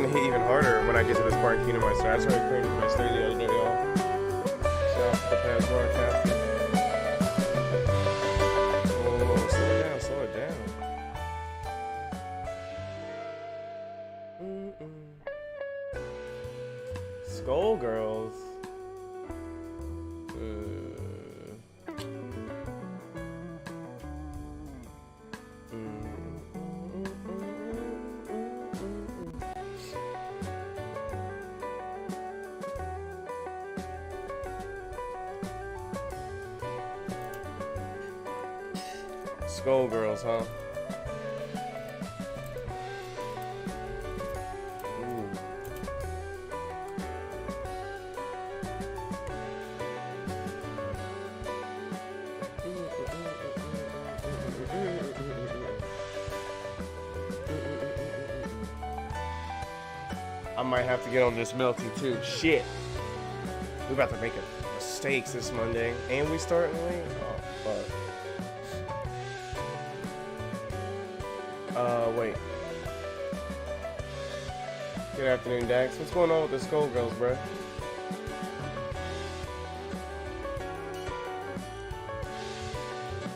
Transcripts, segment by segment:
gonna hit even harder when I get to this part in Kingdom Hearts. I started playing my story the other day, y'all. So the past broadcast. Oh, slow it down, slow it down. Skullgirls. Skullgirls, huh? Ooh. I might have to get on this melty too. Shit. We about to make mistakes this Monday. And we starting late? Oh, fuck. Wait. Good afternoon, Dax. What's going on with the Skullgirls, bruh?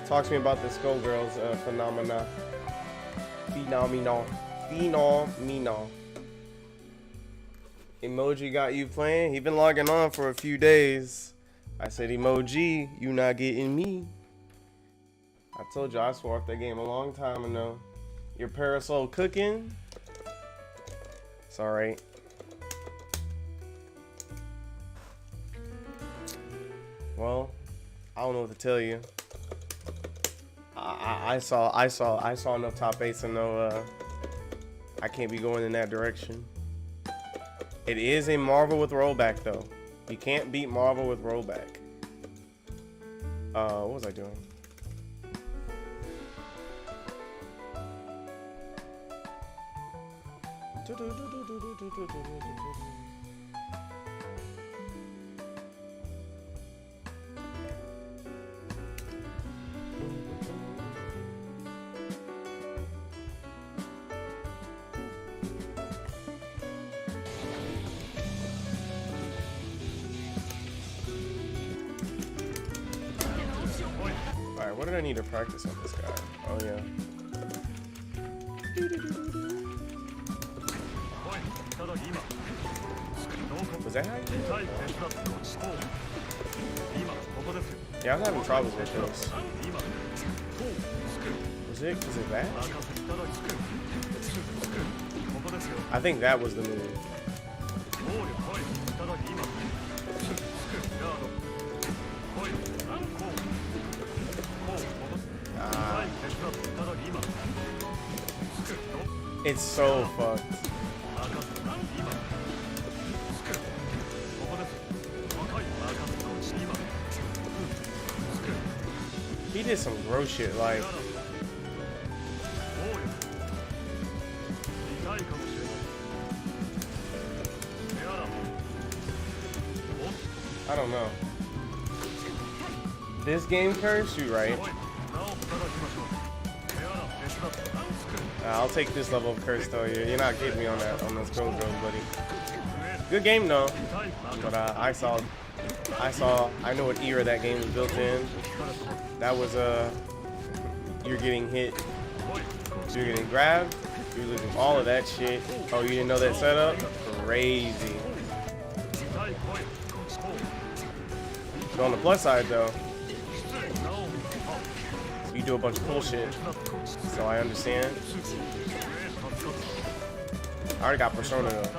Talk to me about the Skullgirls phenomena. Phenomenal. Emoji got you playing? He been logging on for a few days. I said, Emoji, you not getting me. I told you I swore off that game a long time ago. Your parasol cooking? It's alright. Well, I don't know what to tell you. I saw enough top 8s to know I can't be going in that direction. It is a Marvel with rollback though. You can't beat Marvel with rollback. What was I doing? Alright, what did I need to practice on this guy? Oh yeah. Was that how you did it? Yeah, I was having troubles with this. Was it that? I think that was the move. It's so fucked. He did some gross shit, like I don't know. This game cursed you, right? I'll take this level of curse though. You're not getting me on that on those gold girls, buddy. Good game though, but I know what era that game was built in. That was you're getting hit, you're getting grabbed, you're losing all of that shit. Oh, you didn't know that setup? Crazy. But on the plus side though, you do a bunch of cool shit. So I understand. I already got Persona though.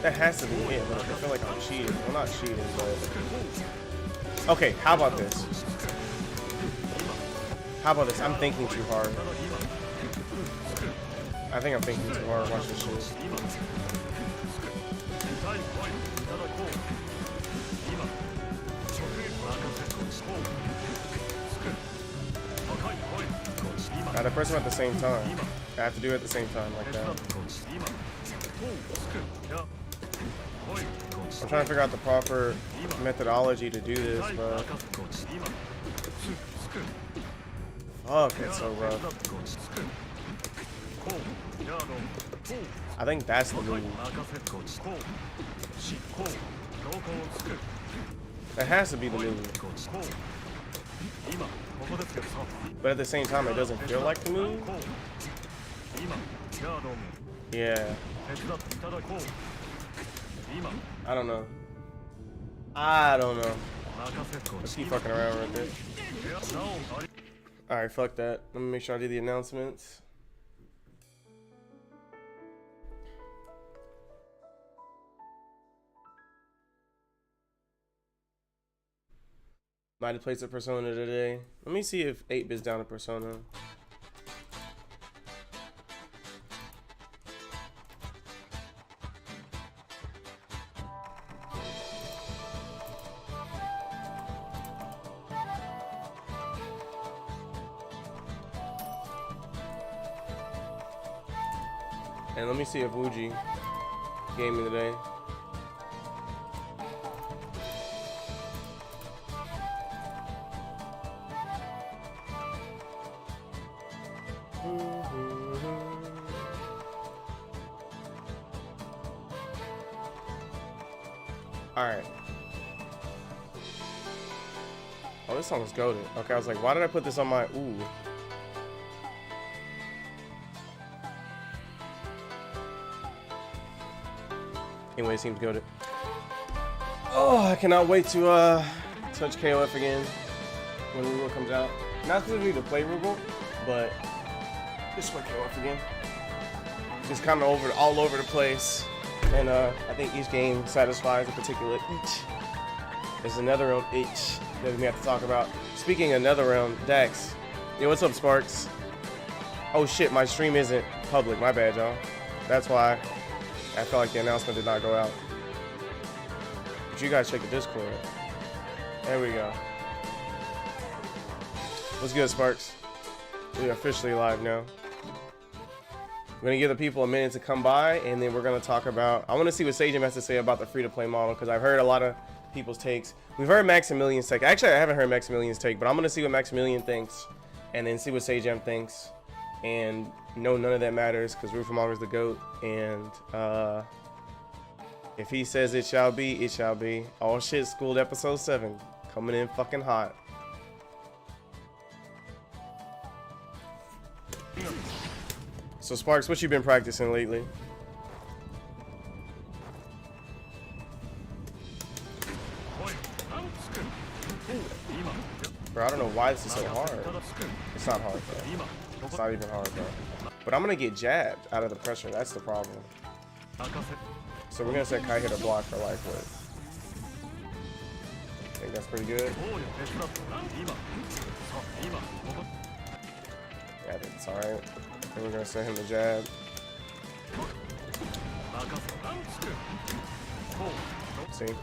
That has to be it. Look, I feel like I'm cheating. Well, not cheating, but okay. How about this? How about this? I'm thinking too hard. I think I'm thinking too hard. Watch this shit. I gotta press them at the same time. I have to do it at the same time, like that. I'm trying to figure out the proper methodology to do this, but Fuck, it's so rough. I think that's the move. That has to be the move. But at the same time, it doesn't feel like the move. Yeah. I don't know. Let's keep fucking around right there. Alright, fuck that. Let me make sure I do the announcements. Might have placed a Persona today. Let me see if 8-bit's down to Persona. And let me see if Wuji gave me today. Alright. Oh, this song is goated. Okay, I was like, why did I put this on my... Ooh. Anyway, it seems goated. Oh, I cannot wait to touch KOF again when Rugal comes out. Not specifically to play Rugal, but just play KOF again. Just kind of all over the place. And I think each game satisfies a particular itch. There's another round itch that we have to talk about. Speaking of another round, Dax. Yo, what's up, Sparks? Oh shit, my stream isn't public. My bad, y'all. That's why I felt like the announcement did not go out. But you guys check the Discord. There we go. What's good, Sparks? We are officially live now. We're gonna give the people a minute to come by, and then we're gonna talk about. I want to see what Sajam has to say about the free-to-play model, because I've heard a lot of people's takes. We've heard Maximilian's take. Actually, I haven't heard Maximilian's take, but I'm gonna see what Maximilian thinks, and then see what Sajam thinks. And no, none of that matters, because Rufamonger's the GOAT, and if he says it shall be, it shall be. All shit schooled episode 7 coming in fucking hot. So Sparks, what you been practicing lately? Bro, I don't know why this is so hard. It's not hard, bro. It's not even hard, bro. But I'm gonna get jabbed out of the pressure. That's the problem. So we're gonna set Kai hit a block for life with. I think that's pretty good. Yeah, I think it's alright. Then we're gonna send him the jab. See?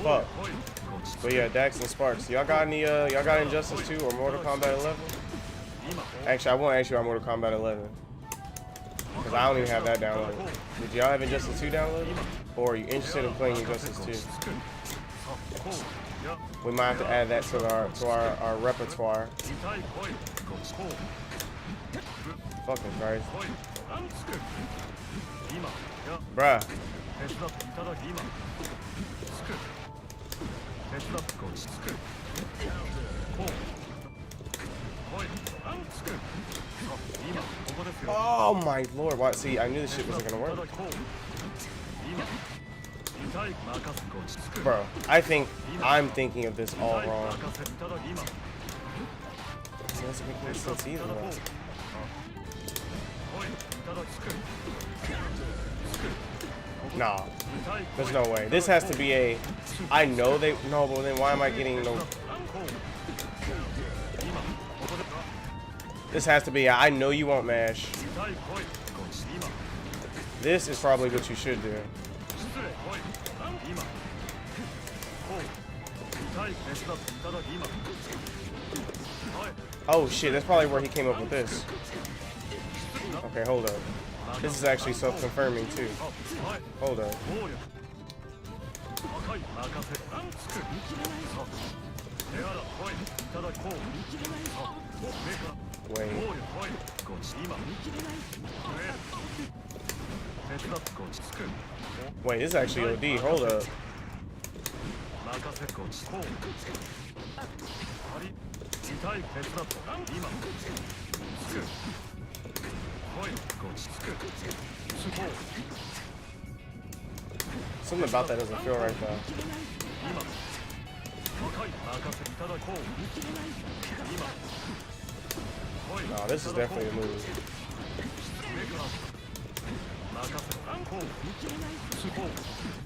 Fuck. But yeah, Dax and Sparks. Y'all got any y'all got Injustice 2 or Mortal Kombat 11? Actually, I won't ask you about Mortal Kombat 11. Because I don't even have that downloaded. Did y'all have Injustice 2 downloaded? Or are you interested in playing Injustice 2? We might have to add that to our repertoire. Fucking Christ. Bruh. Oh my lord, what? See, I knew this shit wasn't gonna work. Bro, I think I'm thinking of this all wrong. It doesn't make any sense either, though. Nah, there's no way. This has to be a. I know they. No, but then why am I getting no? This has to be a, I know you won't mash. This is probably what you should do. Oh shit, that's probably where he came up with this. Okay, hold up. This is actually self-confirming too. Hold up. Wait. Wait, this is actually OD. Hold up. Something about that doesn't feel right though. No, this is definitely a move.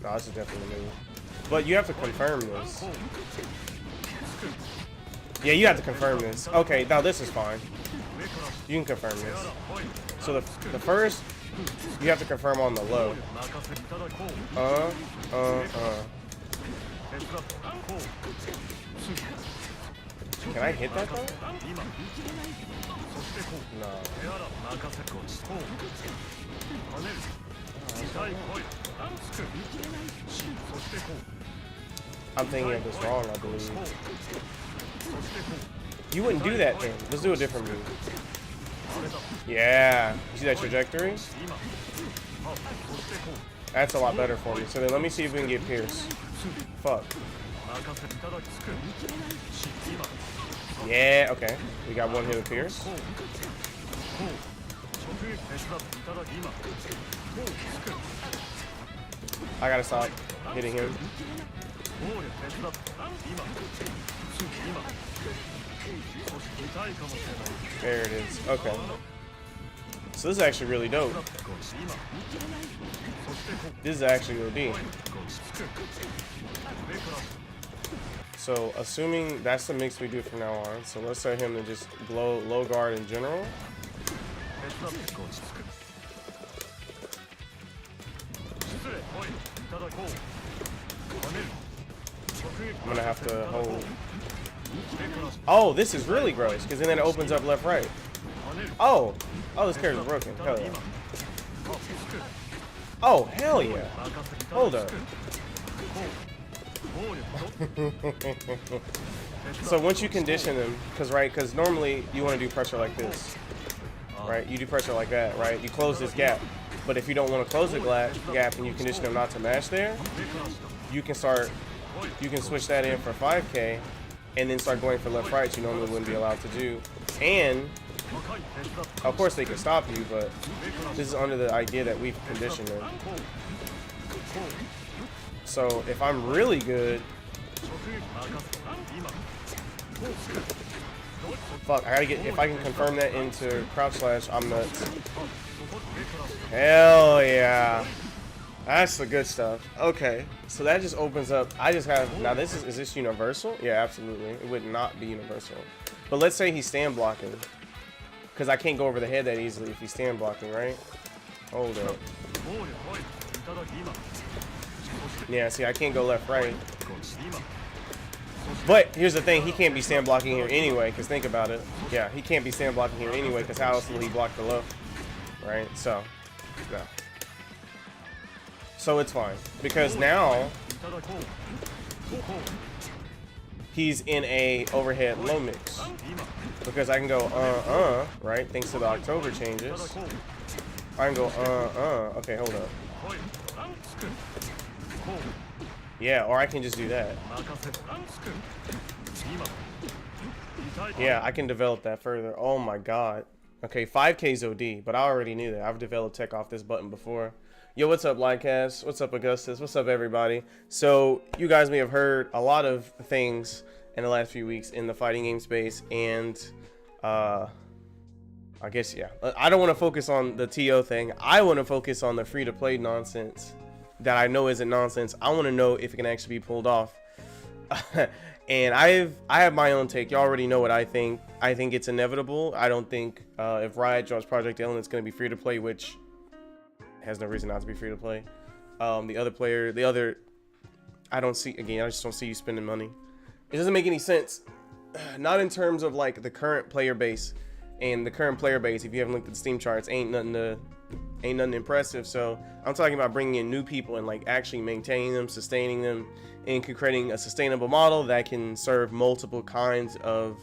No, this is definitely a move. But you have to confirm this. Yeah, you have to confirm this. Okay, now this is fine. You can confirm this. So the first, you have to confirm on the low. Can I hit that though? No. I'm thinking of this wrong, I believe. You wouldn't do that thing. Let's do a different move. Yeah. You see that trajectory? That's a lot better for me. So then let me see if we can get Pierce. Fuck. Yeah, okay. We got one hit with Pierce. I gotta stop hitting him. There it is. Okay. So this is actually really dope. This is actually OD. So assuming that's the mix we do from now on, so let's set him to just blow low guard in general. I'm gonna have to hold. Oh, this is really gross, because then it opens up left right. Oh, this character's broken. Hell yeah. Oh, hell yeah. Hold up. So once you condition them, because normally you want to do pressure like this, right? You do pressure like that, right? You close this gap. But if you don't want to close the gap and you condition them not to match there, you can switch that in for 5K and then start going for left rights you normally wouldn't be allowed to do. And of course they can stop you, but this is under the idea that we've conditioned them. So if I'm really good, fuck, I gotta get, if I can confirm that into crouch slash, I'm nuts. Hell yeah. That's the good stuff. Okay, so that just opens up. I just have, now this is this universal? Yeah, absolutely. It would not be universal. But let's say he's stand blocking. Because I can't go over the head that easily if he's stand blocking, right? Hold up. Yeah, see, I can't go left, right. But here's the thing, he can't be stand blocking here anyway, because think about it. Yeah, he can't be stand blocking here anyway, because how else will he block the low? Right? So, no. So it's fine, because now he's in a overhead low mix. Because I can go right, thanks to the October changes. I can go okay, hold up. Yeah, or I can just do that. Yeah, I can develop that further. Oh my god. Okay, 5K's OD, but I already knew that. I've developed tech off this button before. Yo, what's up, Livecast? What's up, Augustus? What's up, everybody? So, you guys may have heard a lot of things in the last few weeks in the fighting game space, and I guess, yeah. I don't want to focus on the TO thing. I want to focus on the free-to-play nonsense that I know isn't nonsense. I want to know if it can actually be pulled off. And I have my own take. You already know what I think. I think it's inevitable. I don't think if Riot drops Project Ellen, it's going to be free to play, which has no reason not to be free to play. I I don't see, again, I just don't see you spending money. It doesn't make any sense. Not in terms of like the current player base, and the current player base, if you haven't looked at the Steam charts, ain't nothing impressive. So I'm talking about bringing in new people and like actually maintaining them, sustaining them, and creating a sustainable model that can serve multiple kinds of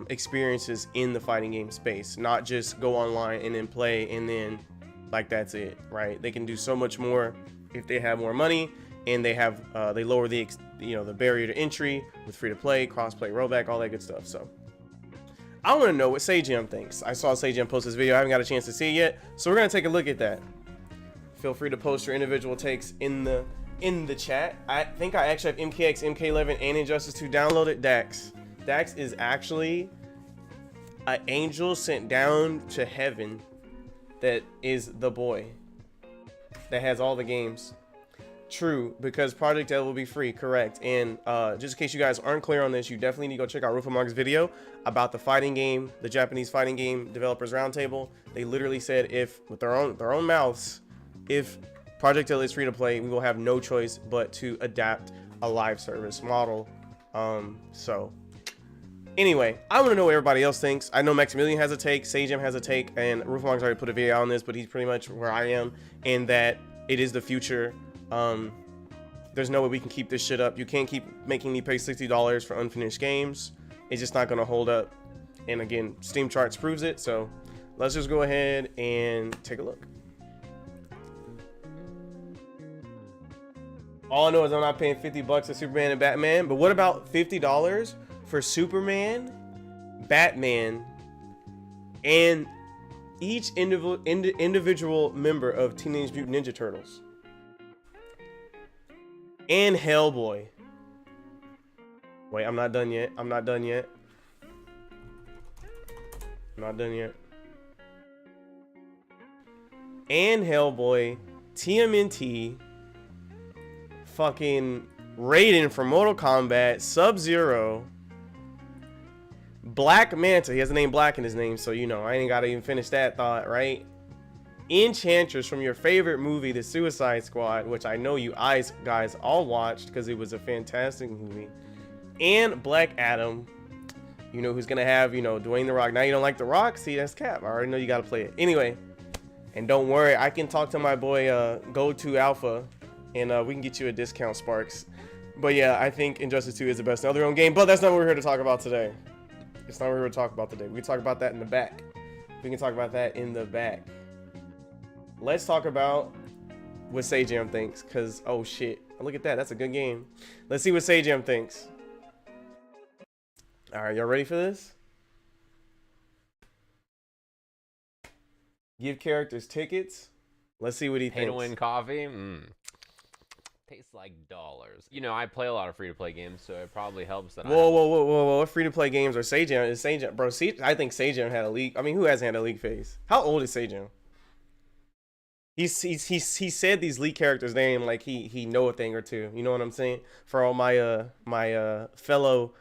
experiences in the fighting game space, not just go online and then play and then like that's it, right? They can do so much more if they have more money, and they have they lower the the barrier to entry with free to play, cross-play, rollback, all that good stuff. So I want to know what Sajam thinks. I saw Sajam post this video. I haven't got a chance to see it yet, so we're gonna take a look at that. Feel free to post your individual takes in the chat. I think I actually have MKX, MK11, and Injustice 2 downloaded. Dax is actually an angel sent down to heaven that is the boy that has all the games. True, because Project L will be free, correct. And just in case you guys aren't clear on this, you definitely need to go check out Rufamog's video about the fighting game, the Japanese fighting game developers roundtable. They literally said, if with their own mouths, if Project L is free to play, we will have no choice but to adapt a live service model. So anyway, I want to know what everybody else thinks. I know Maximilian has a take, Sajam has a take, and Rufamog's already put a video on this, but he's pretty much where I am in that it is the future. There's no way we can keep this shit up. You can't keep making me pay $60 for unfinished games. It's just not gonna hold up. And again, Steam charts proves it. So let's just go ahead and take a look. All I know is I'm not paying 50 bucks for Superman and Batman, but what about $50 for Superman, Batman, and each individual member of Teenage Mutant Ninja Turtles? And Hellboy. Wait, I'm not done yet. I'm not done yet. I'm not done yet. And Hellboy, TMNT, fucking Raiden from Mortal Kombat, Sub-Zero, Black Manta. He has the name Black in his name, so you know, I ain't gotta even finish that thought, right? Enchantress from your favorite movie, The Suicide Squad, which I know you guys all watched because it was a fantastic movie, and Black Adam. You know who's gonna have, Dwayne The Rock. Now you don't like The Rock? See, that's cap. I already know you gotta play it. Anyway, and don't worry, I can talk to my boy Go2 Alpha, and we can get you a discount, Sparks. But yeah, I think Injustice 2 is the best in their own game, but that's not what we're here to talk about today. It's not what we're here to talk about today. We can talk about that in the back. We can talk about that in the back. Let's talk about what Sajam thinks, because, oh shit, look at that. That's a good game. Let's see what Sajam thinks. All right, y'all ready for this? Give characters tickets. Let's see what he thinks. Pay to win coffee? Tastes like dollars. I play a lot of free-to-play games, so it probably helps that Whoa. What free-to-play games are Sajam? Is Sajam, bro, I think Sajam had a league. I mean, who hasn't had a league phase? How old is Sajam? He said these league characters' name like he know a thing or two. You know what I'm saying? For all my my fellow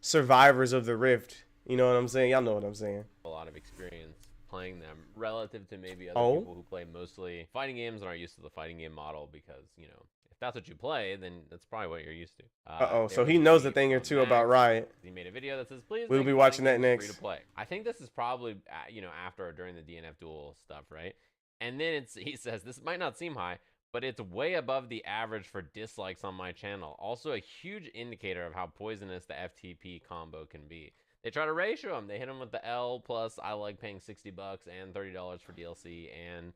survivors of the Rift, you know what I'm saying? Y'all know what I'm saying. A lot of experience playing them relative to maybe other people who play mostly fighting games and are used to the fighting game model, because if that's what you play, then that's probably what you're used to. So he knows a thing or two about Riot. He made a video that says, please, we'll be watching that next. Free to play. I think this is probably after or during the DNF duel stuff, right? And then he says, this might not seem high, but it's way above the average for dislikes on my channel. Also a huge indicator of how poisonous the FTP combo can be. They try to ratio him. They hit him with the L plus I like paying $60 and $30 for DLC and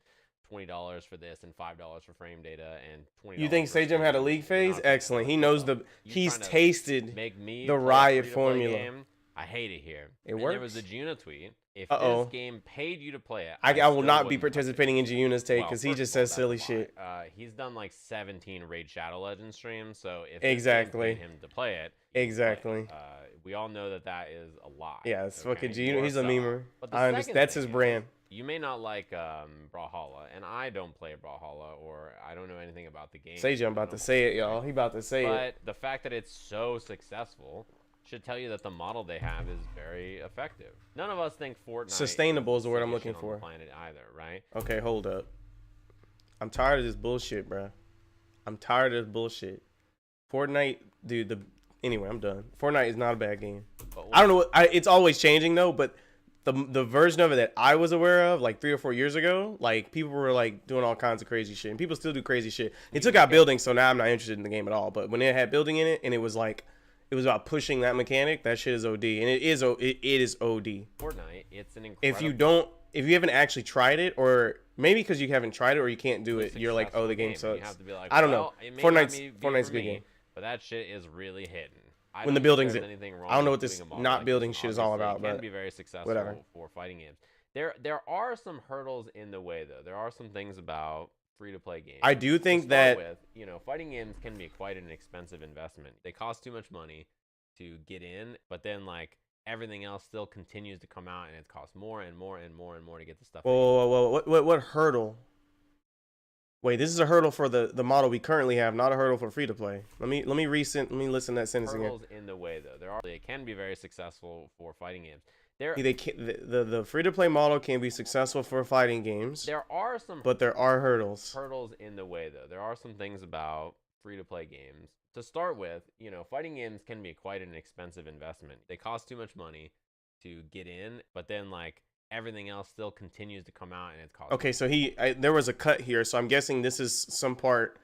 $20 for this and $5 for frame data and $20. You think Sajam had a league phase? Excellent. He knows he's tasted the Riot formula. Game? I hate it here. It works. There was a Juna tweet. If this game paid you to play it, I will not be participating in Giuna's take because he just says silly shit. He's done like 17 Raid Shadow Legends streams, so if exactly paid him to play it, exactly. We all know that is a lie. Yeah, it's fucking Giuna. He's a memer. I understand. That's his brand. You may not like Brawlhalla, and I don't play Brawlhalla, or I don't know anything about the game. Sajam about to say it, y'all. He about to say it. But the fact that it's so successful should tell you that the model they have is very effective. None of us think Fortnite sustainable is the word I'm looking for. On the planet either, right? Okay, hold up. I'm tired of this bullshit, bro. I'm tired of bullshit. Fortnite, dude. Anyway, I'm done. Fortnite is not a bad game. I don't know. It's always changing though, but the version of it that I was aware of, like 3 or 4 years ago, like people were like doing all kinds of crazy shit, and people still do crazy shit. It took out building, so now I'm not interested in the game at all. But when it had building in it, and it was about pushing that mechanic, that shit is OD, and it is OD. Fortnite, it's an incredible. If you haven't actually tried it, or maybe because you haven't tried it or you can't do it, you're like, oh, the game sucks. You have to be like, I don't know. Fortnite's a good me, game. But that shit is really hidden. When the building's in, I don't know what this not building shit is all about, but it can be very successful whatever. For fighting games. There are some hurdles in the way though. There are some things about free-to-play games. I do think that fighting games can be quite an expensive investment. They cost too much money to get in, but then like everything else still continues to come out, and it costs more and more and more and more to get the stuff. Whoa, what hurdle? Wait, this is a hurdle for the model we currently have, not a hurdle for free to play. Let me listen to that sentence again. Hurdles in the way though. They can be very successful for fighting games. The free to play model can be successful for fighting games. But there are hurdles. Hurdles in the way though. There are some things about free to play games. To start with, fighting games can be quite an expensive investment. They cost too much money to get in, but then like everything else still continues to come out, and it's cost. Okay, so there was a cut here, so I'm guessing this is some part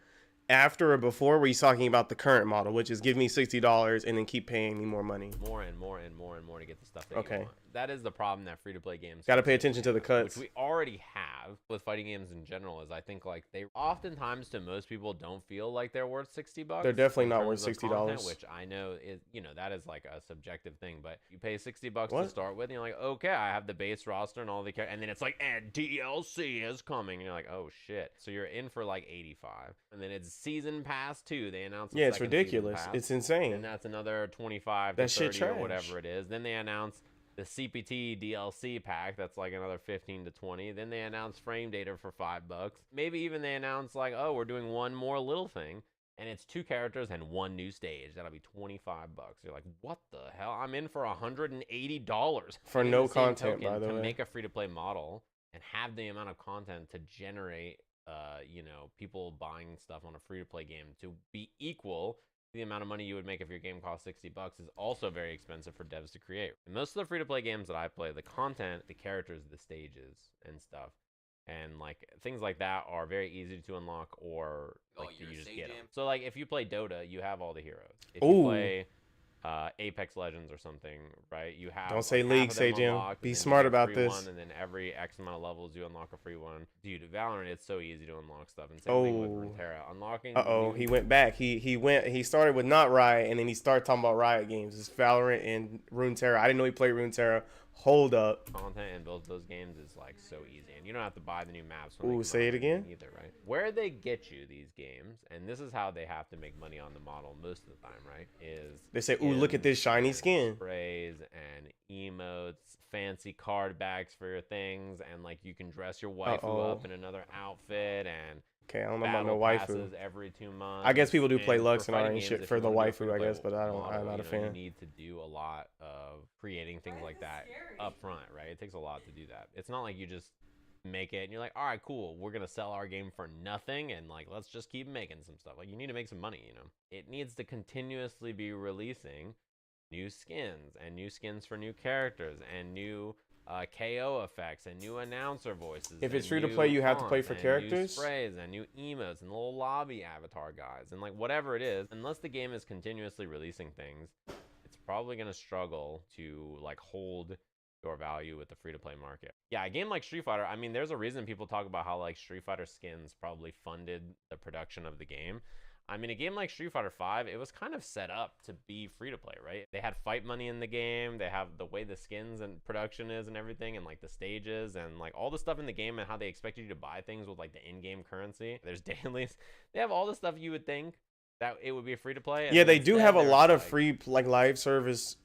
after or before where he's talking about the current model, which is give me $60 and then keep paying me more money. More and more and more and more to get the stuff that you want. That is the problem that free-to-play games got to pay attention to the cuts, which we already have with fighting games in general. Is I think like they oftentimes to most people don't feel like they're worth $60. They're definitely not worth $60, which I know is that is like a subjective thing. But you pay $60 to start with, and you're like, okay, I have the base roster and all the and then it's like, and DLC is coming, and you're like, oh shit. So you're in for like 85, and then it's season pass too. They announced it's ridiculous. It's insane, and that's another 25 that to 30 shit or whatever it is. Then they announce the CPT DLC pack, that's like another 15 to 20. Then they announce frame data for $5. Maybe even they announce like, oh, we're doing one more little thing, and it's 2 characters and 1 new stage. That'll be $25. You're like, what the hell? I'm in for $180 for no content, by the way. To make a free-to-play model and have the amount of content to generate, people buying stuff on a free-to-play game to be equal. The amount of money you would make if your game cost $60 is also very expensive for devs to create. And most of the free-to-play games that I play, the content, the characters, the stages, and stuff, and like things like that are very easy to unlock, or like you just get them. So like if you play Dota, you have all the heroes. If you play Apex Legends or something, right? You have don't say League, say Jim. Be smart about this. And then every X amount of levels, you unlock a free one. Dude, Valorant, it's so easy to unlock stuff. And same thing with Runeterra. Unlocking. He went back. He started with not Riot, and then he started talking about Riot games. It's Valorant and Runeterra. I didn't know he played Runeterra. Hold up. Content in both those games is like so easy, and you don't have to buy the new maps. Say it again. Either, right? Where they get you these games, and this is how they have to make money on the model most of the time, right? Is they say, "Ooh, look at this shiny skin." Sprays and emotes, fancy card backs for your things, and like you can dress your waifu up in another outfit, and okay, I don't know about no waifu. Every 2 months. I guess people do play Lux and all that shit for the waifu, I guess, but I'm not a fan. You need to do a lot of creating things like that up front, right? It takes a lot to do that. It's not like you just make it and you're like, all right, cool, we're gonna sell our game for nothing, and like let's just keep making some stuff. Like you need to make some money, It needs to continuously be releasing new skins and new skins for new characters and new KO effects and new announcer voices. If it's free to play, you have to play for characters, new sprays and new emotes and little lobby avatar guys and like whatever it is. Unless the game is continuously releasing things, it's probably gonna struggle to like hold your value with the free to play market. Yeah, a game like Street Fighter, I mean, there's a reason people talk about how like Street Fighter skins probably funded the production of the game. I mean, a game like Street Fighter 5, it was kind of set up to be free-to-play, right? They had fight money in the game. They have the way the skins and production is and everything, and like the stages and like all the stuff in the game and how they expect you to buy things with like the in-game currency. There's dailies. They have all the stuff you would think that it would be free-to-play. Yeah, they do have a lot of free like live service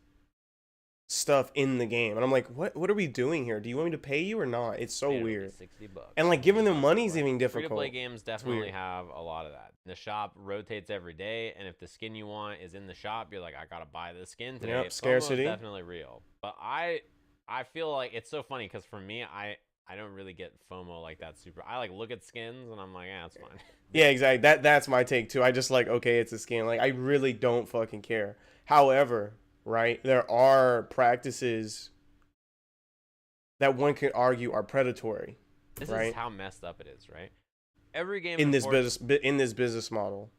stuff in the game, and I'm like, what are we doing here? Do you want me to pay you or not? It's so weird. $60. And like giving them money is even difficult. Free-to-play games definitely have a lot of that. The shop rotates every day, and if the skin you want is in the shop, you're like, I gotta buy this skin today. Yep, scarcity. FOMO is definitely real. But I feel like it's so funny because for me, I don't really get FOMO like that super. I like look at skins and I'm like, yeah, it's fine. Yeah, exactly. That's my take too. I just like, okay, it's a skin. Like I really don't fucking care. However, right, there are practices that one could argue are predatory. This right? is how messed up it is, right? Every game in this business model.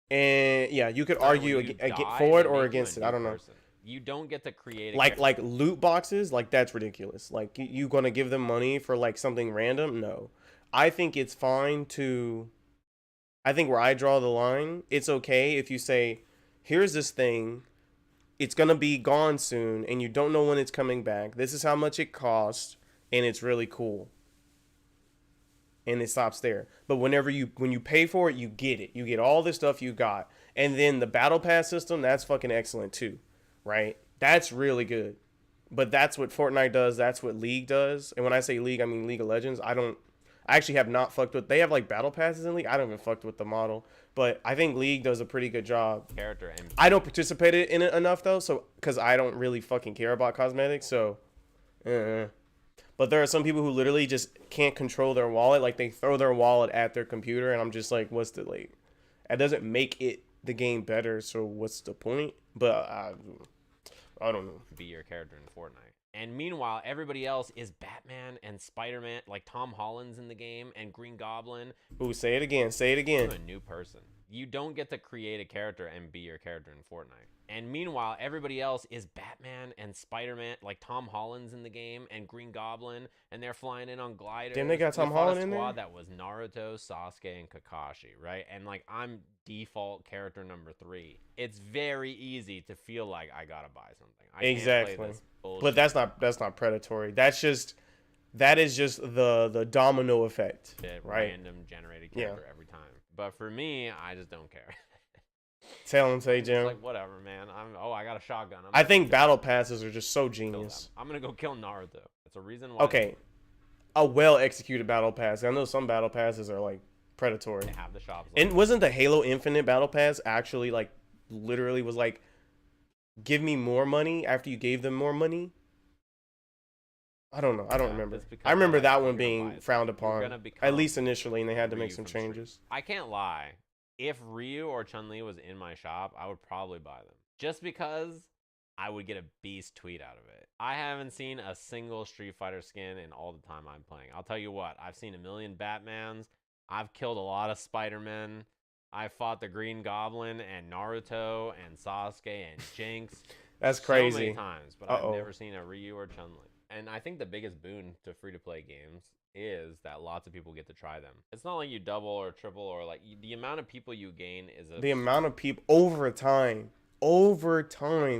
And yeah, you could argue for it or against it. I don't know. You don't get to create like loot boxes, like that's ridiculous. Like you gonna give them money for like something random? No. I think it's fine to I think where I draw the line, it's okay if you say, here's this thing, it's gonna be gone soon, and you don't know when it's coming back. This is how much it costs, and it's really cool. And it stops there. But when you pay for it, you get it. You get all the stuff you got. And then the battle pass system, that's fucking excellent too. Right? That's really good. But that's what Fortnite does, that's what League does. And when I say League, I mean League of Legends. I actually have not fucked with. They have like battle passes in League. I don't even fucked with the model, but I think League does a pretty good job. I don't participate in it enough though, so because I don't really fucking care about cosmetics. So, but there are some people who literally just can't control their wallet. Like they throw their wallet at their computer, and I'm just like, what's the like? It doesn't make it the game better. So what's the point? But I don't know. Be your character in Fortnite. And meanwhile, everybody else is Batman and Spider-Man, like Tom Holland's in the game, and Green Goblin. Ooh, say it again. Say it again. I'm a new person. You don't get to create a character and be your character in Fortnite. And meanwhile, everybody else is Batman and Spider-Man, like Tom Holland's in the game, and Green Goblin, and they're flying in on gliders. Didn't they got Tom Holland in there? That was Naruto, Sasuke, and Kakashi, right? And like I'm default character number 3. It's very easy to feel like I gotta buy something. Exactly. But that's not predatory. That is just the domino effect, right? Random generated character every time. But for me, I just don't care. Tell him, say Jim. Like whatever, man. I got a shotgun. I think battle passes are just so genius. I'm gonna go kill Naruto. That's a reason why. Okay, a well executed battle pass. I know some battle passes are like predatory. They have the shops. And wasn't the Halo Infinite battle pass actually like literally was like, give me more money after you gave them more money? I don't know. I don't remember. I remember that one being frowned upon, at least initially, and they had to make some changes. I can't lie. If Ryu or Chun-Li was in my shop, I would probably buy them. Just because I would get a beast tweet out of it. I haven't seen a single Street Fighter skin in all the time I'm playing. I'll tell you what, I've seen a million Batmans. I've killed a lot of Spider-Men. I fought the Green Goblin and Naruto and Sasuke and Jinx. That's crazy. So many times, but I've never seen a Ryu or Chun-Li. And I think the biggest boon to free-to-play games is that lots of people get to try them. It's not like you double or triple or like the amount of people you gain is the amount of people over time,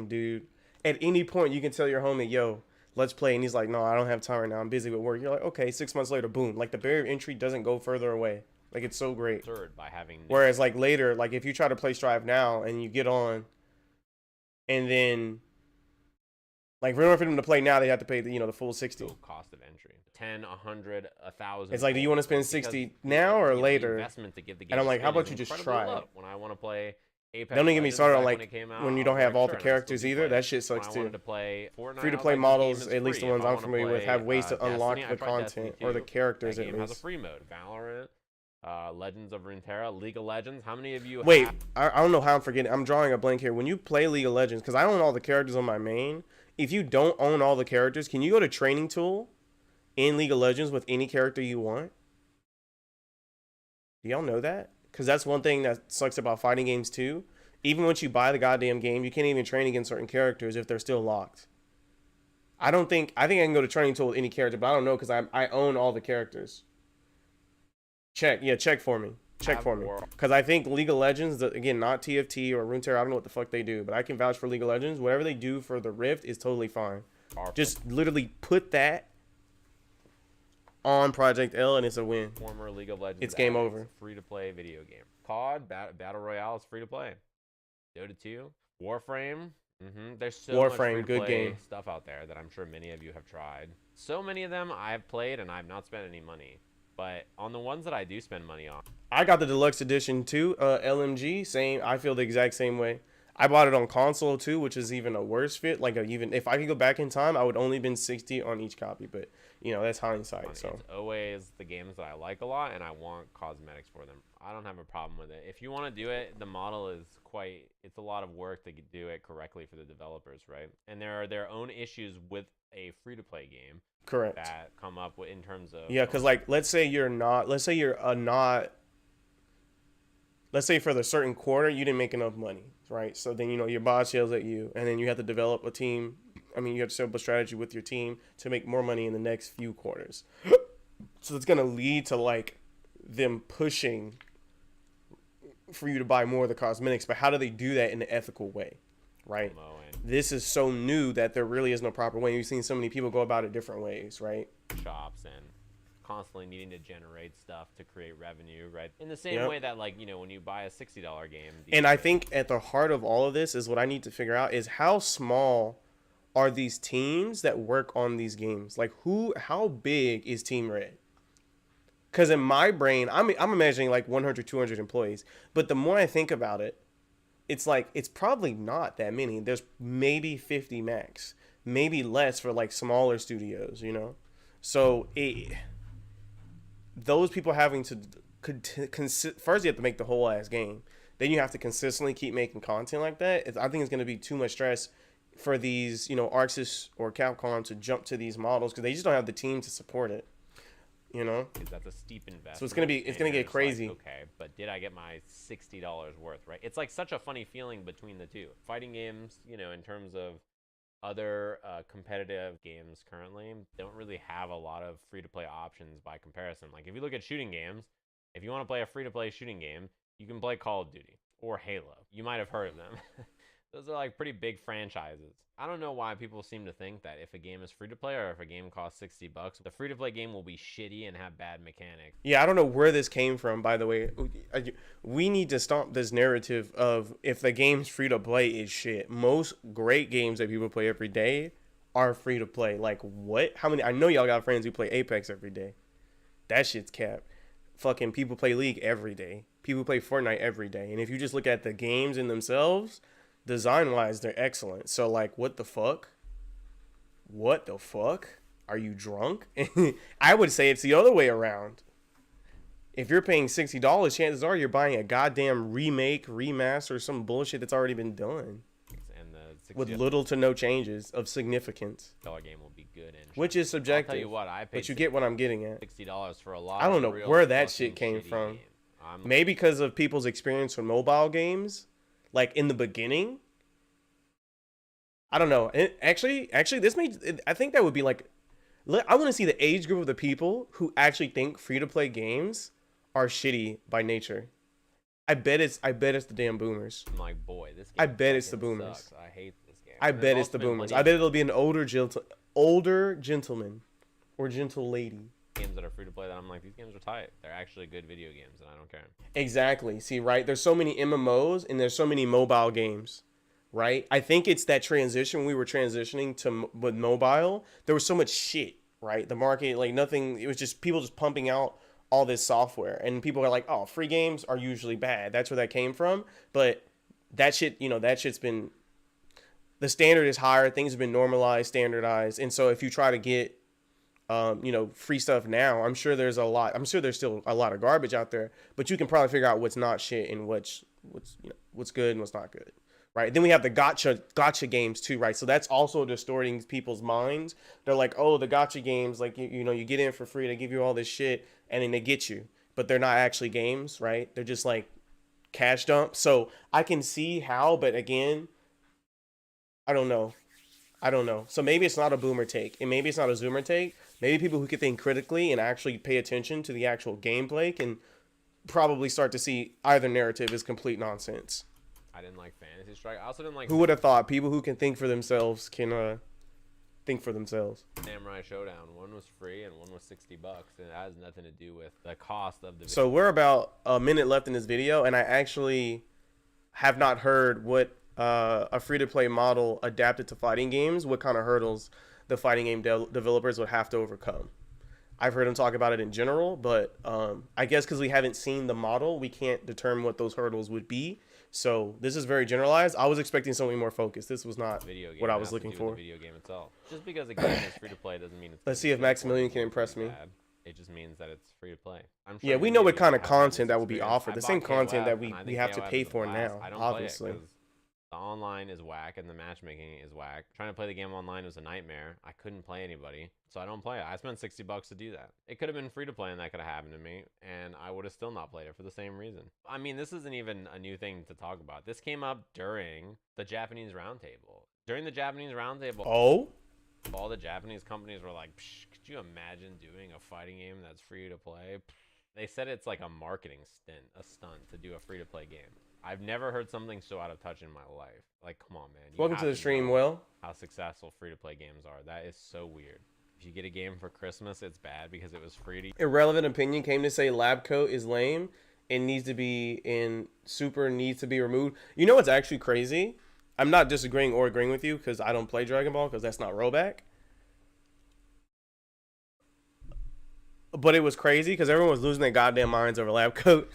dude. At any point you can tell your homie, yo, let's play, and he's like, no, I don't have time right now, I'm busy with work. You're like, okay, 6 months later, boom. Like the barrier of entry doesn't go further away. Like it's so great. By having whereas like later, like if you try to play Strive now and you get on, and then like for them to play now, they have to pay the full 60. Cost of entry, 10, 100, 1,000. It's like, do you want to spend 60 now or later? Investment to give the game and I'm like, how about you just try it? When I want to play Apex, don't even get me started on like when you don't have all the characters either. That shit sucks too. Free to play models, at least the ones I'm familiar with, have ways to unlock the content or the characters at least. That game has a free mode. Valorant. Legends of Runeterra, League of Legends. How many of you wait? I don't know how I'm forgetting. I'm drawing a blank here. When you play League of Legends, because I own all the characters on my main. If you don't own all the characters, can you go to Training Tool in League of Legends with any character you want? Do y'all know that? Because that's one thing that sucks about fighting games too. Even once you buy the goddamn game, you can't even train against certain characters if they're still locked. I think I can go to Training Tool with any character, but I don't know because I own all the characters. Check for me. Because I think League of Legends, again, not TFT or Runeterra, I don't know what the fuck they do, but I can vouch for League of Legends. Whatever they do for the Rift is totally fine. Just literally put that on Project L and it's a win. Former League of Legends. It's game over. Free-to-play video game. COD, Battle Royale is free-to-play. Dota 2, Warframe. There's so much free-to-play stuff out there that I'm sure many of you have tried. So many of them I've played and I've not spent any money. But on the ones that I do spend money on, I got the deluxe edition too. LMG, same. I feel the exact same way. I bought it on console too, which is even a worse fit. Like even if I could go back in time, I would only been 60 on each copy. But that's hindsight. So it's always the games that I like a lot, and I want cosmetics for them. I don't have a problem with it. If you want to do it, the model is it's a lot of work to do it correctly for the developers, right? And there are their own issues with a free-to-play game. Correct. That come up with in terms of because like let's say for the certain quarter you didn't make enough money, right? So then your boss yells at you, and then you have to develop a team. I mean, you have to set up a strategy with your team to make more money in the next few quarters. So it's gonna lead to like them pushing for you to buy more of the cosmetics. But how do they do that in an ethical way, right? This is so new that there really is no proper way. You've seen so many people go about it different ways, right? Shops and constantly needing to generate stuff to create revenue, right? In the same way that, like, when you buy a $60 game. And I think at the heart of all of this is what I need to figure out is how small are these teams that work on these games? Like how big is Team Red? Because in my brain, I'm imagining like 100, 200 employees. But the more I think about it, it's like it's probably not that many. There's maybe 50 max, maybe less for like smaller studios, So those people having to first you have to make the whole ass game. Then you have to consistently keep making content like that. I think it's going to be too much stress for these, ArcSys or Capcom to jump to these models because they just don't have the team to support it. Because that's a steep investment. So it's gonna get crazy. Like, okay, but did I get my $60 worth, right? It's like such a funny feeling between the two. Fighting games, in terms of other competitive games currently, don't really have a lot of free-to-play options by comparison. Like if you look at shooting games, if you want to play a free-to-play shooting game, you can play Call of Duty or Halo. You might have heard of them. Those are like pretty big franchises. I don't know why people seem to think that if a game is free to play or if a game costs $60, the free to play game will be shitty and have bad mechanics. Yeah, I don't know where this came from, by the way. We need to stop this narrative of if the game's free to play is shit. Most great games that people play every day are free to play. Like what? How many? I know y'all got friends who play Apex every day. That shit's cap. Fucking people play League every day. People play Fortnite every day. And if you just look at the games in themselves, design-wise, they're excellent. So, like, what the fuck? What the fuck? Are you drunk? I would say it's the other way around. If you're paying $60, chances are you're buying a goddamn remake, remaster, some bullshit that's already been done. And the with little to no changes of significance. Dollar game will be good. And which is subjective. I'll tell you what, I paid but you get what I'm getting at. $60 for a lot. I don't know where that shit came from. Maybe because of people's experience with mobile games. Like in the beginning, I don't know. Actually, this I think that would be like, I want to see the age group of the people who actually think free-to-play games are shitty by nature. I bet it's the damn boomers. I'm like, boy, this game I bet it's the boomers. Sucks. I hate this game. I bet it's the boomers. I bet it'll be an older gentleman or gentle lady. Games that are free to play that I'm like, these games are tight. They're actually good video games and I don't care. Exactly. See, right? There's so many MMOs and there's so many mobile games, right? I think it's that transition when we were transitioning to with mobile. There was so much shit, right? The market, like nothing. It was just people just pumping out all this software, and people are like, "Oh, free games are usually bad." That's where that came from. But that shit, that shit's been. The standard is higher. Things have been normalized, standardized, and so if you try to get free stuff now, I'm sure there's still a lot of garbage out there, but you can probably figure out what's not shit and what's good and what's not good, right? Then we have the gotcha games too, right? So that's also distorting people's minds. They're like, oh, the gotcha games, like you get in for free, they give you all this shit, and then they get you, but they're not actually games, right? They're just like cash dump. So I can see how, but again, I don't know. So maybe it's not a boomer take, and maybe it's not a zoomer take. Maybe people who can think critically and actually pay attention to the actual gameplay can probably start to see either narrative is complete nonsense. I didn't like Fantasy Strike. I also didn't like. Who would have thought people who can think for themselves can think for themselves? Samurai Showdown. One was free and one was $60, and it has nothing to do with the cost of the video. So we're about a minute left in this video, and I actually have not heard what a free-to-play model adapted to fighting games, what kind of hurdles the fighting game developers would have to overcome. I've heard them talk about it in general, but I guess because we haven't seen the model, we can't determine what those hurdles would be So this is very generalized. I was expecting something more focused. This was not Video game what I has was to looking do with for. the video game itself. Just because a game is free to play doesn't mean it's. Let's gonna see if be Maximilian good can or impress me. bad. It just means that it's free to play. I'm sure Yeah, we many know of what you kind of have had this content that will be experience. offered. I The bought same content that KOF, and I we think have to KOF pay is a for blast. now, I don't obviously. play it 'cause the online is whack and the matchmaking is whack. Trying to play the game online was a nightmare. I couldn't play anybody, so I don't play it. I spent $60 to do that. It could have been free to play and that could have happened to me, and I would have still not played it for the same reason. I mean, this isn't even a new thing to talk about. This came up during the Japanese roundtable. During the Japanese roundtable, all the Japanese companies were like, Psh, could you imagine doing a fighting game that's free to play? They said it's like a marketing stunt to do a free to play game. I've never heard something so out of touch in my life. Like, come on, man. Welcome to the stream, Will. How successful free to play games are. That is so weird. If you get a game for Christmas, it's bad because it was free to. Irrelevant opinion came to say lab coat is lame and needs to be in super needs to be removed. You know what's actually crazy? I'm not disagreeing or agreeing with you because I don't play Dragon Ball because that's not rollback. But it was crazy because everyone was losing their goddamn minds over lab coat.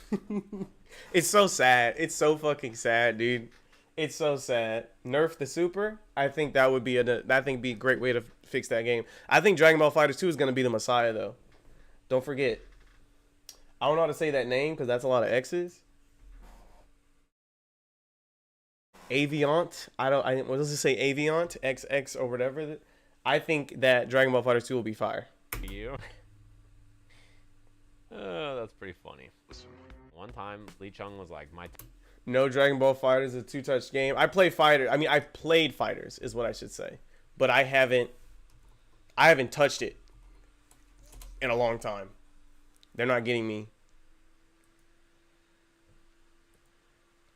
It's so sad. It's so fucking sad, dude. It's so sad. Nerf the super. I think that would be be a great way to fix that game. I think Dragon Ball FighterZ 2 is gonna be the Messiah though. Don't forget. I don't know how to say that name because that's a lot of X's. Aviant. What does it say? Aviant XX or whatever. I think that Dragon Ball FighterZ 2 will be fire. You. That's pretty funny. One time, Lee Chung was like, No, Dragon Ball FighterZ is a two-touch game. I play Fighter. I mean, I've played Fighters, is what I should say, but I haven't touched it in a long time. They're not getting me.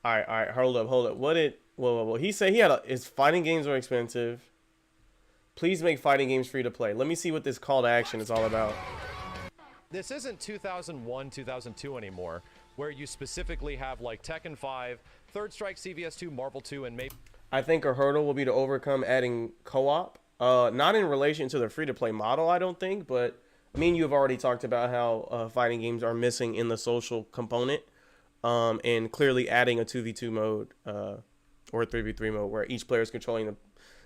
All right. Hold up. What did? Well. He said his fighting games are expensive. Please make fighting games free to play. Let me see what this call to action is all about. This isn't 2001, 2002 anymore, where you specifically have like Tekken 5, Third Strike, CVS 2, Marvel 2, and maybe. I think a hurdle will be to overcome adding co-op. Not in relation to the free-to-play model, I don't think, but me and you have already talked about how fighting games are missing in the social component, and clearly adding a 2v2 mode or a 3v3 mode where each player is controlling the.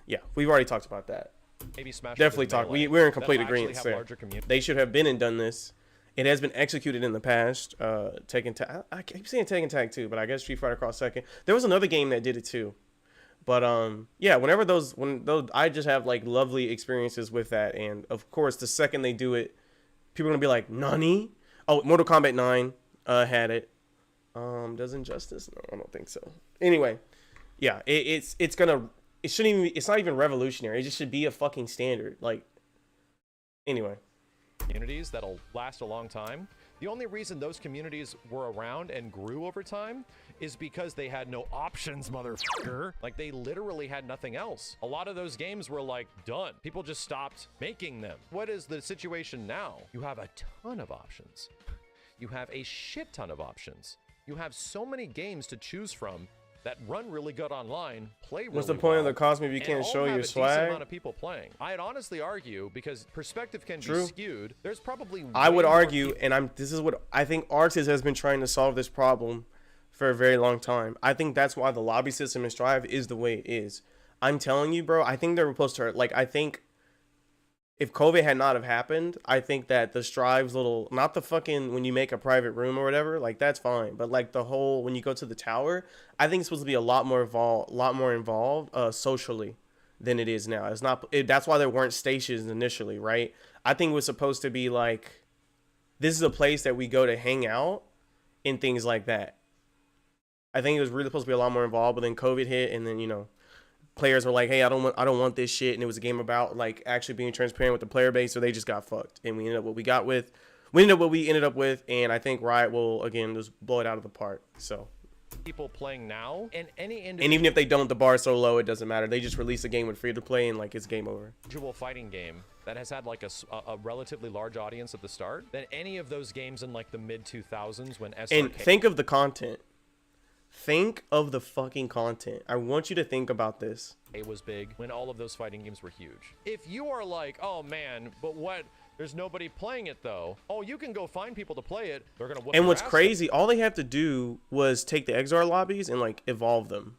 Yeah, we've already talked about that. Maybe Smash definitely talk. We're in complete agreement there. They should have been and done this. It has been executed in the past. Tekken Tag. I keep saying Tekken Tag too, but I guess Street Fighter Cross Tekken. There was another game that did it too. But yeah, when those I just have like lovely experiences with that, and of course the second they do it, people are gonna be like, "Nani?" Oh, Mortal Kombat 9 had it. Does Injustice? No, I don't think so. Anyway, yeah, it's not even revolutionary. It just should be a fucking standard. Like, anyway. Communities that'll last a long time. The only reason those communities were around and grew over time is because they had no options, motherfucker. Like, they literally had nothing else. A lot of those games were like done. People just stopped making them. What is the situation now? You have a ton of options. You have a shit ton of options. You have so many games to choose from that run really good online, play really well. What's the point of the Cosmo if you can't show your swag? Decent amount of people playing. I'd honestly argue, because perspective can be skewed, there's probably I would argue, and this is what I think Arxis has been trying to solve this problem for a very long time. I think that's why the lobby system in Strive is the way it is. I'm telling you, bro, I think they're supposed to, like, I think if COVID had not have happened, I think that the Strive's little, not the fucking, when you make a private room or whatever, like, that's fine. But, like, the whole, when you go to the tower, I think it's supposed to be a lot more involved socially than it is now. It's not, that's why there weren't stations initially, right? I think it was supposed to be, like, this is a place that we go to hang out and things like that. I think it was really supposed to be a lot more involved, but then COVID hit, and then, you know, players were like, hey, I don't want this shit, and it was a game about like actually being transparent with the player base, so they just got fucked, and we ended up what we ended up with, and I think Riot will again just blow it out of the park. So people playing now, and and even if they don't, the bar is so low it doesn't matter. They just release a game with free to play, and like it's game over. Individual fighting game that has had like a relatively large audience at the start than any of those games in like the mid 2000s when SRK. And think of the content. Think of the fucking content. I want you to think about this. It was big when all of those fighting games were huge. If you are like, oh man, but what There's nobody playing it though. Oh, you can go find people to play it. They're gonna whoop And your what's ass. crazy, all they have to do was take the Exar lobbies and like evolve them.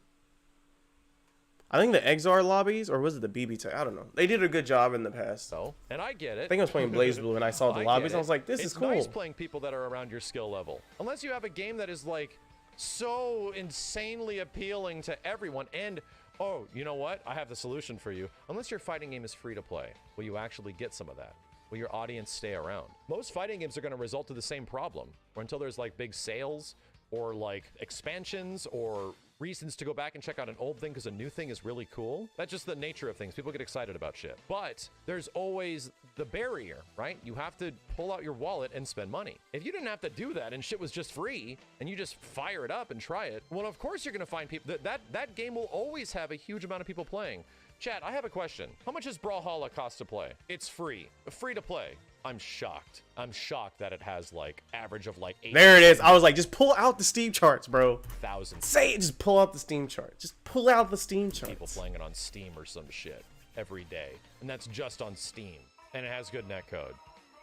I think the Exar lobbies, or was it the BB tech? I don't know. They did a good job in the past. So, and I get it. I think I was playing Blaze Blue and I saw the lobbies. I was like, this is cool. It's nice playing people that are around your skill level. Unless you have a game that is like so insanely appealing to everyone. And oh, you know what? I have the solution for you. Unless your fighting game is free to play, will you actually get some of that? Will your audience stay around? Most fighting games are going to result to the same problem, or until there's like big sales or like expansions or reasons to go back and check out an old thing because a new thing is really cool. That's just the nature of things. People get excited about shit. But there's always the barrier, right? You have to pull out your wallet and spend money. If you didn't have to do that and shit was just free and you just fire it up and try it, well, of course you're going to find people. That game will always have a huge amount of people playing. Chat, I have a question. How much does Brawlhalla cost to play? It's free. Free to play. I'm shocked. I'm shocked that it has like average of like 8. There it is. I was like, just pull out the Steam charts, bro. Thousands. Say it. Just pull out the Steam chart. Just pull out the Steam charts. People playing it on Steam or some shit every day. And that's just on Steam. And it has good netcode.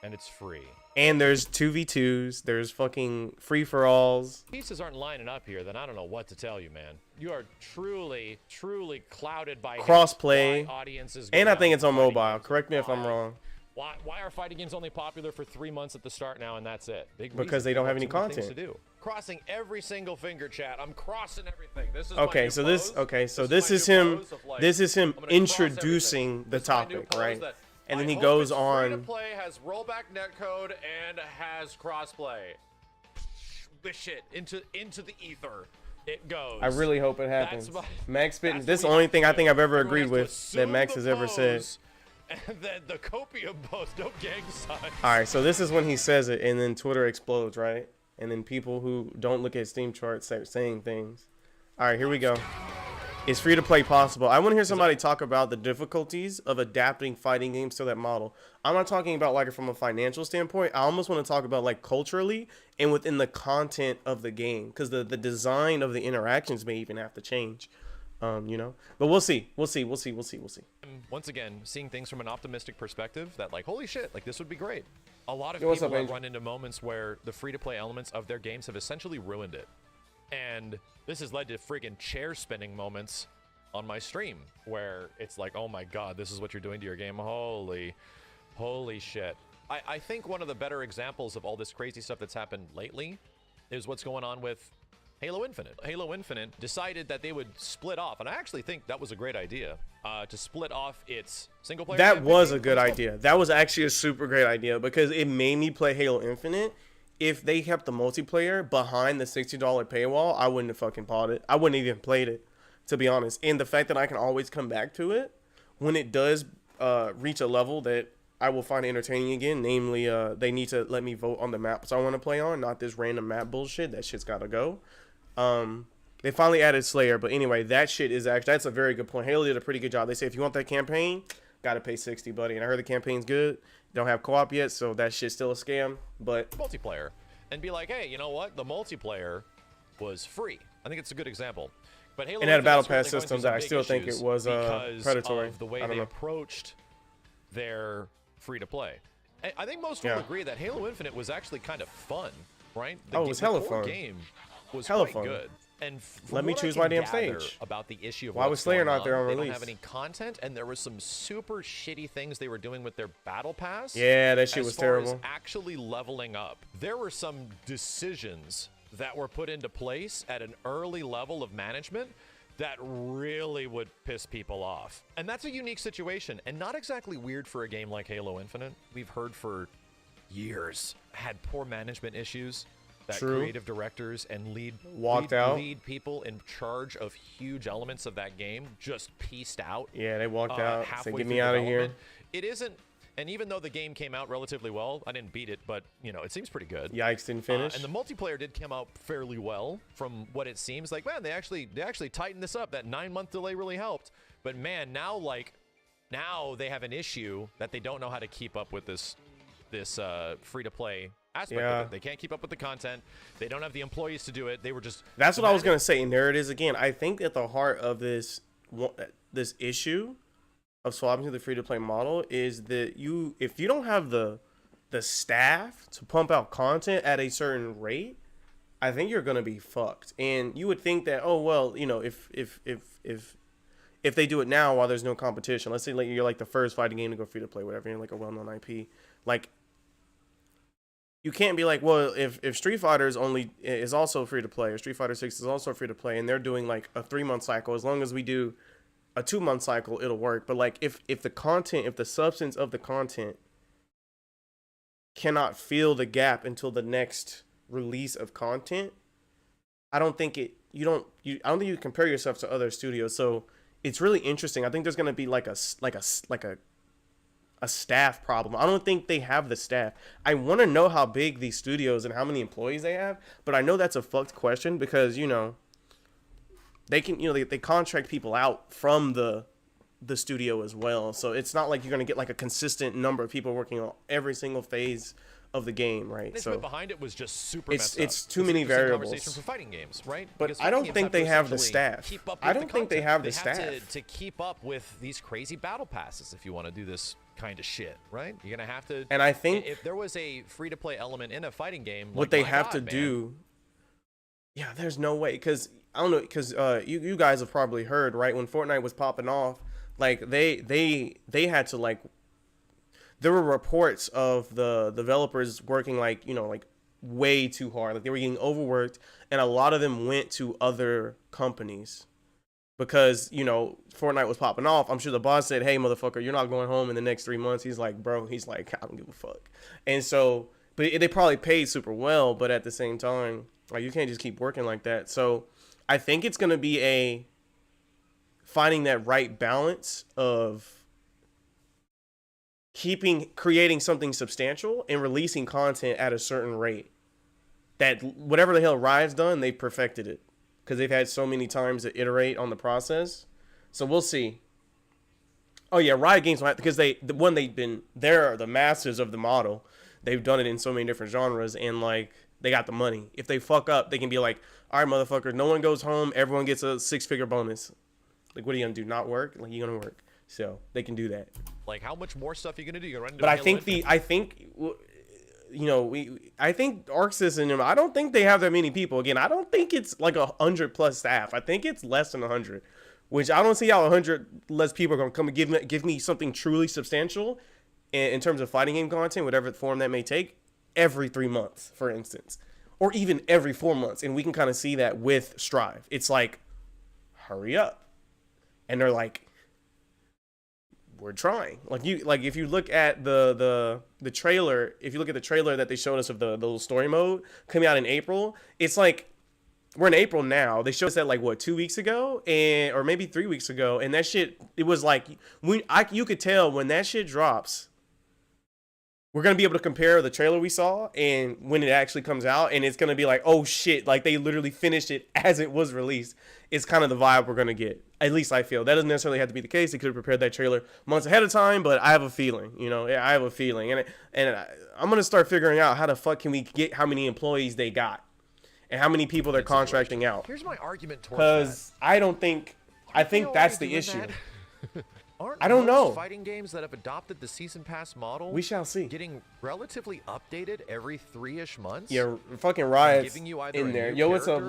And it's free. And there's 2v2s. There's fucking free-for-alls. Pieces aren't lining up here, then I don't know what to tell you, man. You are truly, truly clouded by Crossplay. Audiences. And I think it's on mobile. Correct me if I'm wrong. Why are fighting games only popular for 3 months at the start now and that's it? Big Because reason. they don't have any Too many things content. to do. Crossing every single finger, chat. I'm crossing everything. This is Okay, my new so pose. this is my new him. pose of, like, This is him I'm gonna cross introducing everything. the This is my new topic, pose right? that And then I he hope goes it's on. Free to play, has rollback netcode, and has crossplay. Wish it into the ether. It goes. I really hope it happens. That's Max spitting. that's This is the what we only have thing to I do. think I've ever Everyone agreed has to with that assume Max the has ever said. pose, and then the copium pose, no gang signs. All right, so this is when he says it, and then Twitter explodes, right? And then people who don't look at Steam charts start saying things. All right, here we go. Is free to play possible? I want to hear somebody talk about the difficulties of adapting fighting games to that model. I'm not talking about like from a financial standpoint. I almost want to talk about like culturally and within the content of the game, because the design of the interactions may even have to change. You know, but we'll see. Once again, seeing things from an optimistic perspective, that like, holy shit, like this would be great. A lot of Yo, what's people up, have Angel? run into moments where the free-to-play elements of their games have essentially ruined it. And this has led to friggin' chair spinning moments on my stream where it's like, oh my god, this is what you're doing to your game. Holy shit. I think one of the better examples of all this crazy stuff that's happened lately is what's going on with Halo Infinite. Halo Infinite decided that they would split off, and I actually think that was a great idea, to split off its single player. That was a campaign. good idea. That was actually a super great idea because it made me play Halo Infinite. If they kept the multiplayer behind the $60 paywall, I wouldn't have fucking bought it. I wouldn't even played it, to be honest. And the fact that I can always come back to it when it does reach a level that I will find entertaining again. Namely, they need to let me vote on the maps I want to play on, not this random map bullshit. That shit's got to go. They finally added Slayer, but anyway, that shit is actually, that's a very good point. Halo did a pretty good job. They say if you want that campaign, gotta pay 60, buddy. And I heard the campaign's good. Don't have co-op yet, so that shit's still a scam. But multiplayer and be like, hey, you know what? The multiplayer was free. I think it's a good example. But Halo and had a battle Infinite's pass certainly system going that through I some still big think it issues was because predatory. of the way I don't they know. approached their free to play. I think most will agree that Halo Infinite was actually kind of fun, right? Oh, it was hella core fun. Game was Hella quite fun. good. And Let me choose my damn stage. About the issue of Why was what's Slayer going not there on they release? don't have any content, and there was some super shitty things they were doing with their battle pass. Yeah, that shit as was far as terrible. actually leveling up. There were some decisions that were put into place at an early level of management that really would piss people off. And that's a unique situation, and not exactly weird for a game like Halo Infinite. We've heard for years had poor management issues, that True. creative directors and lead people in charge of huge elements of that game just pieced out. Yeah, they walked out. Halfway Said, get through me out of here. development. It isn't, and even though the game came out relatively well, I didn't beat it, but you know, it seems pretty good. Yikes, didn't finish. And the multiplayer did come out fairly well from what it seems like. Man, they actually tightened this up. That 9-month delay really helped. But man, now they have an issue that they don't know how to keep up with this free to play aspect of it. They can't keep up with the content. They don't have the employees to do it. They were just That's what I was gonna say, and there it is again. I think at the heart of this issue of swapping to the free-to-play model is that if you don't have the staff to pump out content at a certain rate, I think you're gonna be fucked. And you would think that, oh well, you know, if they do it now while there's no competition, let's say like you're like the first fighting game to go free to play, whatever, you're like a well-known IP, like you can't be like, well, if Street Fighter is also free to play, or Street Fighter 6 is also free to play, and they're doing like a 3-month cycle, as long as we do a 2-month cycle, it'll work. But like if the substance of the content cannot fill the gap until the next release of content, I don't think you can compare yourself to other studios. So it's really interesting. I think there's going to be like a staff problem. I don't think they have the staff. I want to know how big these studios and how many employees they have, but I know that's a fucked question because, you know, they can, you know, they contract people out from the studio as well. So it's not like you're going to get like a consistent number of people working on every single phase of the game, right? So behind it was just super it's messed up. It's too many variables. Conversation for fighting games, right? But I don't think they have the staff. I don't think they have the staff to keep up with these crazy battle passes. If you want to do this kind of shit, right? You're gonna have to. And I think if there was a free-to-play element in a fighting game, what they have to do, yeah, there's no way, because I don't know, because you guys have probably heard, right, when Fortnite was popping off, like they had to, like, there were reports of the developers working like, you know, like way too hard, like they were getting overworked, and a lot of them went to other companies because, you know, Fortnite was popping off. I'm sure the boss said, hey motherfucker, you're not going home in the next 3 months. He's like, bro, I don't give a fuck. And so, but they probably paid super well, but at the same time, like, you can't just keep working like that. So I think it's going to be finding that right balance of creating something substantial and releasing content at a certain rate. That whatever the hell Riot's done, they've perfected it because they've had so many times to iterate on the process. So we'll see. Oh yeah, Riot Games, because they're the masters of the model. They've done it in so many different genres, and like they got the money. If they fuck up, they can be like, all right, motherfucker, no one goes home, everyone gets a 6-figure bonus. Like, what are you gonna do? Not work? Like, you're gonna work. So they can do that. Like, how much more stuff are you gonna do? You're gonna run into but I think I think Arc System, I don't think they have that many people. Again, I don't think it's like 100+ staff. I think it's less than 100, which I don't see how 100 less people are gonna come and give me something truly substantial in terms of fighting game content, whatever form that may take, every 3 months, for instance, or even every 4 months. And we can kind of see that with Strive. It's like, hurry up, and they're like, we're trying. Like if you look at the trailer, if you look at the trailer that they showed us of the little story mode coming out in April, it's like we're in April now. They showed us that like what, 2 weeks ago, or maybe 3 weeks ago, and that shit, it was like you could tell when that shit drops, we're gonna be able to compare the trailer we saw and when it actually comes out, and it's gonna be like, oh shit, like they literally finished it as it was released. It's kind of the vibe we're gonna get. At least I feel. That doesn't necessarily have to be the case. They could have prepared that trailer months ahead of time, but I have a feeling, you know, I have a feeling, and I'm gonna start figuring out how the fuck can we get how many employees they got and how many people they're contracting out. Here's my argument towards that. Because I think that's the issue. I don't know. Fighting games that have adopted the season pass model, we shall see, getting relatively updated every 3-ish months. Yeah, fucking Riot's you in there. Yo, what's up,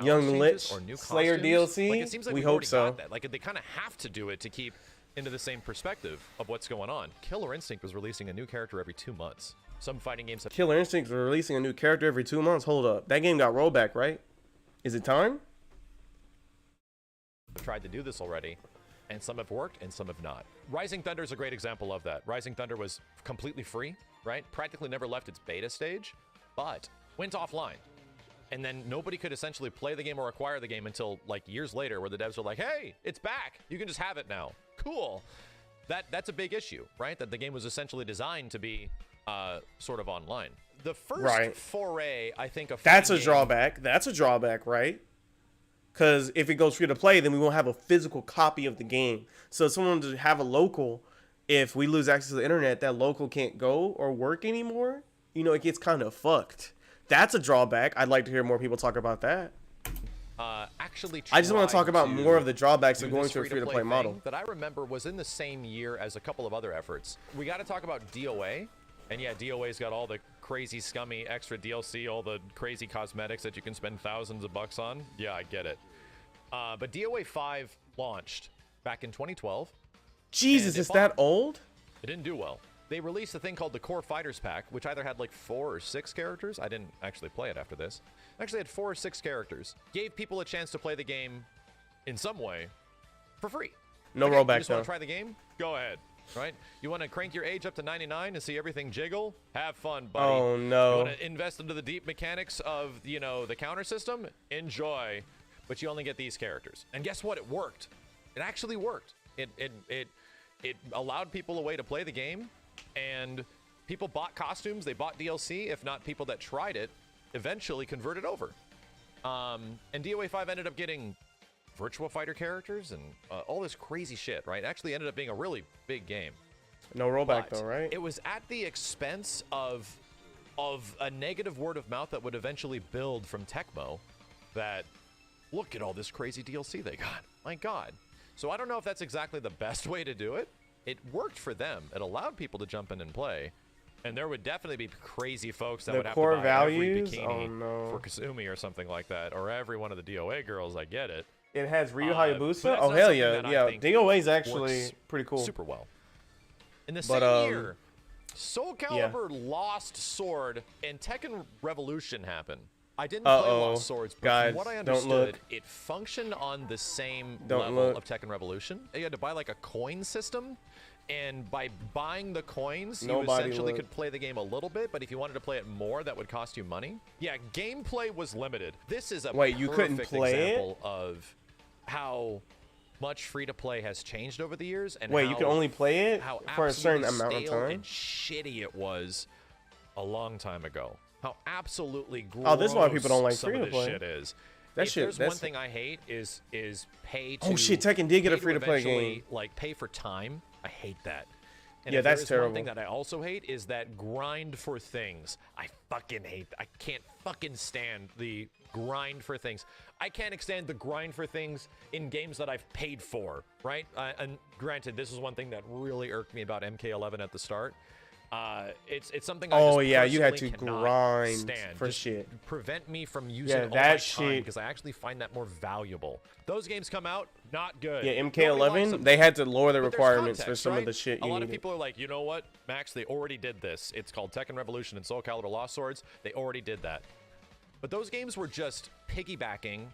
Young Lich Slayer DLC? Like, it seems like we hope so. Like, they kind of have to do it to keep into the same perspective of what's going on. Killer Instinct was releasing a new character every 2 months. Some fighting games have Killer Instinct was releasing a new character every 2 months. Hold up, that game got rollback, right? Is it time? Tried to do this already, and some have worked and some have not. Rising Thunder is a great example of that. Rising Thunder was completely free, right? Practically never left its beta stage, but went offline. And then nobody could essentially play the game or acquire the game until like years later, where the devs were like, hey, it's back. You can just have it now. Cool. That's a big issue, right? That the game was essentially designed to be sort of online. The first foray, I think, of that's a drawback. That's a drawback, right? Because if it goes free to play, then we won't have a physical copy of the game. So someone to have a local, if we lose access to the internet, that local can't go or work anymore. You know, it gets kind of fucked. That's a drawback. I'd like to hear more people talk about that. actually I just want to tried talk about more of the drawbacks do of going this to a free-to-play free-to-play model. thing that I remember was in the same year as a couple of other efforts. We got to talk about DOA. And yeah, DOA's got all the crazy, scummy extra DLC, all the crazy cosmetics that you can spend thousands of bucks on. Yeah, I get it. But DOA 5 launched back in 2012. Jesus, is that old? It didn't do well. They released a thing called the Core Fighters Pack, which either had like 4 or 6 characters. I didn't actually play it after this. It actually had 4 or 6 characters. Gave people a chance to play the game in some way for free. No Okay, rollback, you just want though. to try the game? Go ahead. Right? You want to crank your age up to 99 and see everything jiggle? Have fun, buddy. Oh, no. You want to invest into the deep mechanics of, you know, the counter system? Enjoy. But you only get these characters. And guess what? It worked. It actually worked. It allowed people a way to play the game, and people bought costumes, they bought DLC. If not, people that tried it eventually converted over. And DOA 5 ended up getting Virtua Fighter characters and all this crazy shit, right? It actually ended up being a really big game. No rollback, But though, right? it was at the expense of a negative word of mouth that would eventually build from Tecmo that, look at all this crazy DLC they got. My God. So I don't know if that's exactly the best way to do it. It worked for them. It allowed people to jump in and play. And there would definitely be crazy folks that The would have core to buy values? every Oh, bikini no. for Kasumi or something like that. Or every one of the DOA girls. I get it. It has Ryu but Hayabusa? that's Oh, not hell something yeah. that I Yeah, think DOA's actually works pretty cool. super well. In the But, same year, Soul yeah. Calibur Lost Sword and Tekken Revolution happened. I didn't play Lost Swords, but Guys, from what I don't understood, look. it functioned on the same Don't level look. of Tekken Revolution. You had to buy like a coin system, and by buying the coins, you Nobody essentially look. could play the game a little bit, but if you wanted to play it more, that would cost you money. Yeah, gameplay was limited. This is a Wait, you couldn't perfect play it? example of how much free-to-play has changed over the years, and Wait, how, you can only play it how for a certain absolutely amount of stale time? and shitty it was a long time ago. How absolutely gross Oh, this is why people don't like some of this free-to-play. shit is. That If shit- there's one that's- thing I hate is pay to. Oh, shit, Tekken did get a pay to free-to-play eventually, game. Like pay for time. I hate that. And Yeah, if there that's is terrible. One thing that I also hate is that grind for things. I fucking hate. I can't fucking stand the grind for things. I can't stand the grind for things in games that I've paid for, right? And granted, this is one thing that really irked me about MK11 at the start. It's something. I Oh, just yeah, you had personally to cannot grind stand. for Just shit. Prevent me from using all that my time shit- because I actually find that more valuable. Those games come out, not good. Yeah, Nobody likes MK11, them. they had to lower the But there's requirements for context, some right? of the shit A you lot of needed. people are like, you know what, Max, they already did this. It's called Tekken Revolution and Soul Calibur Lost Swords. They already did that. But those games were just piggybacking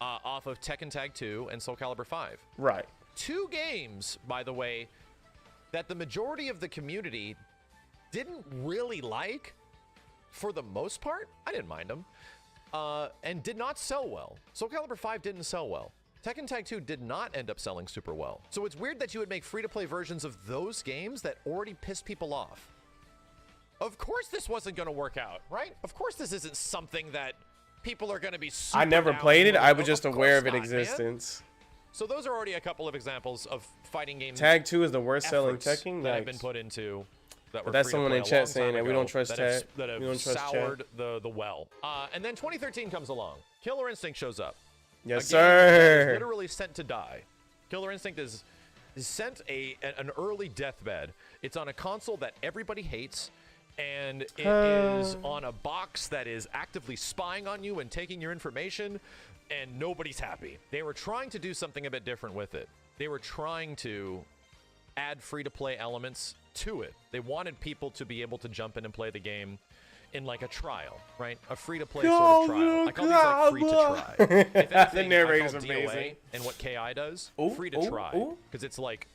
off of Tekken Tag 2 and Soul Calibur 5. Right. 2 games, by the way, that the majority of the community didn't really like for the most part. I didn't mind them. And did not sell well. Soul Calibur 5 didn't sell well. Tekken Tag 2 did not end up selling super well. So it's weird that you would make free-to-play versions of those games that already pissed people off. Of course this wasn't going to work out, right? Of course this isn't something that people are going to be super I never down played it. with. I was just Of aware course of its not, man. existence. So those are already a couple of examples of fighting games. Tag 2 is the worst selling efforts Tekken. that have been Yikes. put into. That were that's free to someone play in a chat long saying time that we don't ago trust that have- chat. That have We don't trust chat. soured the well. And then 2013 comes along. Killer Instinct shows up. Yes, A game that is sir. literally sent to die. Killer Instinct is sent an early deathbed. It's on a console that everybody hates, and it is on a box that is actively spying on you and taking your information, and nobody's happy. They were trying to do something a bit different with it. They were trying to add free-to-play elements to it. They wanted people to be able to jump in and play the game in like a trial, right? A free-to-play sort of trial. I call these like free-to-try. If anything, The narrator's I call amazing. DOA and what KI does, Ooh, free-to-try, ooh. because it's like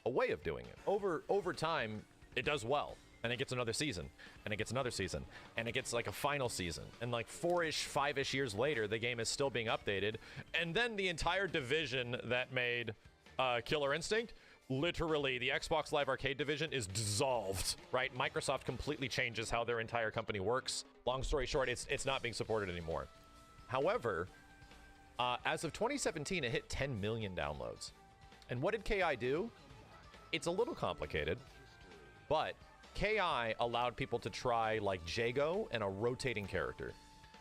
a way of doing it. Over time, it does well, and it gets another season, and it gets another season, and it gets like a final season, and like 4-ish, 5-ish years later, the game is still being updated, and then the entire division that made Killer Instinct, literally the Xbox Live Arcade division is dissolved, right? Microsoft completely changes how their entire company works. Long story short, it's not being supported anymore. However, as of 2017, it hit 10 million downloads. And what did KI do? It's a little complicated, but KI allowed people to try like Jago and a rotating character.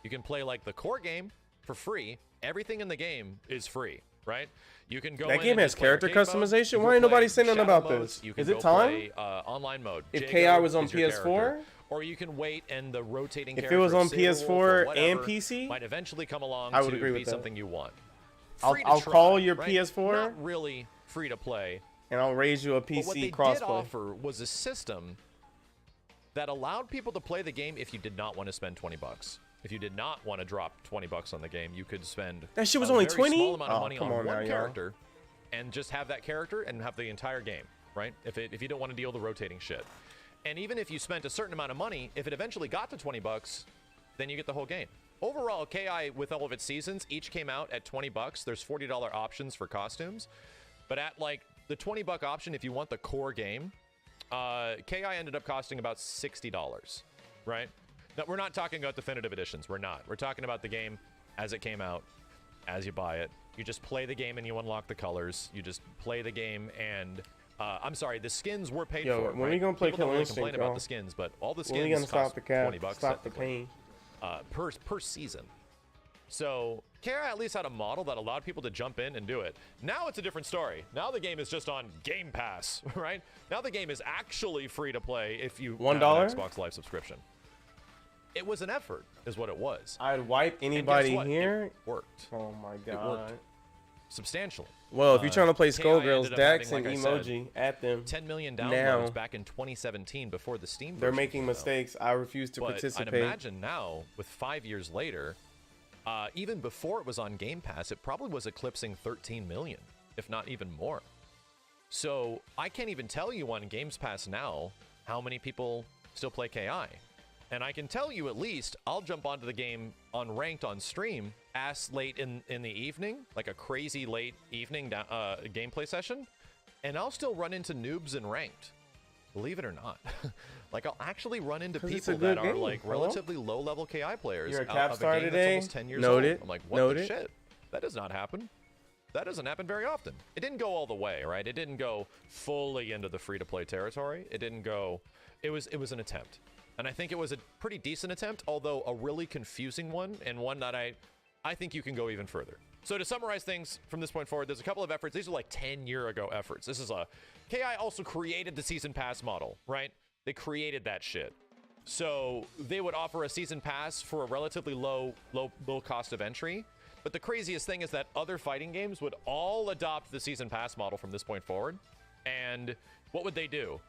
You can play like the core game, for free. Everything in the game is free, right? You can go That in game and has just play character arcade mode. customization? You Why can ain't nobody play saying nothing shadow about modes. this? You can Is it go time? play, online mode. If Jago KI was on is your PS4? character. Or you can wait and the rotating If it character was of on Saberwolf or PS4 and whatever PC, might eventually come along I would to agree be with that. something you want. I'll Free to I'll try, call your right? PS4 Not really free to play. and I'll raise you a But what they PC did crossplay. offer was a system that allowed people to play the game if you did not want to spend 20 bucks. If you did not want to drop 20 bucks on the game, you could spend That shit was a only very 20? small amount of Oh, money come on on now, one y'all. character and just have that character and have the entire game, right? If you don't want to deal with the rotating shit. And even if you spent a certain amount of money, if it eventually got to 20 bucks, then you get the whole game. Overall, KI with all of its seasons each came out at 20 bucks. There's $40 options for costumes. But at like the 20 buck option, if you want the core game, KI ended up costing about $60, right? Now, we're not talking about definitive editions. We're not. We're talking about the game as it came out, as you buy it. You just play the game and you unlock the colors. You just play the game and... I'm sorry, the skins were paid Yo, for. when right? we gonna play People don't Killer really Instinct, complain about y'all? the skins, but all the When are skins you gonna cost stop the cap? 20 bucks. Stop the technically, pain. per season. So KI at least had a model that allowed people to jump in and do it. Now it's a different story. Now the game is just on Game Pass, right? Now the game is actually free to play if you have an $1? Xbox Live subscription. It was an effort, is what it was. I'd wipe And guess anybody what? here. It worked Oh my It god. worked. Substantially. Well, if you're trying to play KI Skullgirls, ended up Dax having, and like I said, Emoji at them. 10 million Now. downloads back in 2017 before the Steam They're version making came out. mistakes. I refuse to But I'd participate. imagine now, with 5 years later, even before it was on Game Pass, it probably was eclipsing 13 million, if not even more. So I can't even tell you on Games Pass now how many people still play KI. And I can tell you at least, I'll jump onto the game on ranked on stream ass late in the evening, like a crazy late evening gameplay session, and I'll still run into noobs in ranked. Believe it or not. Like, I'll actually run into 'Cause it's a people that good are game. like Hello? relatively low-level KI players. You're a out cap of star game that's today? almost 10 years Noted. old. I'm like, what Noted. the shit? That does not happen. That doesn't happen very often. It didn't go all the way, right? It didn't go fully into the free-to-play territory. It didn't go... It was an attempt. And I think it was a pretty decent attempt, although a really confusing one, and one that I think you can go even further. So to summarize things from this point forward, there's a couple of efforts. These are like 10-year-ago efforts. This is a... KI also created the Season Pass model, right? They created that shit. So they would offer a Season Pass for a relatively low cost of entry. But the craziest thing is that other fighting games would all adopt the Season Pass model from this point forward. And what would they do?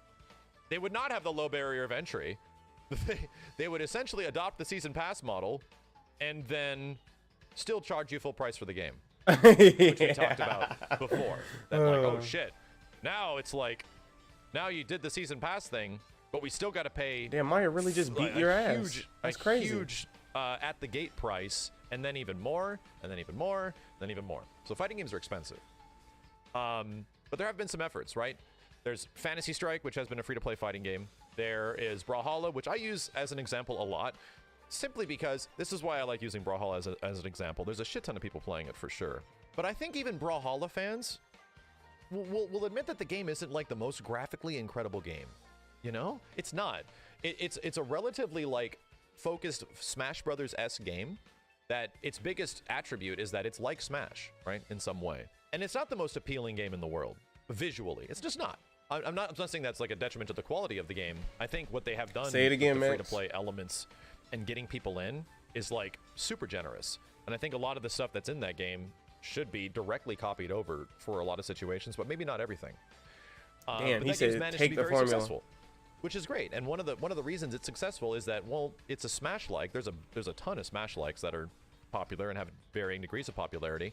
They would not have the low barrier of entry. They would essentially adopt the Season Pass model and then still charge you full price for the game. Which we talked about before. That like, oh shit. Now it's like, now you did the Season Pass thing, but we still got to pay... Damn, Maya really just beat your ass. That's crazy. Huge at the gate price, and then even more, and then even more, and then even more. So fighting games are expensive. But there have been some efforts, right? There's Fantasy Strike, which has been a free-to-play fighting game. There is Brawlhalla, which I use as an example a lot, simply because this is why I like using Brawlhalla as an example. There's a shit ton of people playing it for sure. But I think even Brawlhalla fans will admit that the game isn't like the most graphically incredible game. You know? It's not. It's a relatively like focused Smash Brothers-esque game that its biggest attribute is that it's like Smash, right? In some way. And it's not the most appealing game in the world, visually. It's just not. I'm not saying that's like a detriment to the quality of the game. I think what they have done Say it again, with the Max. free-to-play elements and getting people in is like super generous. And I think a lot of the stuff that's in that game should be directly copied over for a lot of situations, but maybe not everything. Damn, but he that game's said managed take to be the very formula. successful, which is great. And one of the reasons it's successful is that, well, it's a Smash-like. There's a ton of Smash-likes that are popular and have varying degrees of popularity.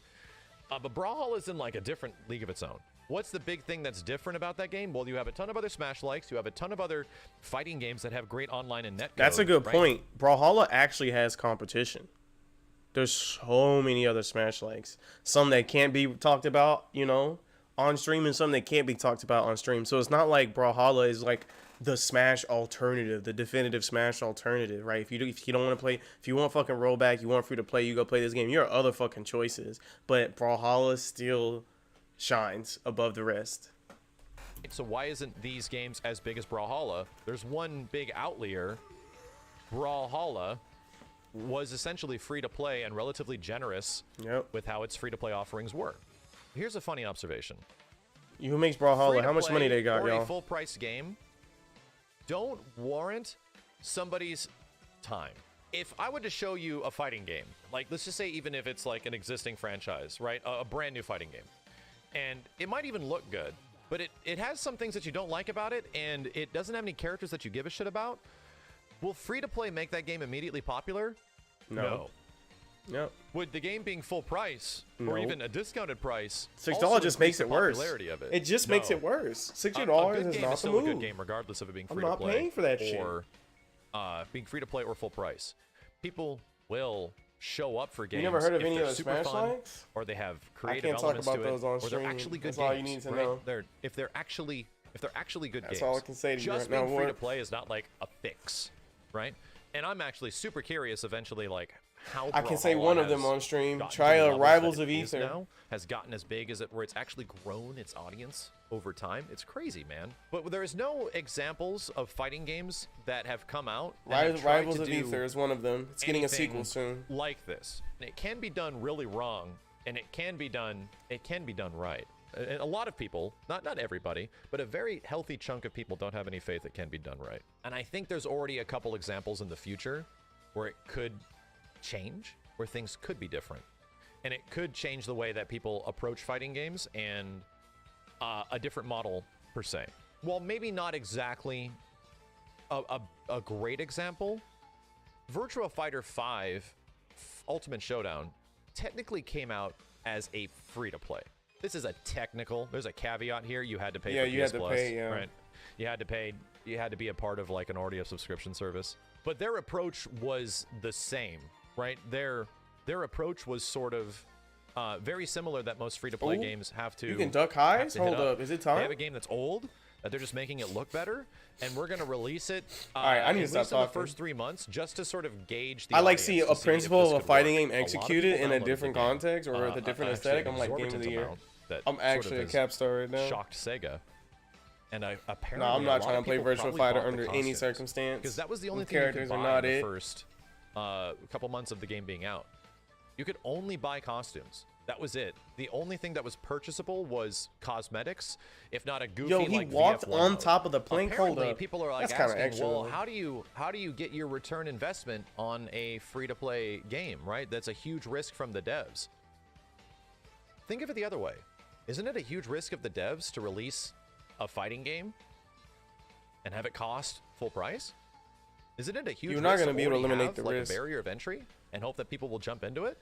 But Brawlhalla is in like a different league of its own. What's the big thing that's different about that game? Well, you have a ton of other Smash-likes. You have a ton of other fighting games that have great online and net code. That's a good right? point. Brawlhalla actually has competition. There's so many other Smash likes. Some that can't be talked about, you know, on stream, and some that can't be talked about on stream. So it's not like Brawlhalla is like the Smash alternative, the definitive Smash alternative, right? If you don't want to play, if you want fucking rollback, you want free to play, you go play this game. Your other fucking choices, but Brawlhalla still shines above the rest. So why isn't these games as big as Brawlhalla? There's one big outlier, Brawlhalla, was essentially free to play and relatively generous Yep. with how its free to play offerings were. Here's a funny observation. Who makes Brawlhalla? How much money they got, or y'all? a full price game don't warrant somebody's time. If I were to show you a fighting game, like let's just say even if it's like an existing franchise, right? A brand new fighting game. And it might even look good, but it has some things that you don't like about it, and it doesn't have any characters that you give a shit about. Will free-to-play make that game immediately popular? No. Yep. Would the game being full price, or No. even a discounted price, $6 also just increase makes the it worse. popularity of it? It just makes No. it worse. A $60 good is game not is the still a good move. game, regardless of it being I'm free to not play paying for that shit. or being free to play or full price. People will show up for games. You never heard of if any they're of the super Smash fun, likes? or they have creative can't talk elements about to it, those on or they're stream. actually good That's games. all you need to right? know. If they're actually good That's games. all I can say to you Just right now, being free to Ward. play is not like a fix, right? And I'm actually super curious eventually, like how I can say Brawlhalla one of them has on stream. gotten to Try the a levels Rivals that of it is Ether. now, has gotten as big as it, where it's actually grown its audience over time. It's crazy, man. But there is no examples of fighting games that have come out. that have tried Rivals to of do Ether is one of them. It's getting a anything sequel soon. like this. And it can be done really wrong, and it can be done right. And a lot of people, not everybody, but a very healthy chunk of people don't have any faith it can be done right. And I think there's already a couple examples in the future where it could change, where things could be different. And it could change the way that people approach fighting games and a different model per se. Well, maybe not exactly a great example. Virtua Fighter 5 Ultimate Showdown technically came out as a free-to-play. This is a technical, there's a caveat here. You had to pay Yeah, for you PS had to Plus, pay, yeah. right? You had to pay, you had to be a part of like an already a subscription service. But their approach was the same, right? Their approach was sort of very similar that most free-to-play Ooh, games have to. You can duck have highs? to hit Hold up. Is it They have a time? game that's old, that they're just making it look better, and we're going to release it Alright, I need to at stop least in the talking. first 3 months just to sort of gauge the I like audience see to a see if principle this of a could fighting work. game A lot of executed people in a downloaded different the game, context or with a different actually aesthetic. an I'm like, game of exorbitant the year. amount that I'm sort of actually a has Capstar right now. shocked Sega. And apparently, No, I'm a not lot trying of to play people Virtua probably Fighter bought the under any costumes, circumstance. because that was the only Those thing you could characters are buy not in the it. first couple months of the game being out. You could only buy costumes. That was it. The only thing that was purchasable was cosmetics, if not a goofy Yo, he like walked VF1 on mode. top of the plank. Hold Apparently, up. people are like That's kinda asking, extra, well, though. how do you get your return investment on a free-to-play game, right? That's a huge risk from the devs. Think of it the other way. Isn't it a huge risk of the devs to release a fighting game and have it cost full price? Isn't it a huge You're not risk gonna be able to already eliminate have, the like, risk. a barrier of entry and hope that people will jump into it?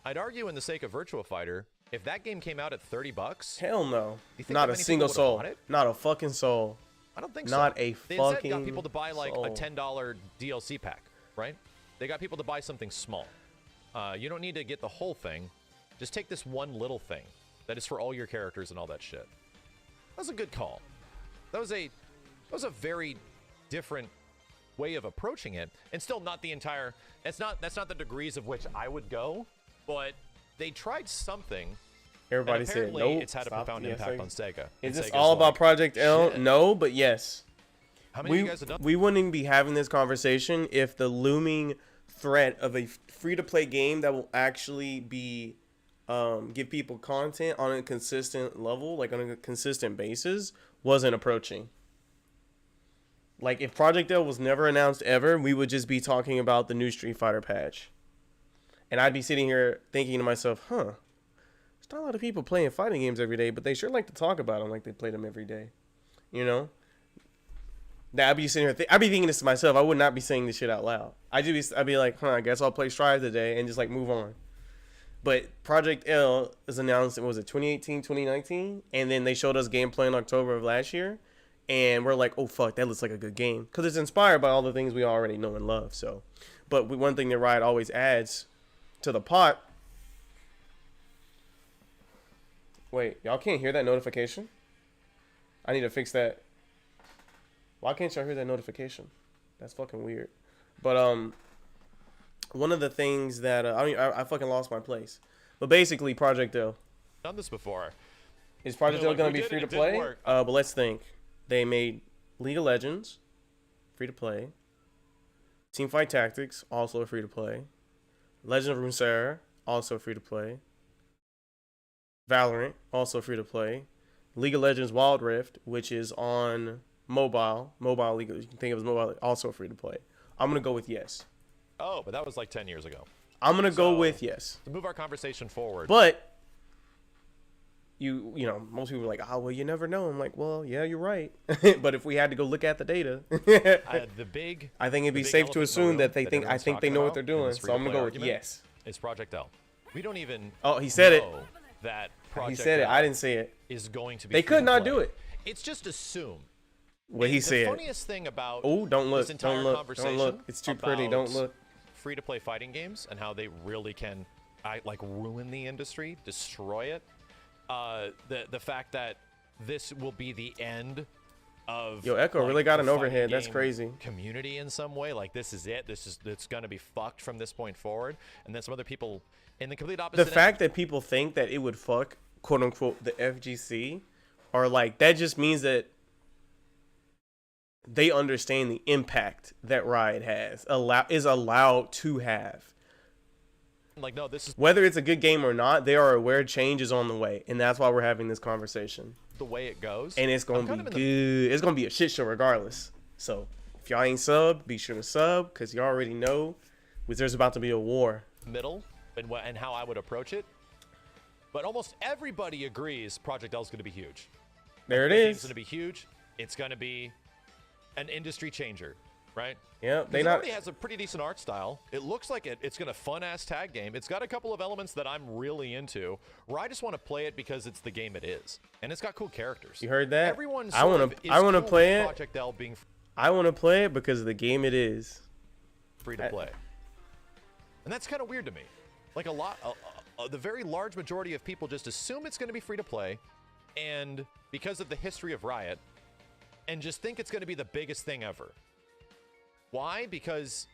I'd argue, in the sake of Virtua Fighter, if that game came out at $30, Hell no. You think Not that a many single people would've soul. bought it? Not a fucking soul. I don't think Not so. a They instead got fucking people to buy like soul. a $10 DLC pack, right? They got people to buy something small. You don't need to get the whole thing. Just take this one little thing that is for all your characters and all that shit. That was a good call. That was a very different way of approaching it, and still not the entire. That's not the degrees of which I would go, but they tried something. Everybody and said apparently nope. it's had a Stop profound the impact SA. on Sega. Is And this Sega's all about like, Project L? shit. No, but yes. How many of you guys have done? We wouldn't be having this conversation if the looming threat of a free-to-play game that will actually be give people content on a consistent level, like on a consistent basis, wasn't approaching. Like, if Project L was never announced ever, we would just be talking about the new Street Fighter patch. And I'd be sitting here thinking to myself, huh, there's not a lot of people playing fighting games every day, but they sure like to talk about them like they play them every day. You know? That I'd be sitting here, I'd be thinking this to myself. I would not be saying this shit out loud. I'd be like, huh, I guess I'll play Strive today and just like move on. But Project L is announced, was it 2018, 2019? And then they showed us gameplay in October of last year. And we're like, oh, fuck, that looks like a good game. Because it's inspired by all the things we already know and love. So, but one thing that Riot always adds to the pot. Wait, y'all can't hear that notification? I need to fix that. Why can't y'all hear that notification? That's fucking weird. But one of the things that I fucking lost my place. But basically, Project L. Done this before. Is Project They're L like, gonna "We be did it, free to it didn't play? work." But let's think. They made League of Legends free to play. Teamfight Tactics, also free to play. Legend of Runeterra, also free to play. Valorant, also free to play. League of Legends Wild Rift, which is on mobile League, you can think of as mobile, also free to play. I'm gonna go with yes. Oh, but that was like 10 years ago. I'm gonna go with yes. To move our conversation forward. But you know, most people are like, oh, well, you never know. I'm like, well, yeah, you're right. But if we had to go look at the data, I think it'd be safe to assume that they think, I think they know what they're doing. So I'm gonna go with yes. It's Project L. We don't even. Oh, he said it. That Project he said it. I didn't say it. Is going to be. They could not do it. It's just assume. What he said. The funniest thing about don't look, this entire conversation. Don't look. It's too pretty. Don't look. Free-to-play fighting games and how they really can, like, ruin the industry, destroy it. The fact that this will be the end of Echo like, really got an the overhead. fighting That's game crazy. Community in some way, like this is it. It's gonna be fucked from this point forward. And then some other people in the complete opposite. The fact that people think that it would fuck, quote unquote, the FGC, or like that just means that they understand the impact that Riot is allowed to have. Like, no, this is whether it's a good game or not, they are aware change is on the way, and that's why we're having this conversation. The way it goes, and it's gonna be good. It's gonna be a shit show regardless. So if y'all ain't sub, be sure to sub, because you already know there's about to be a war. Middle and how I would approach it, but almost everybody agrees Project L is going to be huge. There it is. It's going to be huge. It's going to be an industry changer, right? Yeah, it already has a pretty decent art style. It looks like it's got a fun-ass tag game. It's got a couple of elements that I'm really into, where I just want to play it because it's the game it is, and it's got cool characters. You heard that? Everyone's I want to play it. Project L being I want to play it because of the game it is. Free to play, and that's kind of weird to me. Like the very large majority of people just assume it's going to be free to play, and because of the history of Riot, and just think it's going to be the biggest thing ever. Why? Because,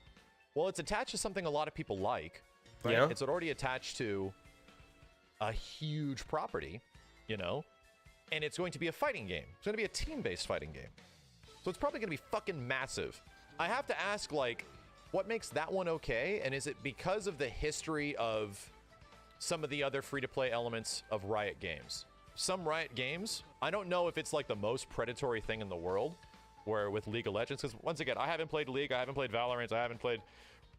well, it's attached to something a lot of people like. Right? Yeah. It's already attached to a huge property, you know, and it's going to be a fighting game. It's going to be a team-based fighting game. So it's probably going to be fucking massive. I have to ask, like, what makes that one okay? And is it because of the history of some of the other free-to-play elements of Riot games? Some Riot games, I don't know if it's like the most predatory thing in the world, where with League of Legends, because once again, I haven't played League, I haven't played Valorant, I haven't played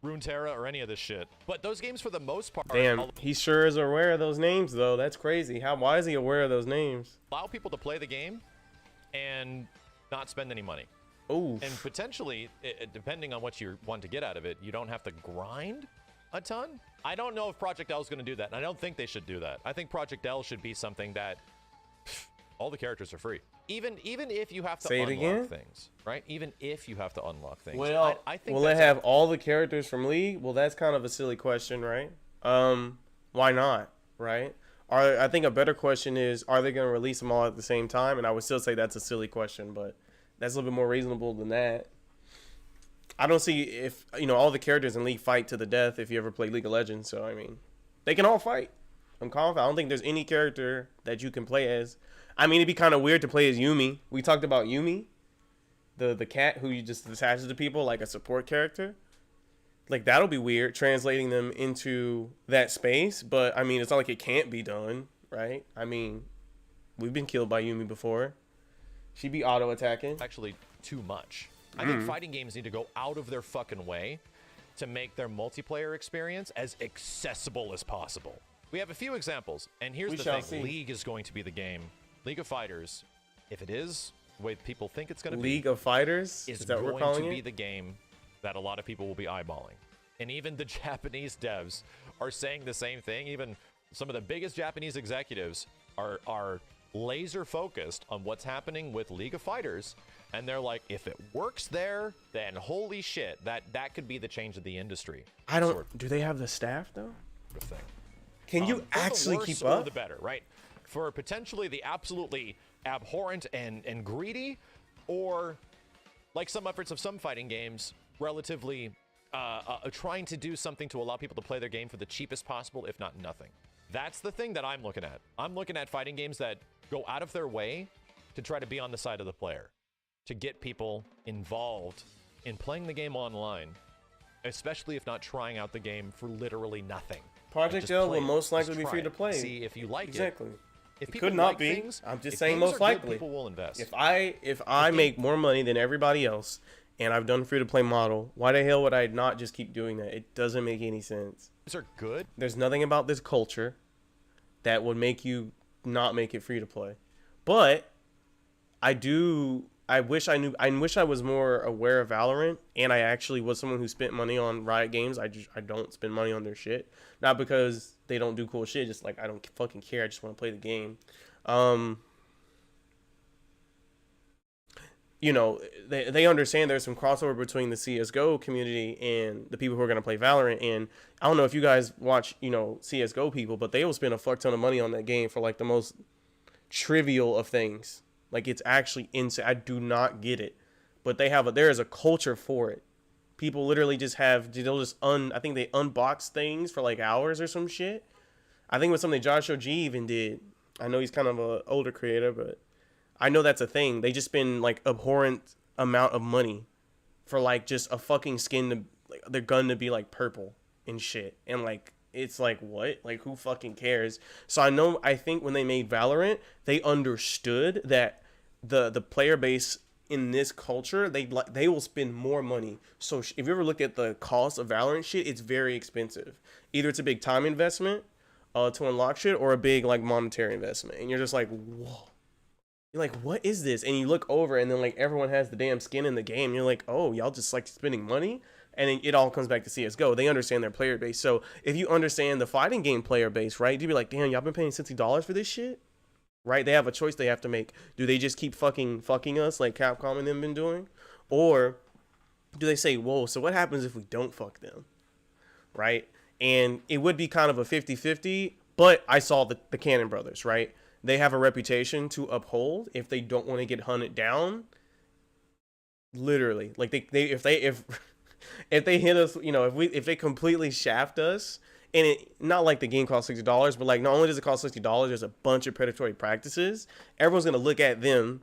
Runeterra or any of this shit. But those games, for the most part, damn, he sure is aware of those names, though. That's crazy. Why is he aware of those names? Allow people to play the game and not spend any money. Oh. And potentially, depending on what you want to get out of it, you don't have to grind a ton. I don't know if Project L is going to do that, and I don't think they should do that. I think Project L should be something that all the characters are free. Even if you have to unlock things, right? Even if you have to unlock things. Well, I think will it have all the characters from League? Well, that's kind of a silly question, right? Why not, right? I think a better question is, are they going to release them all at the same time? And I would still say that's a silly question, but that's a little bit more reasonable than that. I don't see if, all the characters in League fight to the death if you ever play League of Legends. So, I mean, they can all fight. I'm confident. I don't think there's any character that you can play as. I mean, it'd be kind of weird to play as Yumi. We talked about Yumi, the cat who you just attaches to people like a support character. Like, that'll be weird, translating them into that space. But, I mean, it's not like it can't be done, right? I mean, we've been killed by Yumi before. She'd be auto-attacking. Actually, too much. I think fighting games need to go out of their fucking way to make their multiplayer experience as accessible as possible. We have a few examples, and here's the thing. League is going to be the game. League of Fighters, if it is the way people think it's going to be. League of Fighters? Is that what we're calling it? Going to be the game that a lot of people will be eyeballing. And even the Japanese devs are saying the same thing. Even some of the biggest Japanese executives are laser focused on what's happening with League of Fighters, and they're like, if it works there, then holy shit, that could be the change of the industry. Do they have the staff though? Thing. Can you actually keep up? The better, right? For potentially the absolutely abhorrent and greedy, or like some efforts of some fighting games, relatively trying to do something to allow people to play their game for the cheapest possible, if not nothing. That's the thing that I'm looking at. I'm looking at fighting games that go out of their way to try to be on the side of the player, to get people involved in playing the game online especially if not trying out the game for literally nothing. Project Just L play will it. most likely Just be try free it. to play. See if you like Exactly. it. If It people could not like be. things, I'm just if saying games most are good, likely. people will invest. If I make more money than everybody else and I've done free to play model, why the hell would I not just keep doing that? It doesn't make any sense. Games are good. There's nothing about this culture that would make you not make it free to play. But I wish I was more aware of Valorant, and I actually was someone who spent money on Riot Games. I don't spend money on their shit. Not because they don't do cool shit, just like I don't fucking care. I just want to play the game. You know, they understand there's some crossover between the CSGO community and the people who are going to play Valorant. And I don't know if you guys watch, you know, CSGO people, but they will spend a fuck ton of money on that game for like the most trivial of things. Like, it's actually insane. I do not get it. But there is a culture for it. People literally just I think they unbox things for like hours or some shit. I think it was something Josh OG even did. I know he's kind of an older creator, but I know that's a thing. They just spend like abhorrent amount of money for like just a fucking skin to like their gun to be like purple and shit. And like, it's like, what? Like, who fucking cares? So I think when they made Valorant, they understood that the player base in this culture, they will spend more money. So if you ever look at the cost of Valorant shit, it's very expensive. Either it's a big time investment to unlock shit, or a big like monetary investment. And you're just like, whoa. You're like, what is this? And you look over, and then like everyone has the damn skin in the game. You're like, oh, y'all just like spending money? And it all comes back to CSGO. They understand their player base. So if you understand the fighting game player base, right, you'd be like, damn, y'all been paying $60 for this shit? Right? They have a choice they have to make. Do they just keep fucking us like Capcom and them been doing? Or do they say, whoa, so what happens if we don't fuck them? Right? And it would be kind of a 50-50, but I saw the Cannon brothers, right? They have a reputation to uphold if they don't want to get hunted down. Literally. Like if they hit us, you know, if they completely shaft us, and it not like the game costs $60, but like not only does it cost $60, there's a bunch of predatory practices. Everyone's gonna look at them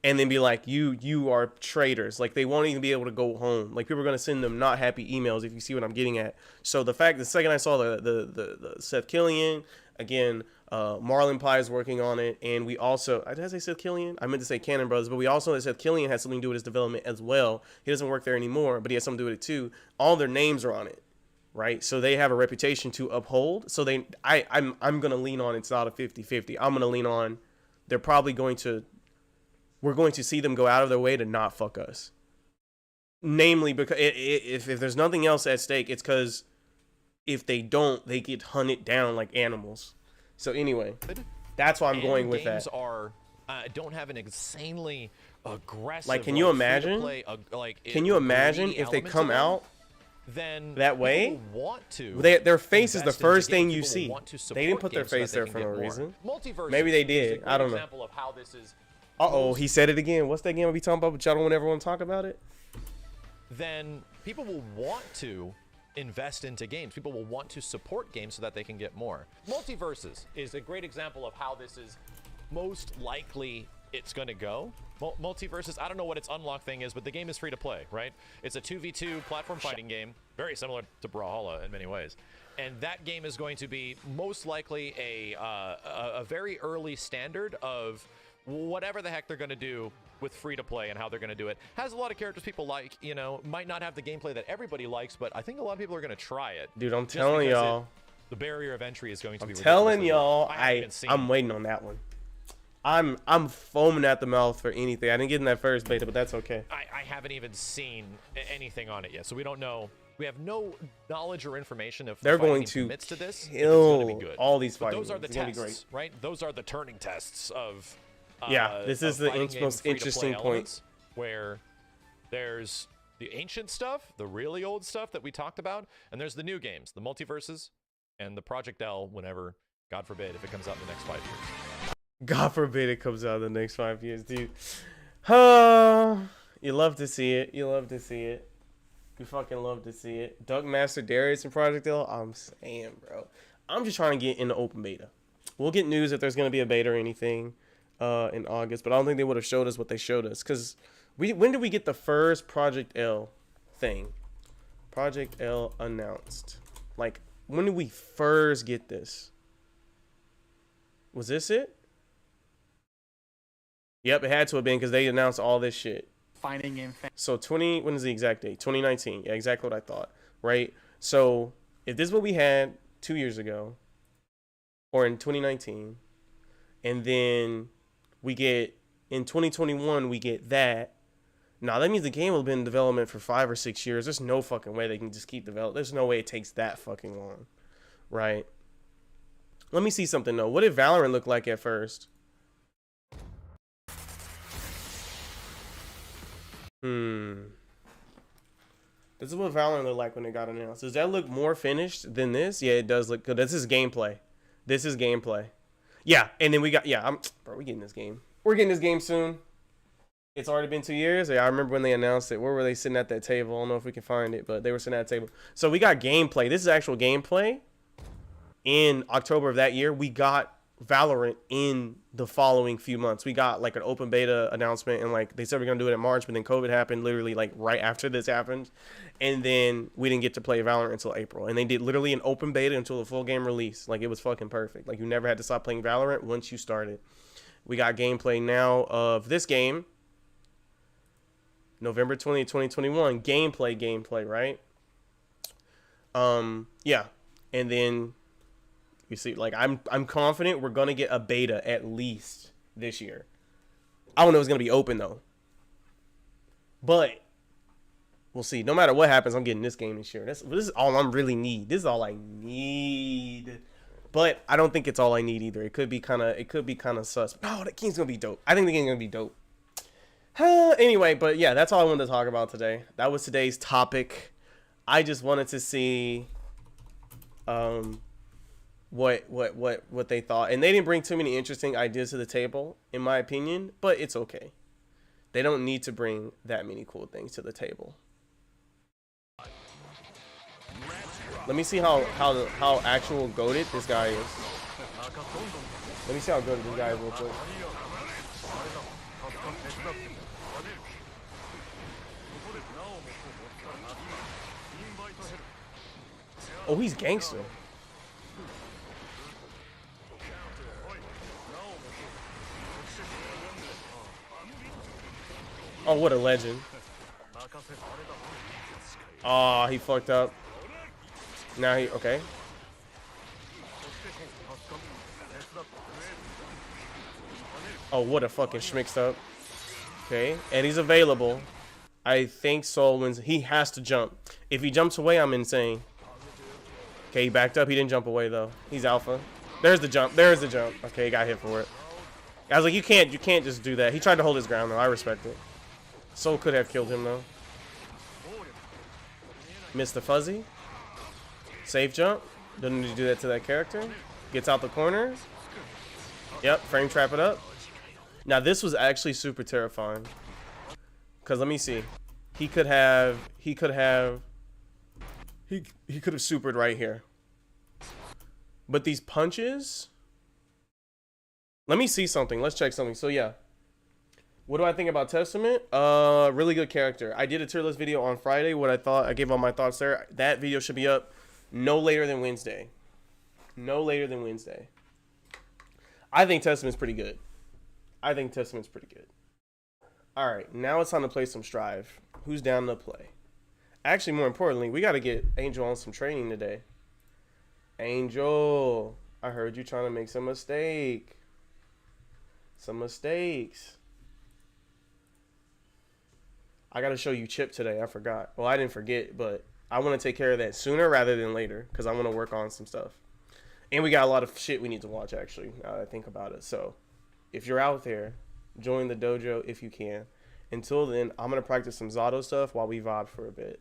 and then be like, you are traitors. Like, they won't even be able to go home. Like, people are gonna send them not happy emails, if you see what I'm getting at. So the second I saw the Seth Killian, again, Marlon Pye is working on it, and we also, did I say Seth Killian? I meant to say Cannon Brothers, but we also know that Seth Killian has something to do with his development as well. He doesn't work there anymore, but he has something to do with it too. All their names are on it, right? So they have a reputation to uphold. So I'm gonna lean on it's not a 50-50. I'm gonna lean on we're going to see them go out of their way to not fuck us. Namely, because if there's nothing else at stake, it's because if they don't, they get hunted down like animals. So anyway, that's why I'm going with that. Games don't have an insanely aggressive. Like, can you imagine? Can you imagine if they come out then that way? Want to their face is the first thing you see. They didn't put their face there for no reason. Maybe they did. I don't know. Of how this is. Uh-oh, he said it again. What's that game I be talking about, but y'all don't ever want to talk about it? Then people will want to invest into games. People will want to support games so that they can get more. Multiverses is a great example of how this is most likely it's going to go. Multiverses, I don't know what its unlock thing is, but the game is free to play, right? It's a 2v2 platform fighting game, very similar to Brawlhalla in many ways. And that game is going to be most likely a very early standard of whatever the heck they're going to do with free to play and how they're going to do it. Has a lot of characters people like, you know, might not have the gameplay that everybody likes, but I think a lot of people are going to try it. Dude, I'm telling y'all. The barrier of entry is going to be ridiculous. I'm telling y'all, I'm waiting on that one. I'm foaming at the mouth for anything. I didn't get in that first beta, but that's okay. I haven't even seen anything on it yet, so we don't know. We have no knowledge or information if they're going to commits to this. Kill all these fighting games. Those are the tests, right? Those are the turning tests of. Yeah, this is the most interesting point. Where there's the ancient stuff, the really old stuff that we talked about, and there's the new games, the multiverses, and the Project L, whenever, God forbid, if it comes out in the next 5 years. God forbid it comes out in the next 5 years, dude. You love to see it. You love to see it. You fucking love to see it. Duckmaster Darius and Project L, I'm saying, bro. I'm just trying to get into open beta. We'll get news if there's going to be a beta or anything in August, but I don't think they would have showed us what they showed us. Because when did we get the first Project L thing? Project L announced. Like, when did we first get this? Was this it? Yep, it had to have been because they announced all this shit. Finding in So when is the exact date? 2019. Yeah, exactly what I thought. Right? So if this is what we had 2 years ago, or in 2019, and then we get in 2021 we get that. Now that means the game will have been in development for 5 or 6 years. There's no fucking way they can just keep developing. There's no way it takes that fucking long. Right? Let me see something though. What did Valorant look like at first? This is what Valorant looked like when it got announced. Does that look more finished than this? Yeah, it does look good. This is gameplay. This is gameplay. Yeah, and then we got, yeah, bro, we getting this game. We're getting this game soon. It's already been 2 years. Yeah, I remember when they announced it. Where were they sitting at that table? I don't know if we can find it, but they were sitting at that table. So we got gameplay. This is actual gameplay. In October of that year, we got Valorant in the following few months. We got like an open beta announcement, and like they said we're gonna do it in March, but then COVID happened literally like right after this happened, and then we didn't get to play Valorant until April. And they did literally an open beta until the full game release. Like it was fucking perfect. Like you never had to stop playing Valorant once you started. We got gameplay now of this game. November 20th, 2021. Gameplay, right? Yeah. And then you see, like I'm confident we're gonna get a beta at least this year. I don't know if it's gonna be open though. But we'll see. No matter what happens, I'm getting this game this year. This is all I really need. This is all I need. But I don't think it's all I need either. It could be kind of sus. No, that game's gonna be dope. I think the game's gonna be dope. Anyway, but yeah, that's all I wanted to talk about today. That was today's topic. I just wanted to see what they thought. And they didn't bring too many interesting ideas to the table, in my opinion, but it's okay. They don't need to bring that many cool things to the table. Let me see how actual goated this guy is. Let me see how goated this guy is real quick. Oh, he's gangster. Oh, what a legend. Oh, he fucked up. Now he, okay. Oh, what a fucking schmixed up. Okay, and he's available. I think Soul wins. He has to jump. If he jumps away, I'm insane. Okay, he backed up. He didn't jump away, though. He's alpha. There's the jump. There's the jump. Okay, he got hit for it. I was like, you can't just do that. He tried to hold his ground, though. I respect it. Soul could have killed him, though. Missed the fuzzy. Safe jump. Doesn't need to do that to that character. Gets out the corner. Yep, frame trap it up. Now, this was actually super terrifying. Because let me see. He could have supered right here. But these punches, let me see something. Let's check something. So yeah, what do I think about Testament? Really good character. I did a tier list video on Friday. What I thought, I gave all my thoughts there. That video should be up no later than Wednesday. No later than Wednesday. I think Testament's pretty good. All right, now it's time to play some Strive. Who's down to play? Actually, more importantly, we got to get Angel on some training today. Angel, I heard you trying to make some mistakes. I got to show you Chip today. I forgot. Well, I didn't forget, but I want to take care of that sooner rather than later because I want to work on some stuff. And we got a lot of shit we need to watch, actually, now that I think about it. So if you're out there, join the dojo if you can. Until then, I'm going to practice some Zato stuff while we vibe for a bit.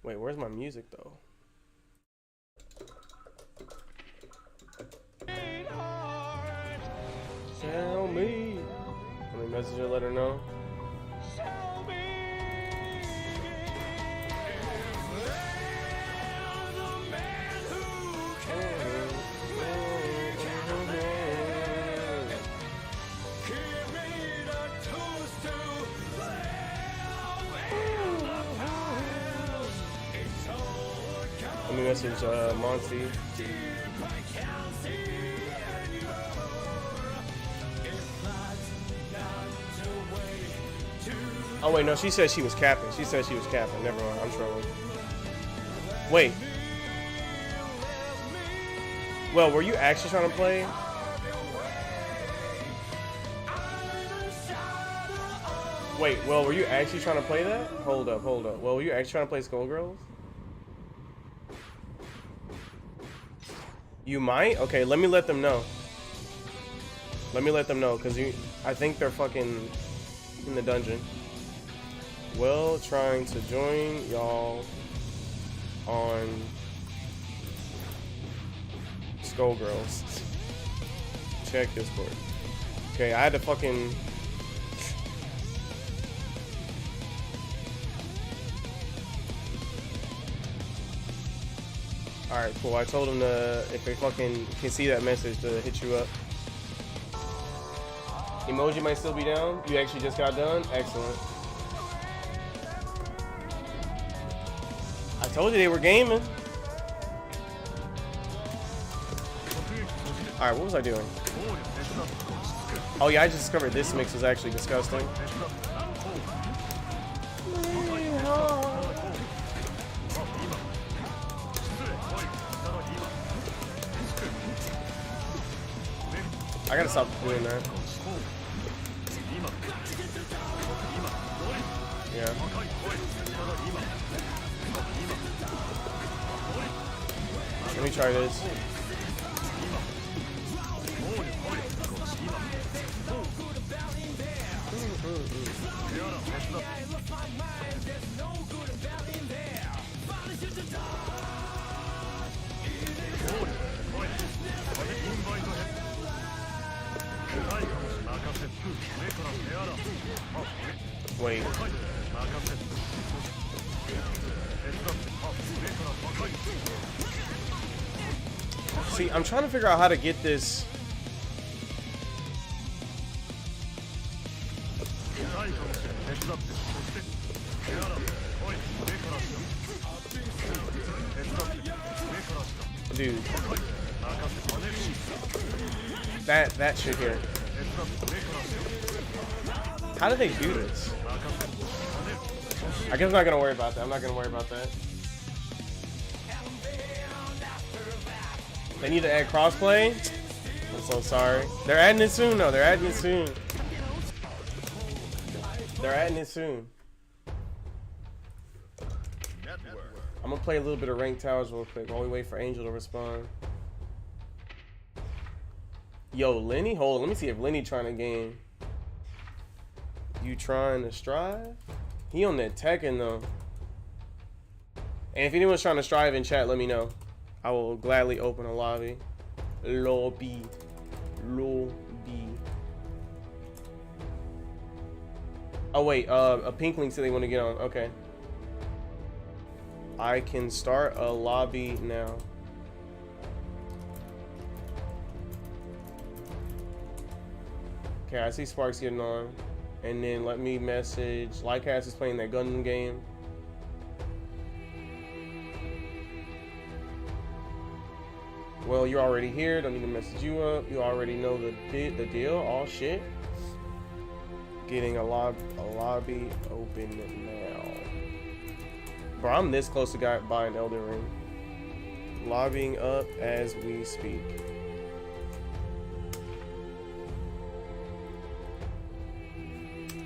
Wait, where's my music, though? Tell me. Let me message her, let her know. Let me message Monty. Oh wait, no, she said she was capping. She said she was capping. Never mind, I'm trolling. Wait. Well, were you actually trying to play? Wait, well, were you actually trying to play that? Hold up, hold up. Well, were you actually trying to play Skullgirls? You might? Okay, let me let them know. Let me let them know, because I think they're fucking in the dungeon. Well, trying to join y'all on Skullgirls. Check Discord. Okay, I had to fucking... Alright, cool. I told him to, if they fucking can see that message, to hit you up. Emoji might still be down. You actually just got done? Excellent. I told you they were gaming. Alright, what was I doing? Oh yeah, I just discovered this mix was actually disgusting. I gotta stop doing that. Yeah. Let me try this. Wait. See, I'm trying to figure out how to get this. Dude. That shit here. How do they do this? I guess I'm not gonna worry about that. I'm not gonna worry about that. They need to add crossplay? I'm so sorry. They're adding it soon though. They're adding it soon. They're adding it soon. I'm gonna play a little bit of Ranked Towers real quick while we wait for Angel to respond. Yo, Lenny? Hold on, let me see if Lenny trying to game. You trying to strive? He on that Tekken though. And if anyone's trying to strive in chat, let me know. I will gladly open a lobby. Lobby. Oh wait, a Pinkling said they want to get on. Okay. I can start a lobby now. Okay, I see Sparks getting on. And then let me message. Lycast is playing that Gundam game. Well, you're already here. Don't need to message you up. You already know the deal. All shit. Getting a lobby open now. Bro, I'm this close to buying Elden Ring. Lobbying up as we speak.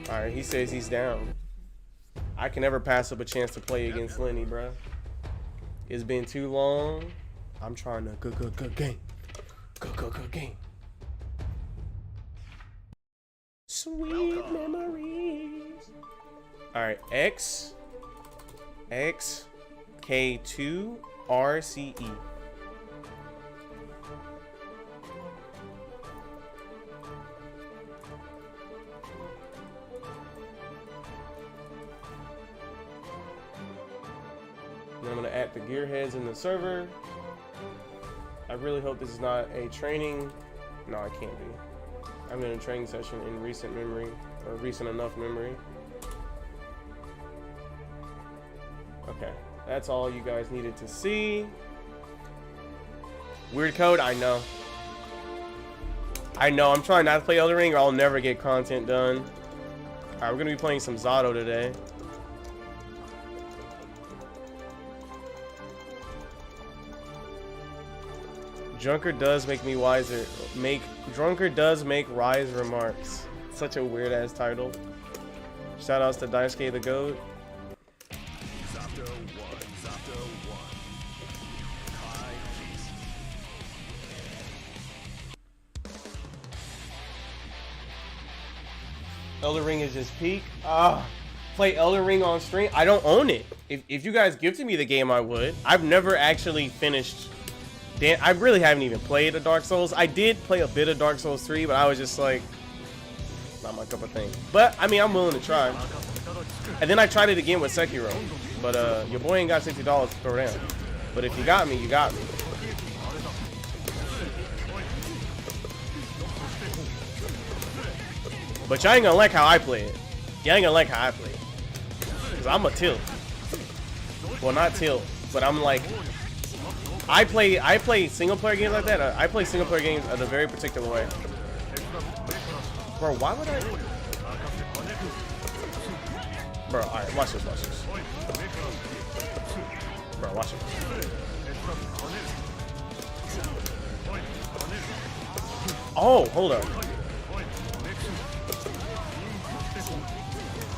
Alright, he says he's down. I can never pass up a chance to play against Lenny, bruh. It's been too long. I'm trying to good game. Good game. Sweet memories. Alright, K2 RCE. I'm gonna add the gearheads in the server. I really hope this is not a training. No, it can't be. I'm in a training session in recent memory, or recent enough memory. Okay. That's all you guys needed to see. Weird code, I know. I know, I'm trying not to play Elden Ring or I'll never get content done. Alright, we're gonna be playing some Zato today. Drunkard does make me wiser. Drunkard does make wise remarks. Such a weird ass title. Shout outs to Daisuke the Goat. Elden Ring is just peak. Play Elden Ring on stream. I don't own it. If you guys gifted me the game, I would. I've never actually finished. I really haven't even played a Dark Souls. I did play a bit of Dark Souls 3, but I was just like, not my cup of thing. But I mean, I'm willing to try. And then I tried it again with Sekiro, but your boy ain't got $60 to throw down. But if you got me, you got me. But y'all ain't gonna like how I play it. Y'all ain't gonna like how I play it. Cause I'm a tilt. Well, not tilt, but I'm like, I play single player games like that. I play single player games in a very particular way. Bro, why would I? Bro, alright, watch this, watch this. Bro, watch it. Oh, hold up.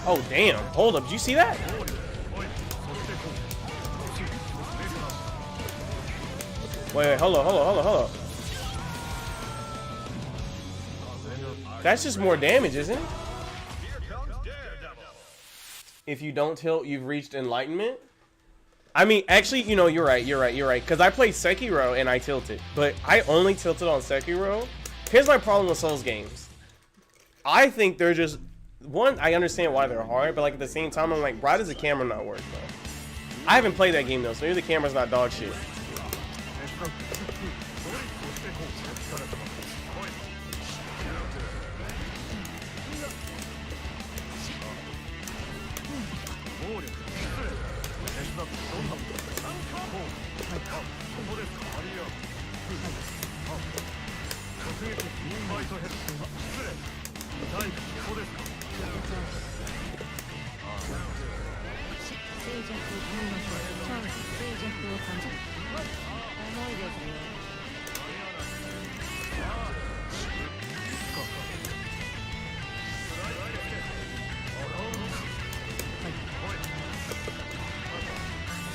Oh, damn. Hold up. Did you see that? Wait, hold up. That's just more damage, isn't it? If you don't tilt, you've reached enlightenment. I mean, actually, you know, you're right. Because I played Sekiro and I tilted. But I only tilted on Sekiro. Here's my problem with Souls games. I think they're just... One, I understand why they're hard, but like at the same time, I'm like, why does the camera not work, bro? I haven't played that game though, so maybe the camera's not dog shit.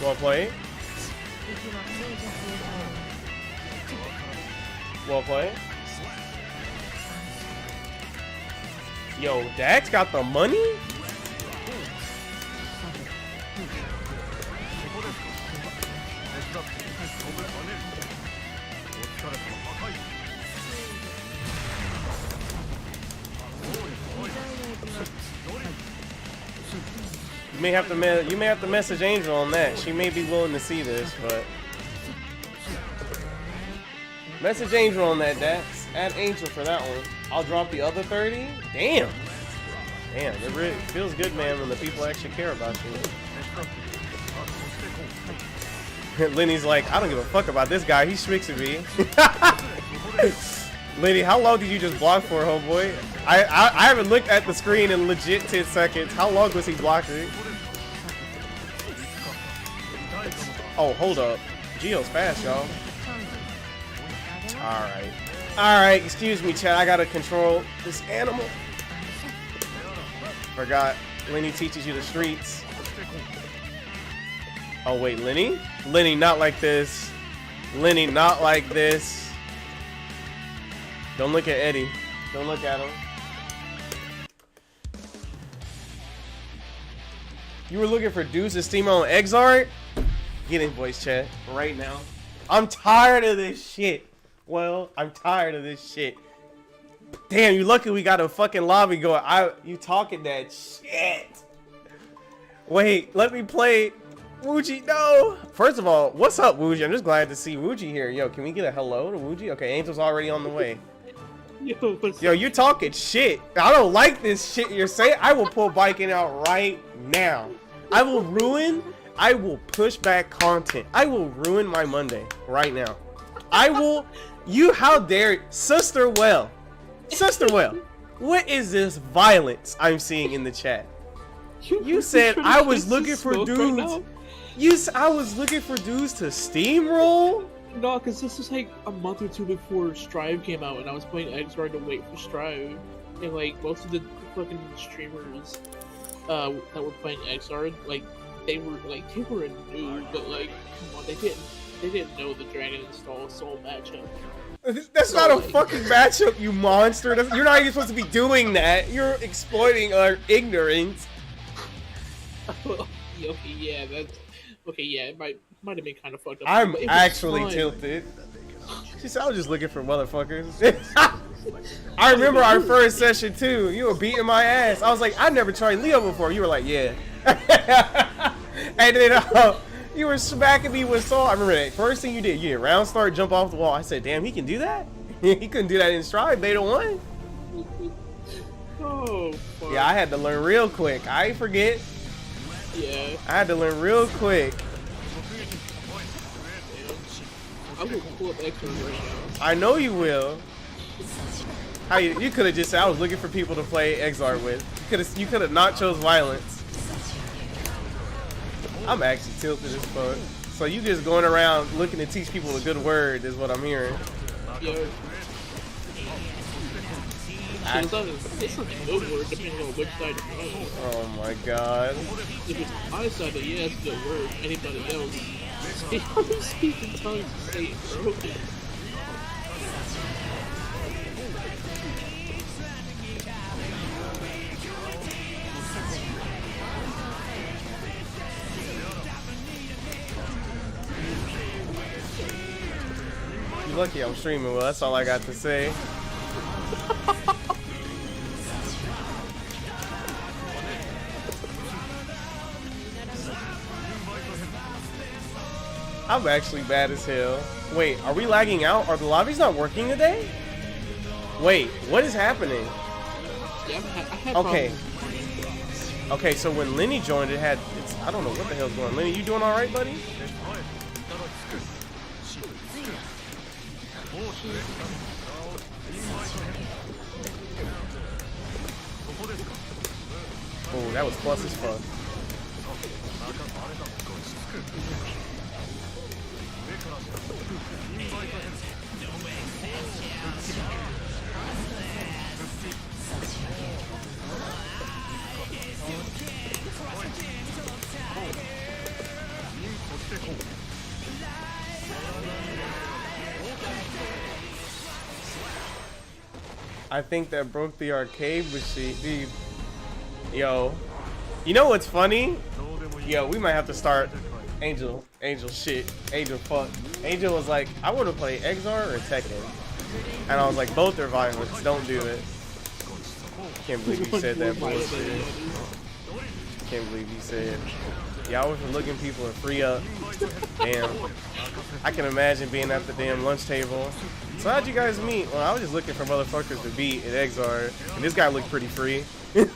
Well played. Well played. Yo, Dax got the money? You may have to message Angel on that. She may be willing to see this, but message Angel on that, Dax. Add Angel for that one. I'll drop the other 30. Damn, it really feels good, man, when the people actually care about you. Lenny's like, I don't give a fuck about this guy. He's schmixing me. Lenny, how long did you just block for, homeboy? I haven't looked at the screen in legit 10 seconds. How long was he blocking? Oh, hold up. Geo's fast, y'all. Alright, excuse me, chat. I gotta control this animal. Forgot. Lenny teaches you the streets. Oh, wait, Lenny? Lenny, not like this. Lenny, not like this. Don't look at Eddie. Don't look at him. You were looking for Deuce's Steam on Exart? Get in voice chat right now. I'm tired of this shit. Well, I'm tired of this shit. Damn, you lucky we got a fucking lobby going. You talking that shit. Wait, let me play. Wooji, no. First of all, what's up, Wooji? I'm just glad to see Wooji here. Yo, can we get a hello to Wooji? Okay, Angel's already on the way. Yo, you talking shit. I don't like this shit you're saying. I will pull biking out right now. I will ruin I will push back content. I will ruin my Monday right now. I will. How dare, Sister Well. Sister Well, what is this violence I'm seeing in the chat? You said I was looking for dudes. I was looking for dudes to steamroll. No, because this was like a month or two before Strive came out, and I was playing Exar to wait for Strive, and like most of the fucking streamers that were playing Exar, like they were new, but like come on, they didn't know the Dragon Install Soul matchup. That's So, not a like- fucking matchup, you monster. You're not even supposed to be doing that. You're exploiting our ignorance. Okay, yeah, that's okay. Yeah, it might have been kind of fucked up. I'm but it was actually fun. tilted. She said I was just looking for motherfuckers. I remember our first session too. You were beating my ass. I was like, I never tried Leo before. You were like, yeah. And then you were smacking me with Saul. I remember that first thing you did round start, jump off the wall. I said, damn, he can do that? He couldn't do that in Strive Beta 1. Oh, fuck. Yeah, I had to learn real quick. I ain't forget. Yeah. I had to learn real quick. I will pull up Exar right now. I know you will. How you could have just said I was looking for people to play Exar with. You could have not chose violence. I'm actually tilted as fuck. So you just going around looking to teach people a good word is what I'm hearing. Yo. It's not a good word depending on which side you're on. Oh my god. If it's my side, then yeah, it's a good word. Anybody else? I'm speaking tongues to say it, bro. You're lucky I'm streaming, well, that's all I got to say. I'm actually bad as hell. Wait, are we lagging out? Are the lobbies not working today? Wait, what is happening? Yeah, I had Okay. problems. Okay, so when Lenny joined, I don't know what the hell's going on. Lenny, you doing alright, buddy? Oh, that was plus as fuck. I think that broke the arcade machine, dude. Yo, you know what's funny? Yo, we might have to start Angel shit, Angel fuck. Angel was like, I want to play Exar or Tekken, and I was like, both are violence. Don't do it. Can't believe you said that bullshit. Can't believe you said. Y'all was looking people to free up. Damn. I can imagine being at the damn lunch table. So how'd you guys meet? Well, I was just looking for motherfuckers to beat at Exar, and this guy looked pretty free. Was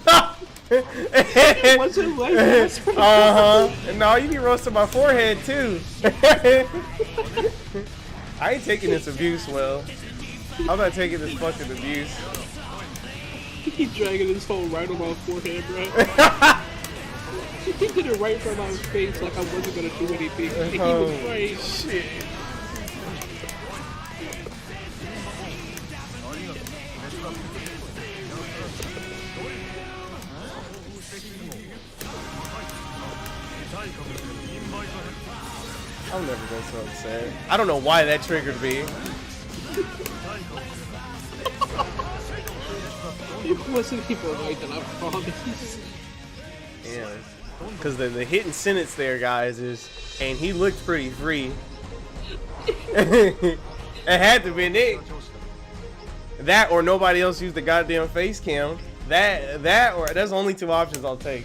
it like that? Uh-huh. No, you be roasting my forehead too. I ain't taking this abuse well. I'm not taking this fucking abuse. He keep dragging his whole right on my forehead, bro. He did it right in front of my face like I wasn't gonna do anything. He was right. Shit. I'll never go so upset. I don't know why that triggered me. It wasn't people like that, I promise. Yeah. Because the hidden sentence there, guys, is, and he looked pretty free. It had to be it. That or nobody else used the goddamn face cam. That or that's the only two options I'll take.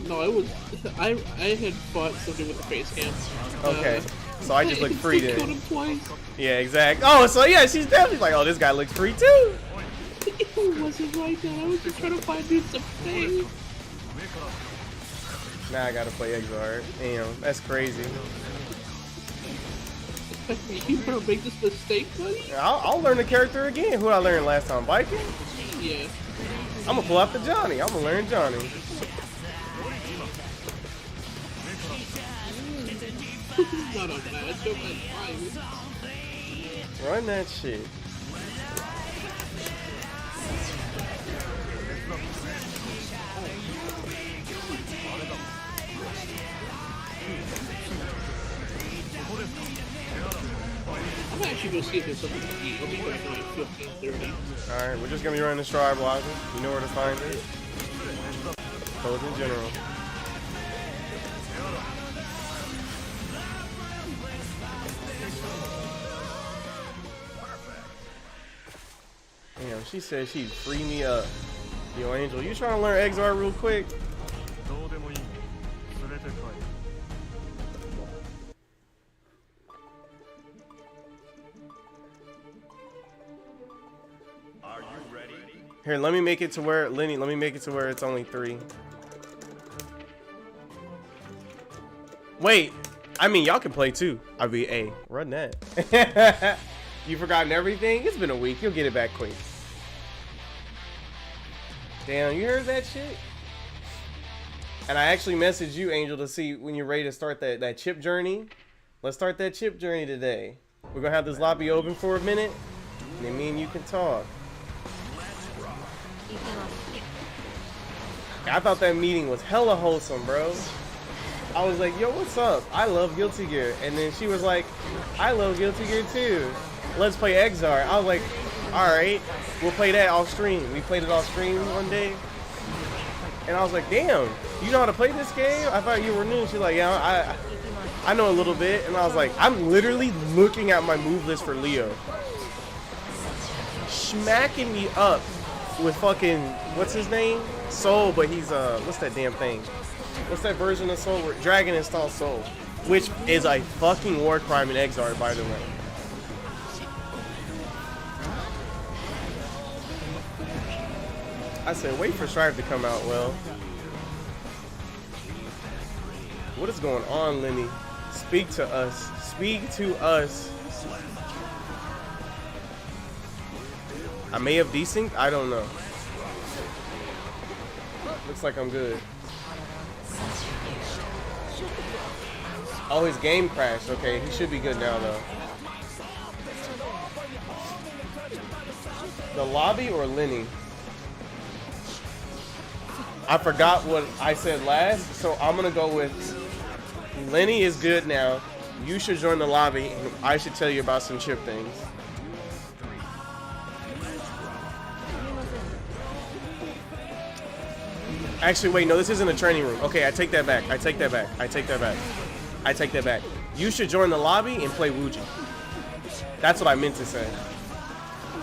No, it was. I had fought something with the face cam. Okay. So I just looked free Killed then. him twice. Yeah, exactly. Oh, so yeah, she's definitely like, oh, this guy looks free too. It wasn't like that. I was just trying to find dudes to play. Now I gotta play Exar. Damn, that's crazy. You gonna make this mistake, buddy? I'll learn the character again. Who I learned last time? Viking? Yeah. I'm gonna pull out the Johnny. I'm gonna learn Johnny. Not a matchup at 5. Run that shit. I'm actually gonna see if there's something to eat. I'll be back in like 15:30. Alright, we're just gonna be running the Stride Blossom. You know where to find it. Codes in general. Damn, she said she'd free me up. Yo, Angel, you trying to learn Exar real quick? Here, let me make it to where, Lenny, let me make it to where it's only 3. Wait, I mean, y'all can play too. I'll be A. Run that. You forgotten everything? It's been a week. You'll get it back quick. Damn, you heard that shit? And I actually messaged you, Angel, to see when you're ready to start that chip journey. Let's start that chip journey today. We're gonna have this lobby open for a minute, and then me and you can talk. I thought that meeting was hella wholesome, bro. I was like, yo, what's up? I love Guilty Gear. And then she was like, I love Guilty Gear too. Let's play Exar. I was like, alright, we'll play that off stream. We played it off stream one day. And I was like, damn, you know how to play this game? I thought you were new. She's like, yeah, I know a little bit. And I was like, I'm literally looking at my move list for Leo. Smacking me up with fucking, what's his name? Soul, but he's, what's that damn thing? What's that version of Soul? Dragon Install Soul. Which is a fucking war crime in Exar, by the way. I said, wait for Strive to come out, well. What is going on, Lenny? Speak to us. Speak to us. I may have desynced? I don't know. Looks like I'm good. Oh, his game crashed. Okay, he should be good now, though. The lobby or Lenny? I forgot what I said last, so I'm gonna go with Lenny is good now. You should join the lobby, and I should tell you about some chip things. Actually, wait, no, this isn't a training room. Okay, I take that back. I take that back. I take that back. I take that back. You should join the lobby and play Wuji. That's what I meant to say.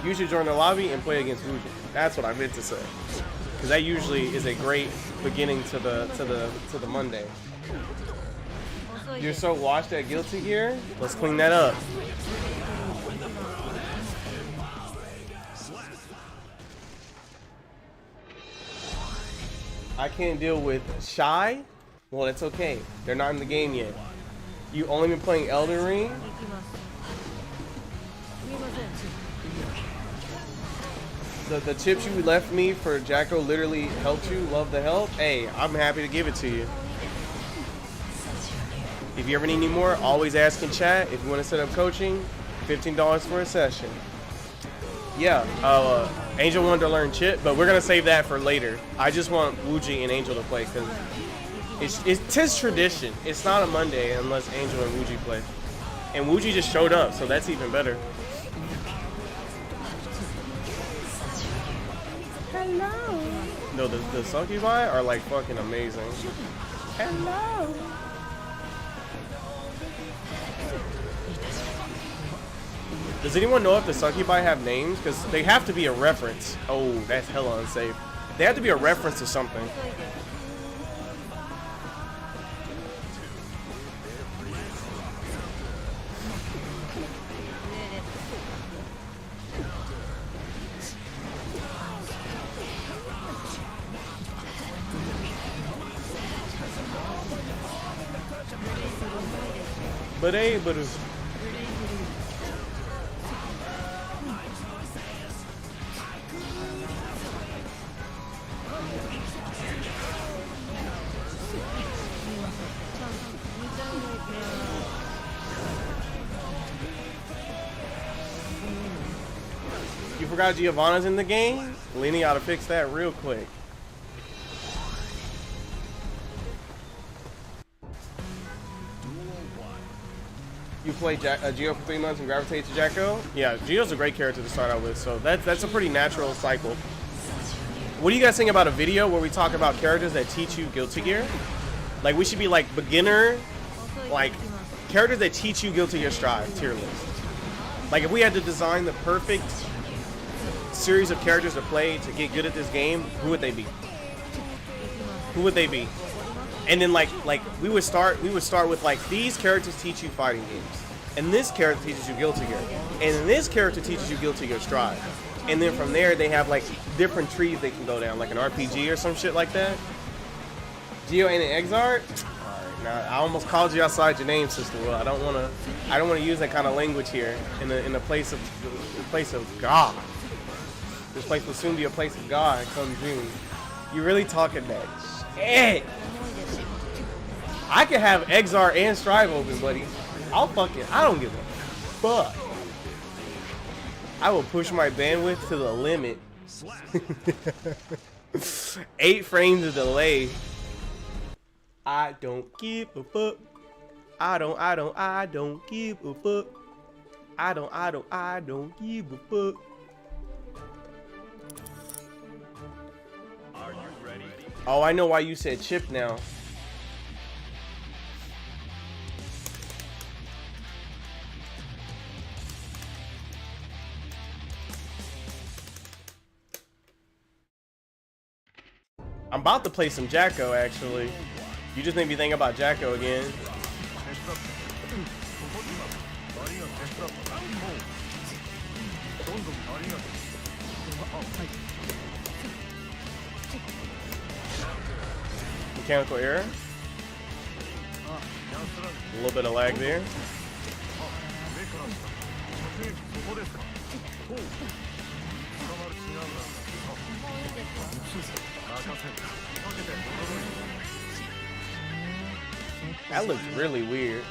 You should join the lobby and play against Wuji. That's what I meant to say. Because that usually is a great beginning to the Monday. You're so washed at Guilty Gear. Let's clean that up. I can't deal with Shy. Well, that's okay. They're not in the game yet. You only been playing Elden Ring? The tips you left me for Jacko literally helped you. Love the help. Hey, I'm happy to give it to you. If you ever need any more, always ask in chat. If you want to set up coaching, $15 for a session. Yeah, Angel wanted to learn chip, but we're gonna save that for later. I just want Wuji and Angel to play because it's his tradition. It's not a Monday unless Angel and Wuji play. And Wuji just showed up, so that's even better. Hello. No, the Succubi are like fucking amazing. Hello. Does anyone know if the Succubi have names? Because they have to be a reference. Oh, that's hella unsafe. They have to be a reference to something. But hey, but you forgot Giovanna's in the game? Lenny ought to fix that real quick. You play Geo for 3 months and gravitate to Jacko? Yeah, Geo's a great character to start out with, so that's a pretty natural cycle. What do you guys think about a video where we talk about characters that teach you Guilty Gear? Like, we should be like beginner, like characters that teach you Guilty Gear Strive tier list. Like, if we had to design the perfect series of characters to play to get good at this game, who would they be? Who would they be? And then like we would start with like, these characters teach you fighting games, and this character teaches you Guilty Gear, and this character teaches you Guilty Gear Strive, and then from there they have like different trees they can go down, like an RPG or some shit like that. Geo ain't an Exart? Alright, now I almost called you outside your name, sister. Well, I don't wanna use that kind of language here in the place of God. This place will soon be a place of God come June. You really talking that shit? I can have Exar and Strive open, buddy. I don't give a fuck. I will push my bandwidth to the limit. 8 frames of delay. I don't give a fuck. I don't give a fuck. I don't give a fuck. Are you ready? Oh, I know why you said chip now. I'm about to play some Jacko, actually. You just made me think about Jacko again. Mechanical error. A little bit of lag there. That looks really weird.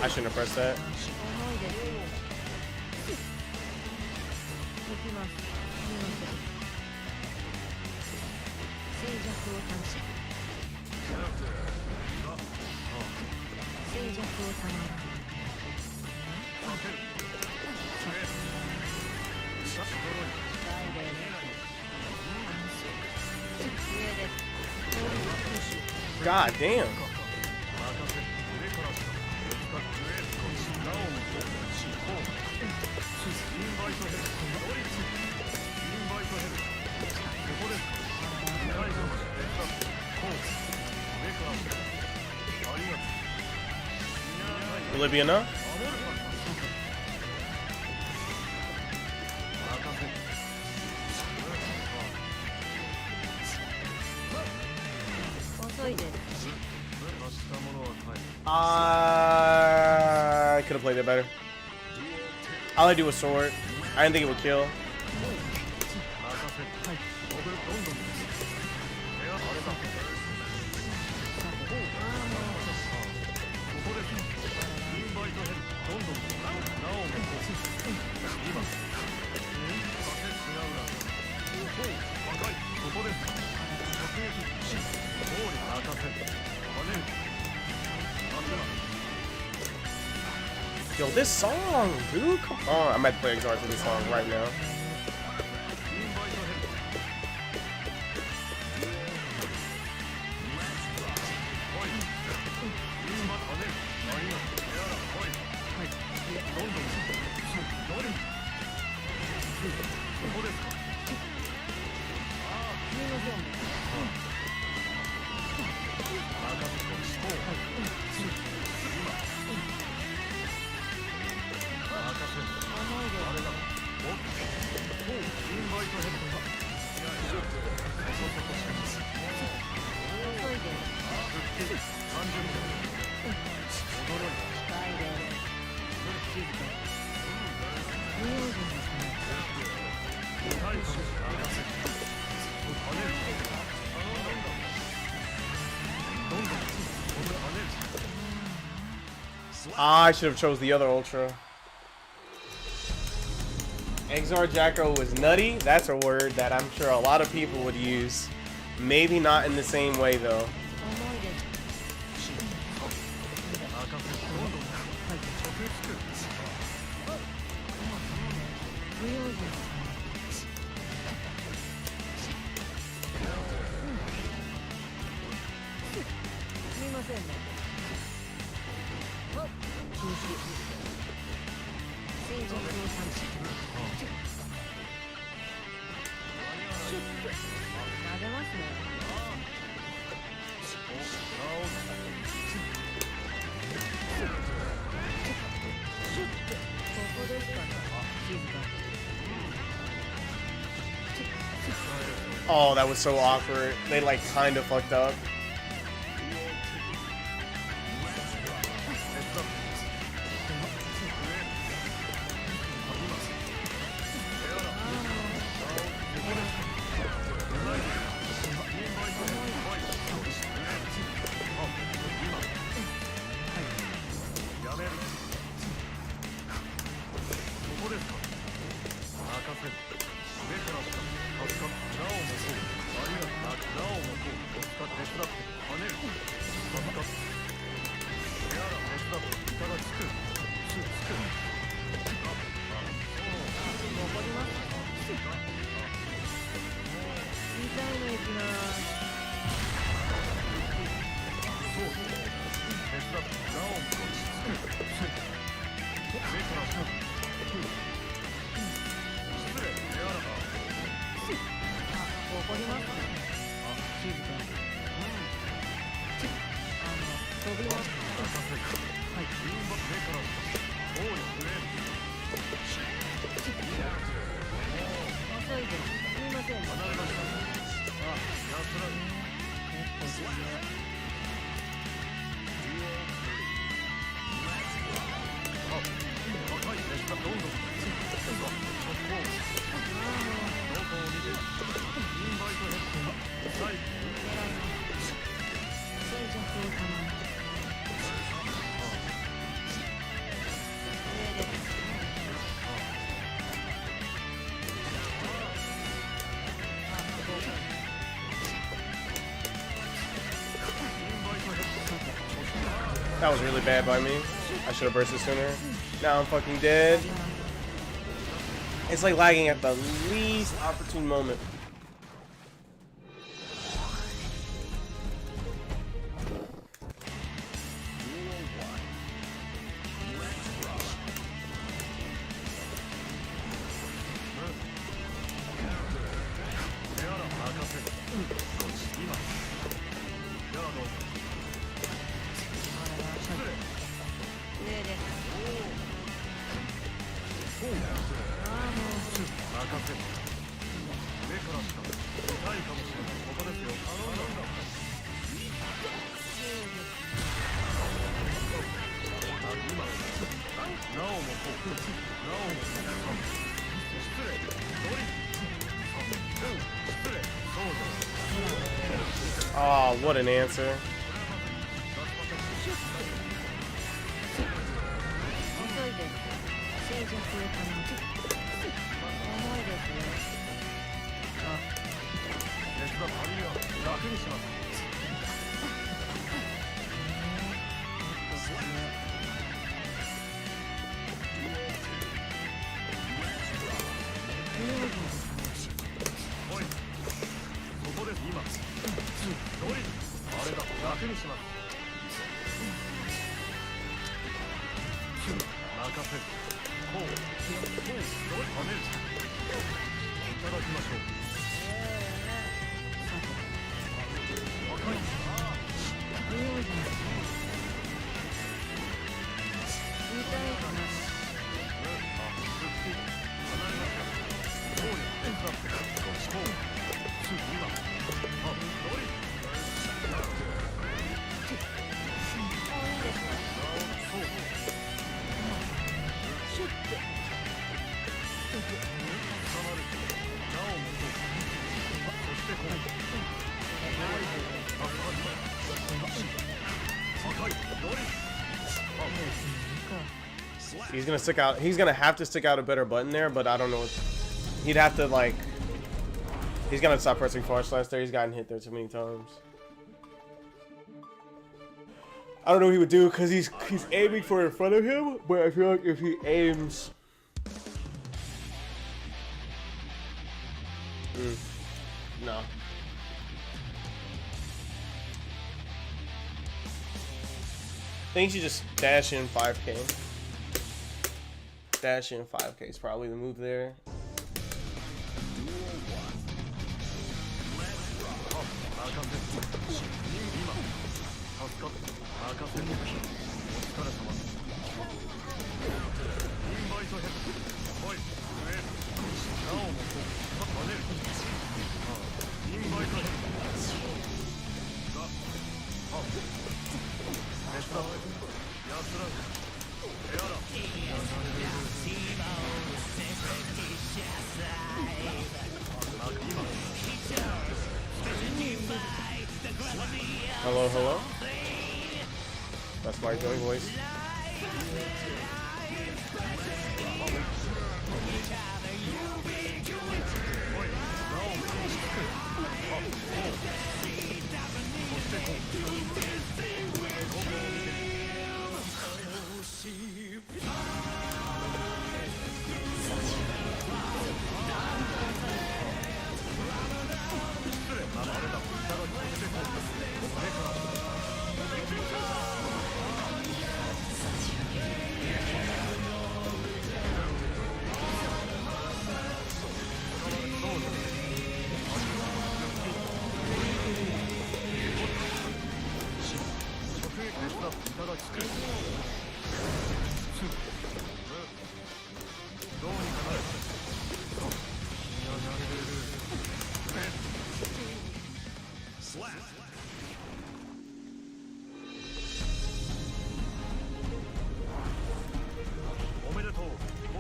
I shouldn't have pressed that. God damn. Will it be enough? I could have played it better. All I do was sword. I didn't think it would kill. Yo, this song, dude, come on. I'm about to play Exarch to this song right now. I should have chose the other Ultra. Exar Jacko was nutty. That's a word that I'm sure a lot of people would use. Maybe not in the same way though. Oh, that was so awkward. They like kind of fucked up. That was really bad by me. I should have bursted sooner. Now I'm fucking dead. It's like lagging at the least opportune moment. Oh, what an answer. He's gonna stick out. He's gonna have to stick out a better button there, but I don't know. He'd have to like. He's gonna stop pressing forward slash there. He's gotten hit there too many times. I don't know what he would do because he's aiming for in front of him, but I feel like if he aims. No. I think you just dash in 5K. Dash in 5K is probably the move there. Hello, hello. That's my joy voice.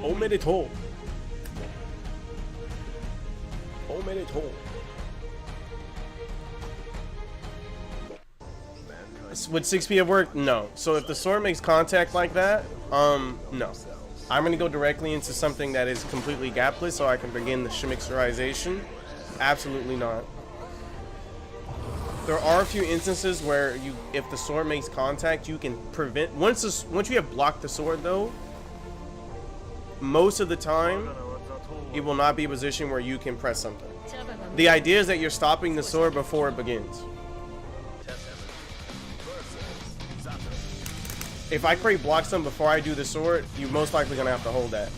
Omedetou. Omedetou. Would 6P have worked? No. So if the sword makes contact like that, no. I'm gonna go directly into something that is completely gapless so I can begin the mixerization. Absolutely not. There are a few instances where if the sword makes contact, you can prevent. Once you have blocked the sword, though, most of the time, it will not be a position where you can press something. The idea is that you're stopping the sword before it begins. If I create block stun before I do the sword, you're most likely gonna have to hold that.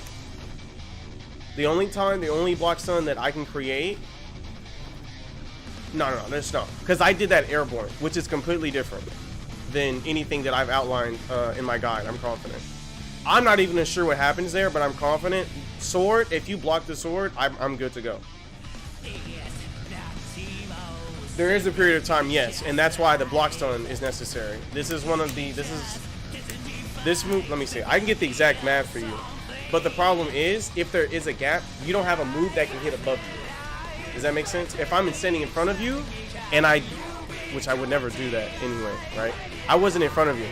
The only block stun that I can create. No, there's no. Because I did that airborne, which is completely different than anything that I've outlined in my guide. I'm confident. I'm not even sure what happens there, but I'm confident. Sword, if you block the sword, I'm good to go. There is a period of time, yes, and that's why the block stun is necessary. This is one of the, this move, let me see. I can get the exact math for you. But the problem is, if there is a gap, you don't have a move that can hit above you. Does that make sense? If I'm standing in front of you, and which I would never do that anyway, right? I wasn't in front of you.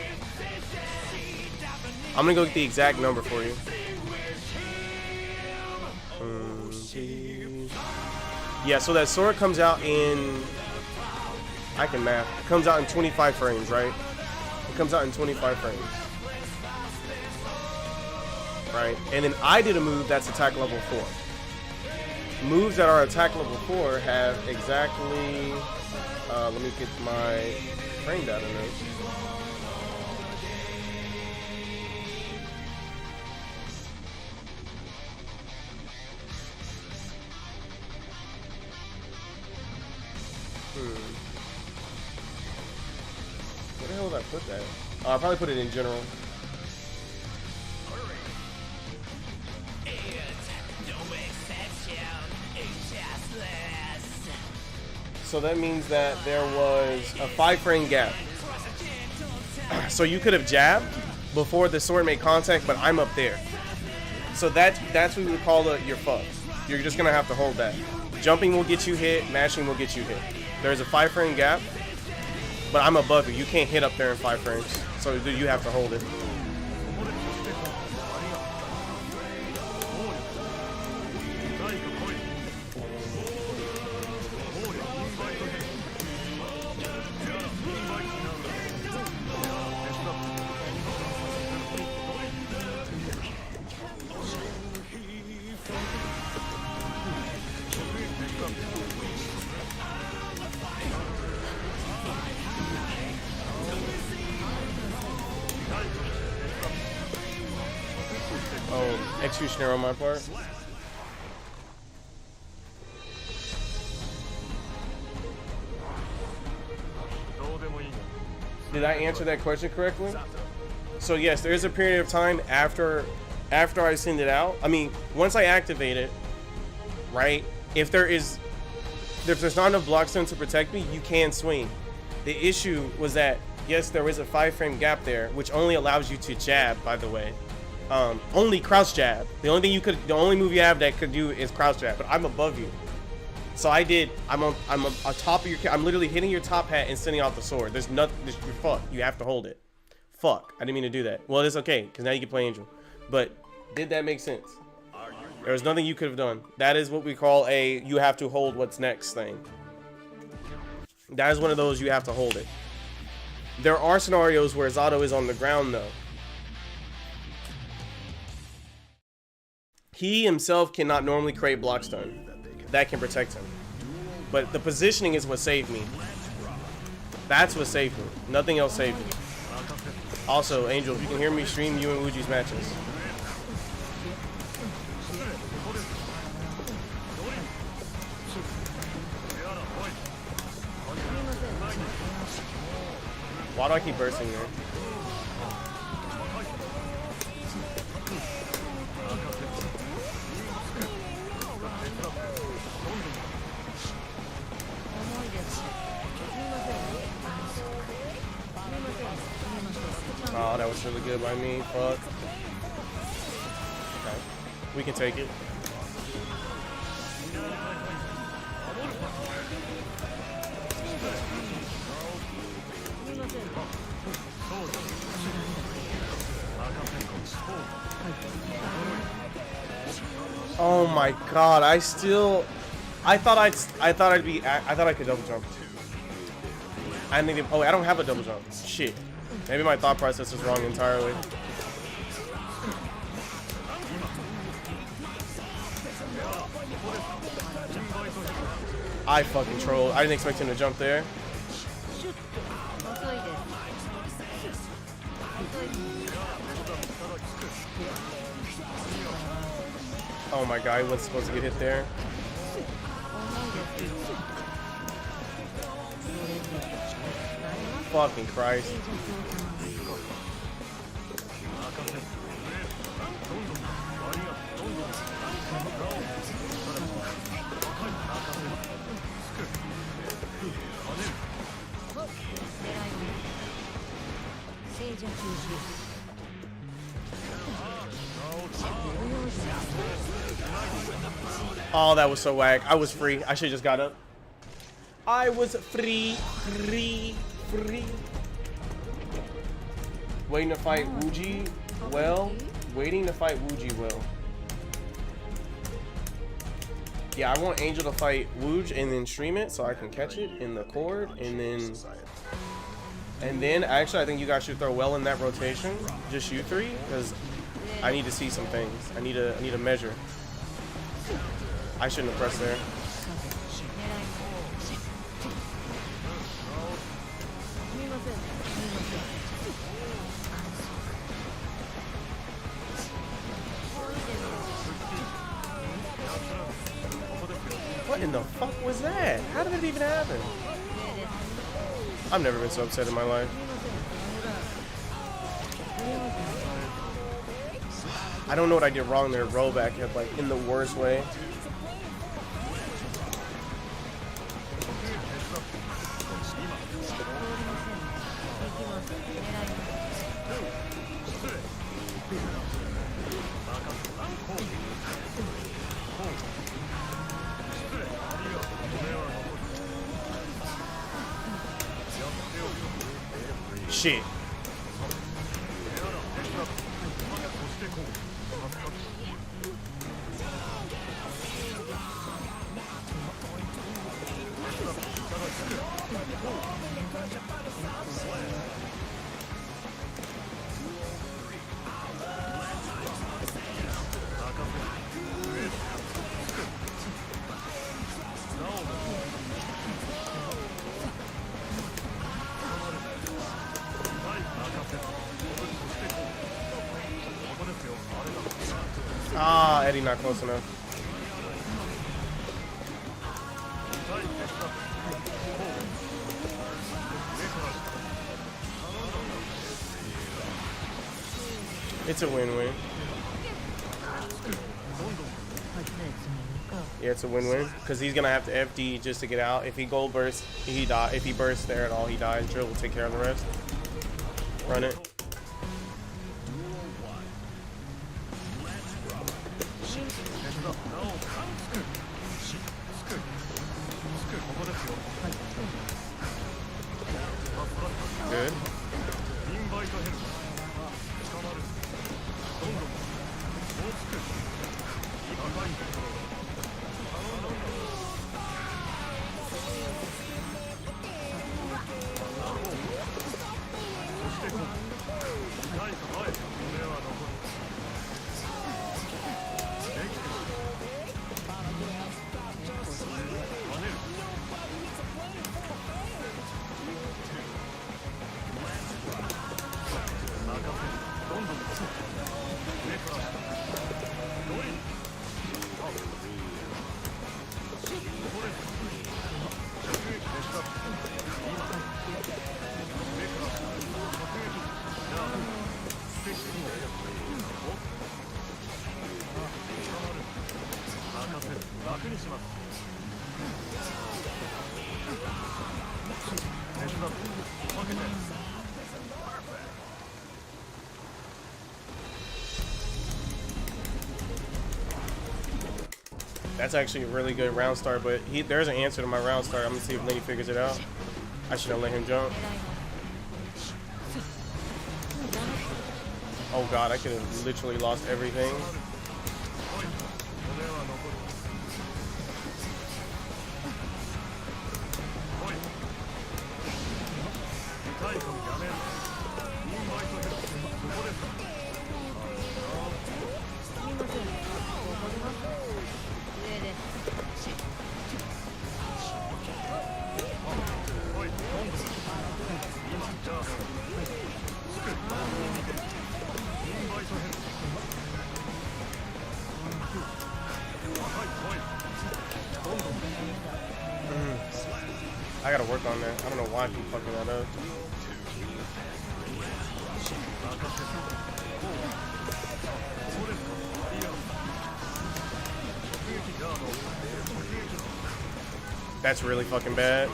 I'm gonna go get the exact number for you. Yeah, so that sword comes out in, I can math. It comes out in 25 frames, right? It comes out in 25 frames. Right? And then I did a move that's attack level 4. moves that are attack level 4 have exactly. Let me get my frame data notes. Where the hell did I put that? I probably put it in general. So that means that there was a 5-frame gap. So you could have jabbed before the sword made contact, but I'm up there. So that's what we would call your fuck. You're just gonna have to hold that. Jumping will get you hit, mashing will get you hit. There's a 5-frame gap, but I'm above you. You can't hit up there in 5 frames. So you have to hold it. Oh, executioner on my part. Did I answer that question correctly? So yes, there is a period of time after I send it out. I mean, once I activate it, right? If there's not enough block stone to protect me, you can swing. The issue was that yes, there is a 5-frame gap there, which only allows you to jab, by the way. Only crouch jab. The only move you have that could do is crouch jab, but I'm above you. So I'm on top of your, I'm literally hitting your top hat and sending out the sword. There's nothing, you're fucked. You have to hold it. Fuck, I didn't mean to do that. Well, it's okay, because now you can play Angel. But did that make sense? There was nothing you could have done. That is what we call a, you have to hold what's next thing. That is one of those, you have to hold it. There are scenarios where Zato is on the ground though. He himself cannot normally create block stun. That can protect him. But the positioning is what saved me. That's what saved me. Nothing else saved me. Also, Angel, if you can hear me stream you and Uji's matches. Why do I keep bursting there? Oh, that was really good by me. Fuck. Okay. We can take it. Oh my god, I thought I could double jump. I didn't even, oh, I don't have a double jump. Shit. Maybe my thought process is wrong entirely. I fucking trolled. I didn't expect him to jump there. Oh my god, he wasn't supposed to get hit there. Fucking Christ. Oh, that was so whack. I was free. I should have just got up. I was free. Waiting to fight Wuji well. Waiting to fight Wuji well. Yeah, I want Angel to fight Wuj and then stream it so I can catch it in the cord, and then actually I think you guys should throw well in that rotation, just you three, because I need to see some things. I need a measure. I shouldn't have pressed there. What in the fuck was that? How did it even happen? I've never been so upset in my life. I don't know what I did wrong there. Rollback hit like in the worst way. Shit. Ah, Eddie not close enough. It's a win-win. Yeah, it's a win-win because he's gonna have to FD just to get out. If he gold bursts, he die. If he bursts there at all, he dies. Drill will take care of the rest. Run it. Good. That's actually a really good round start, but there's an answer to my round start. I'm gonna see if Lenny figures it out. I should have let him jump. Oh god, I could have literally lost everything. I gotta work on that. I don't know why I keep fucking that up. That's really fucking bad.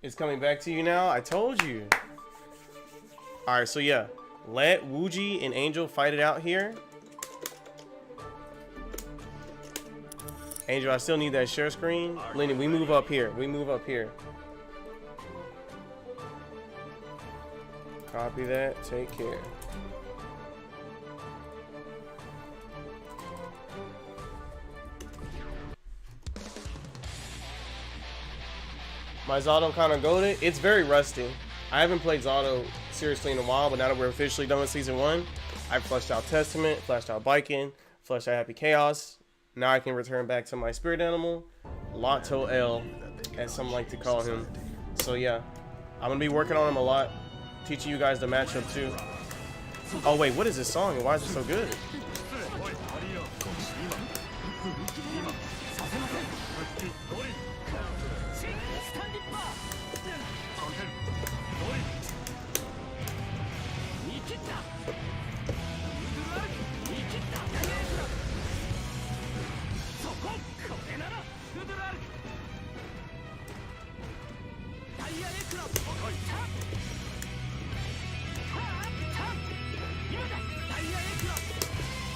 It's coming back to you now. I told you. All right, so yeah, let Wuji and Angel fight it out here. Angel, I still need that share screen. Lenny, we move up here. We move up here. Copy that. Take care. My Zato kind of goated. It's very rusty. I haven't played Zato seriously in a while, but now that we're officially done with Season 1, I fleshed out Testament, fleshed out Biking, fleshed out Happy Chaos. Now I can return back to my spirit animal, Lotto L, as some like to call him. So yeah, I'm going to be working on him a lot, teaching you guys the matchup too. Oh wait, what is this song and why is it so good?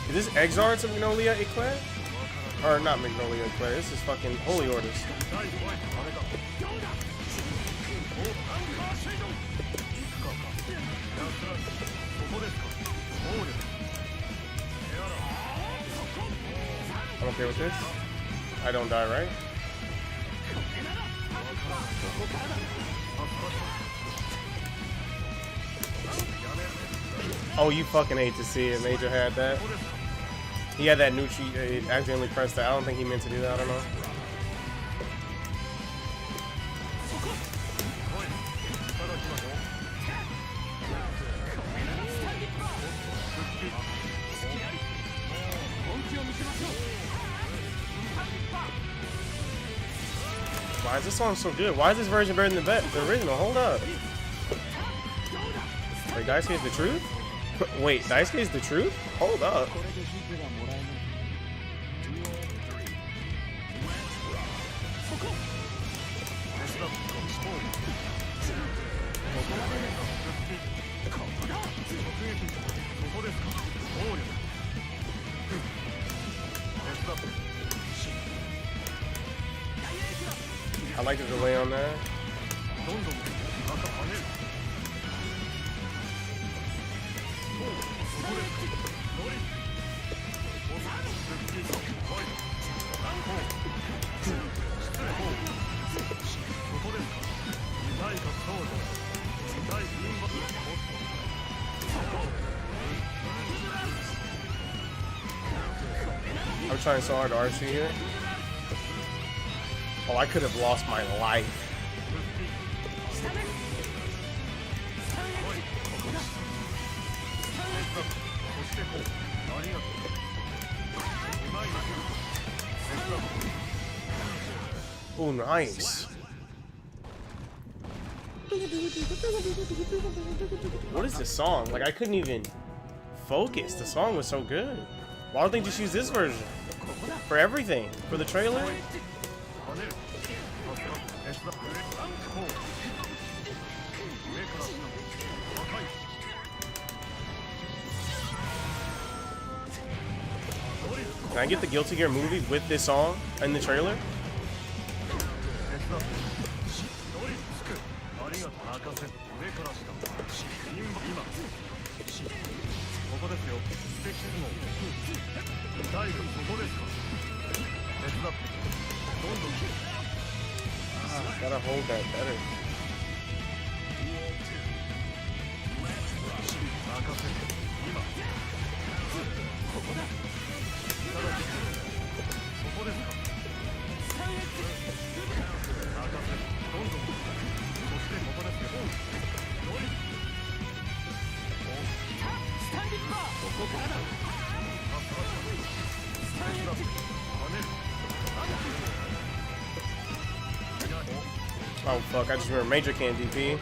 Is this Exards of Magnolia Eclair? Or not Magnolia Eclair, this is fucking Holy Orders. I'm okay with this. I don't die, right? Oh, you fucking hate to see it. Major had that. He had that Nucci, accidentally pressed that. I don't think he meant to do that. I don't know. Why is this song so good? Why is this version better than the original? Hold up. Wait, Daisuke is the truth? Wait, Daisuke is the truth? Hold up. I like the delay on that. I'm trying so hard to RC here. Oh, I could have lost my life. Oh, nice. What is this song? Like, I couldn't even focus. The song was so good. Why don't they just use this version? For everything? For the trailer? Can I get the Guilty Gear movie with this song in the trailer? Gotta hold that better. Oh fuck, I just remember Major can't DP.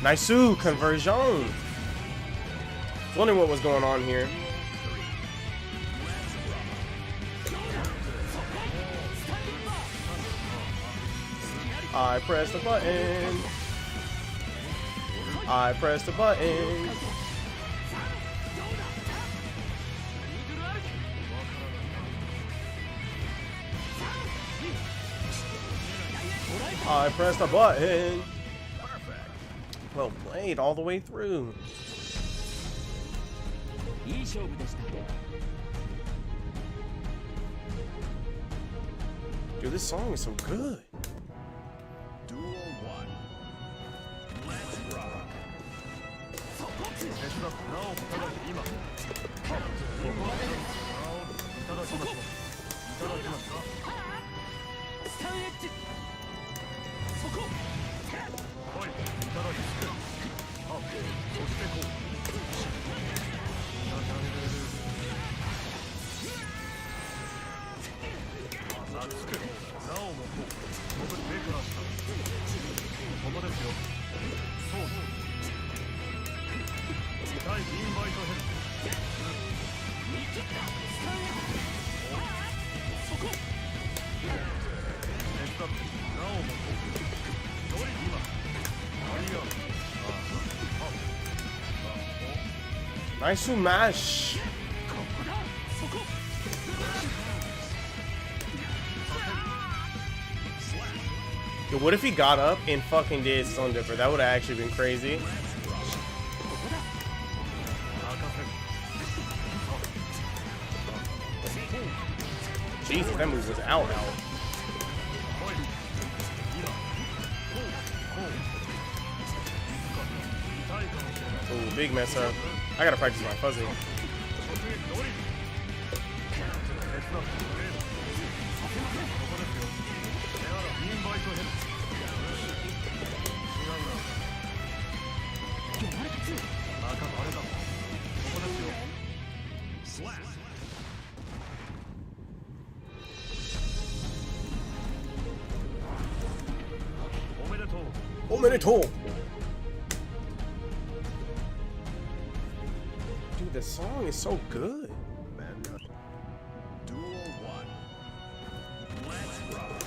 Nice conversion. I was wondering what was going on here. I pressed the button. I pressed the button. I pressed the button. Well played all the way through. Dude, this song is so good. Duel 1. Let's rock. Nice smash. Yo, what if he got up and fucking did Stone Dipper? That would have actually been crazy. Jesus, that move was out. Ooh, big mess up. I gotta practice my fuzzy. Omedetou! Dude, the song is so good. Duel 1. Let's rock.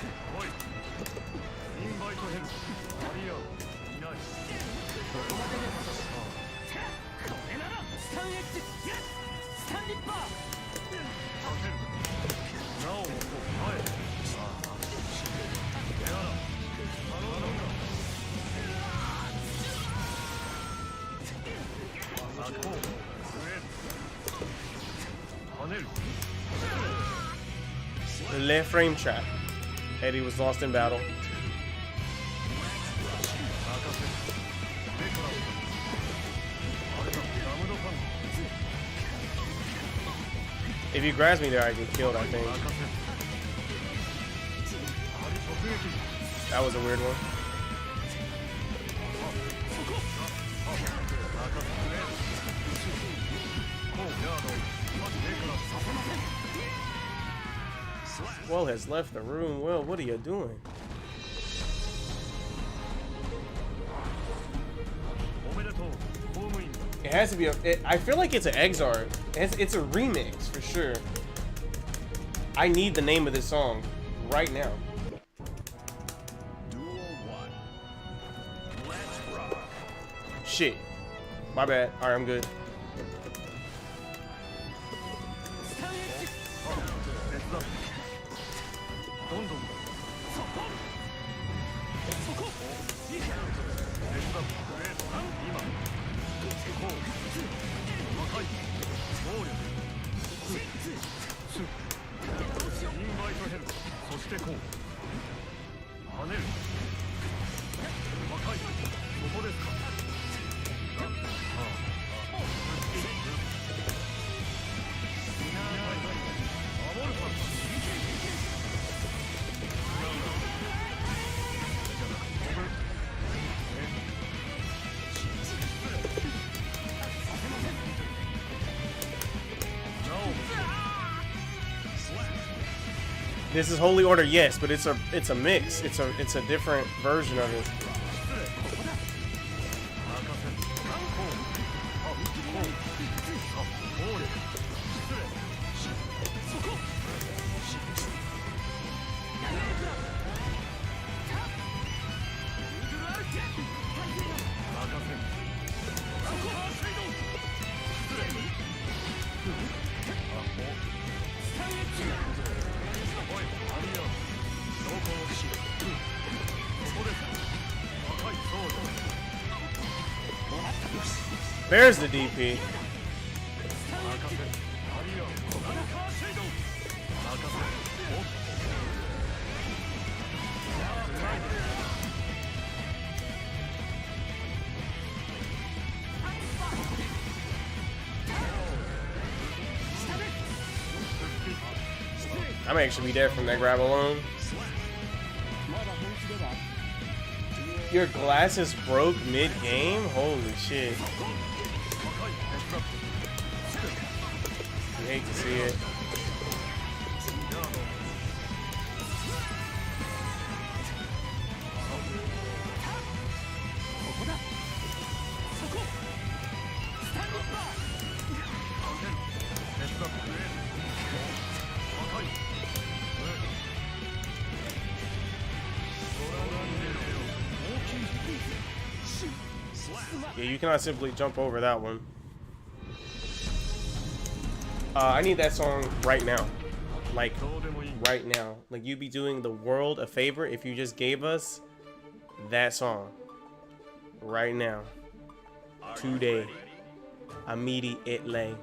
The left frame trap. Eddie was lost in battle. If he grabs me there, I get killed, I think. That was a weird one. Will has left the room. Will, what are you doing? It has to be a... I feel like it's an Exart. It's a remix, for sure. I need the name of this song right now. Duel 1. Let's rock. Shit. My bad. Alright, I'm good. This is Holy Order, yes, but it's a mix. It's a different version of it. There's the DP. I may actually be dead from that grab alone. Your glasses broke mid-game? Holy shit. You hate to see it. Yeah, you cannot simply jump over that one. I need that song right now. Like, right now. Like, you'd be doing the world a favor if you just gave us that song. Right now. Today. Immediately.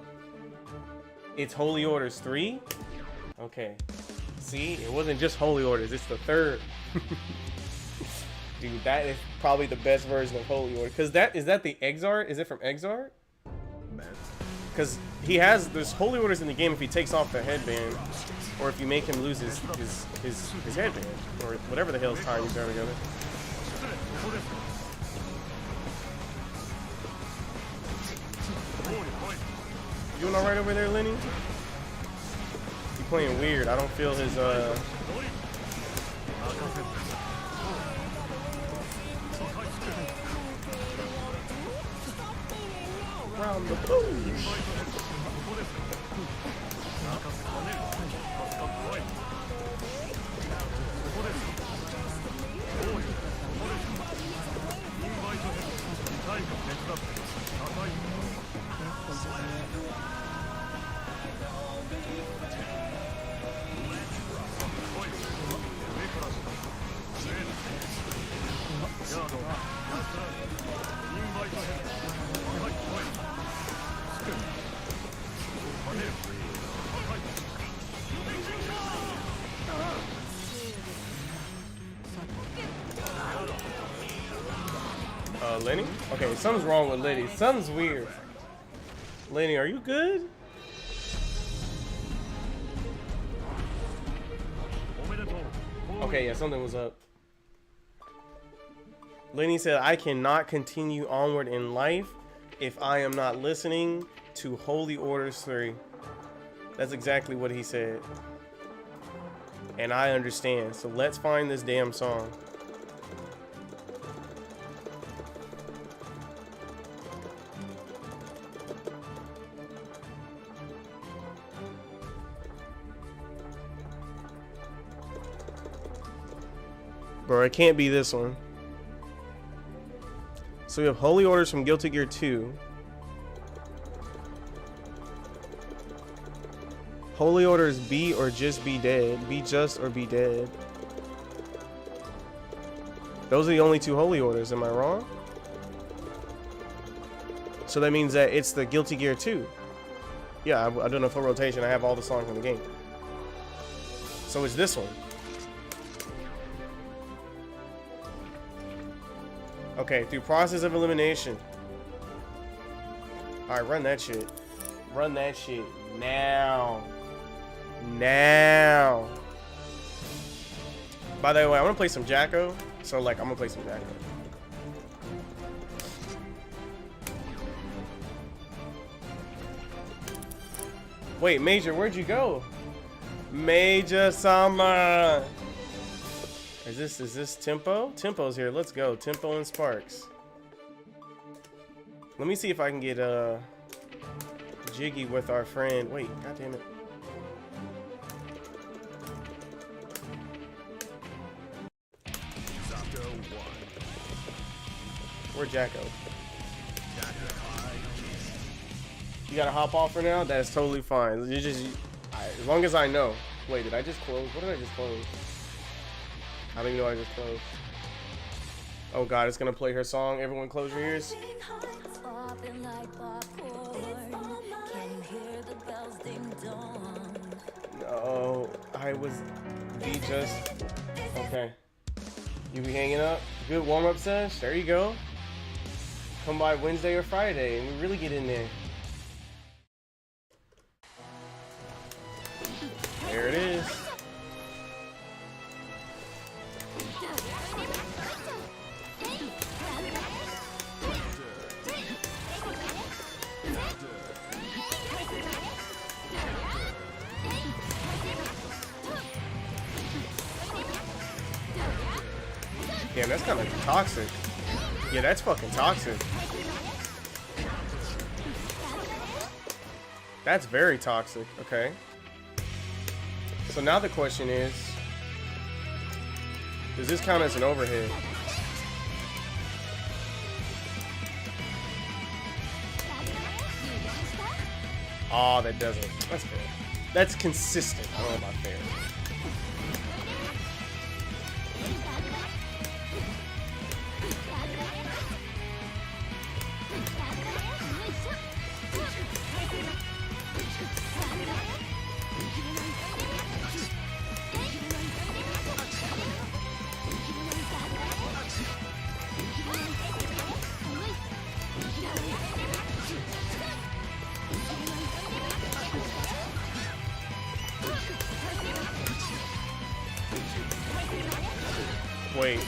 It's Holy Orders 3? Okay. See? It wasn't just Holy Orders. It's the third. Dude, that is probably the best version of Holy Order. Because is that the Exart? Is it from Exart? Because he has, there's Holy Orders in the game if he takes off the headband. Or if you make him lose his headband. Or whatever the hell's time he's ever together. You doing alright over there, Lenny? You playing weird. I don't feel his round the bush. Lenny? Okay, something's wrong with Lenny. Something's weird. Lenny, are you good? Okay, yeah, something was up. Lenny said, I cannot continue onward in life if I am not listening to Holy Orders 3. That's exactly what he said. And I understand. So let's find this damn song. Bro, it can't be this one. So we have Holy Orders from Guilty Gear 2. Holy Orders Be or Just Be Dead. Be Just or Be Dead. Those are the only two Holy Orders, am I wrong? So that means that it's the Guilty Gear 2. Yeah, I don't know, full rotation. I have all the songs in the game. So it's this one. Okay, through process of elimination. Alright, run that shit. Run that shit now. Now. By the way, I want to play some Jacko. So, like, I'm going to play some Jacko. Wait, Major, where'd you go? Major Sama. Is this Tempo? Tempo's here. Let's go. Tempo and Sparks. Let me see if I can get jiggy with our friend. Wait, god damn it. Where'd Jacko? You gotta hop off for now? That's totally fine. You just as long as I know. Wait, did I just close? What did I just close? I don't even know what I just closed. Oh god, it's gonna play her song. Everyone close your ears. popping like popcorn. Can you hear the bells ding dong? No, I was just okay. You be hanging up? Good warm-up sesh? There you go. Come by Wednesday or Friday and we really get in there. There it is. Damn, that's kind of toxic. Yeah, that's fucking toxic. That's very toxic. Okay. So now the question is, does this count as an overhead? Oh, that doesn't. That's fair. That's consistent. I don't know about fair. Wait.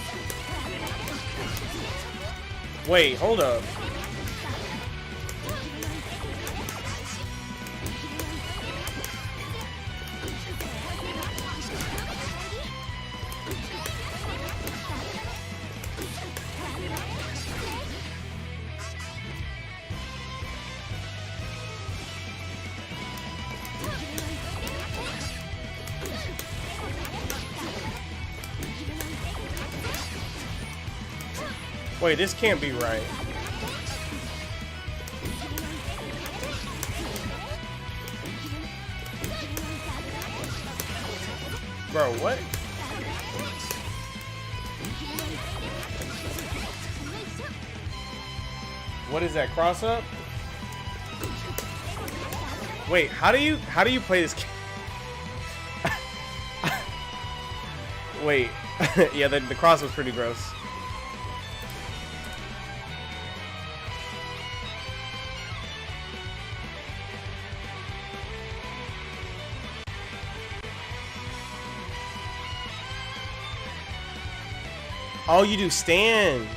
Wait, hold up. Wait, this can't be right. Bro, what? What is that, cross up? Wait, how do you play this? Wait. Yeah, the cross was pretty gross. Oh, you do stand.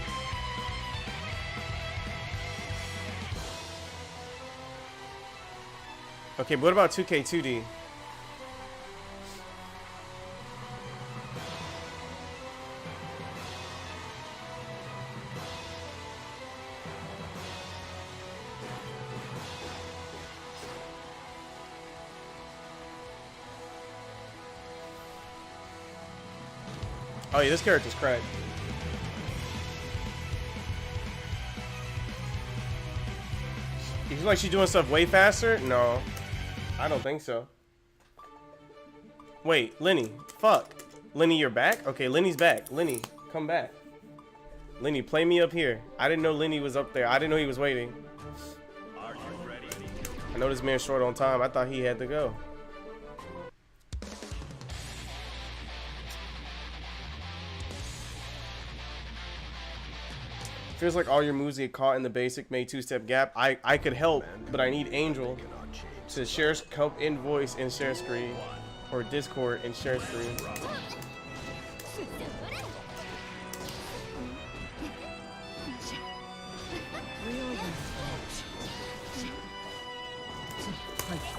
Okay, but what about 2K2D? Oh yeah, this character's cracked. You feel like she's doing stuff way faster? No, I don't think so. Wait, Lenny, fuck. Lenny, you're back? Okay, Lenny's back. Lenny, come back. Lenny, play me up here. I didn't know Lenny was up there. I didn't know he was waiting. Are you ready? I know this man's short on time. I thought he had to go. Feels like all your moves get caught in the basic May two-step gap. I could help, but I need Angel to share scope in voice and share screen, or Discord and share screen. Okay.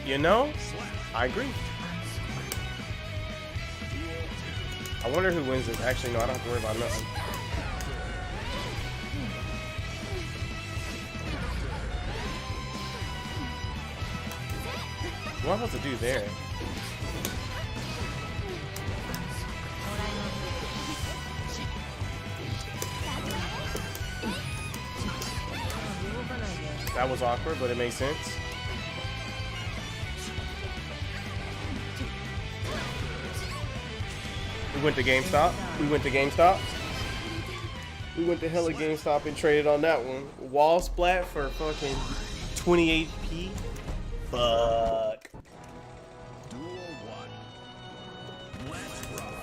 You know, I agree. I wonder who wins this. Actually, no, I don't have to worry about nothing. What am I supposed to do there? That was awkward, but it makes sense. We went to GameStop. We went to GameStop. We went to hella GameStop and traded on that one. Wall splat for fucking 20 HP. Fuck. Duel 1. Let's rock.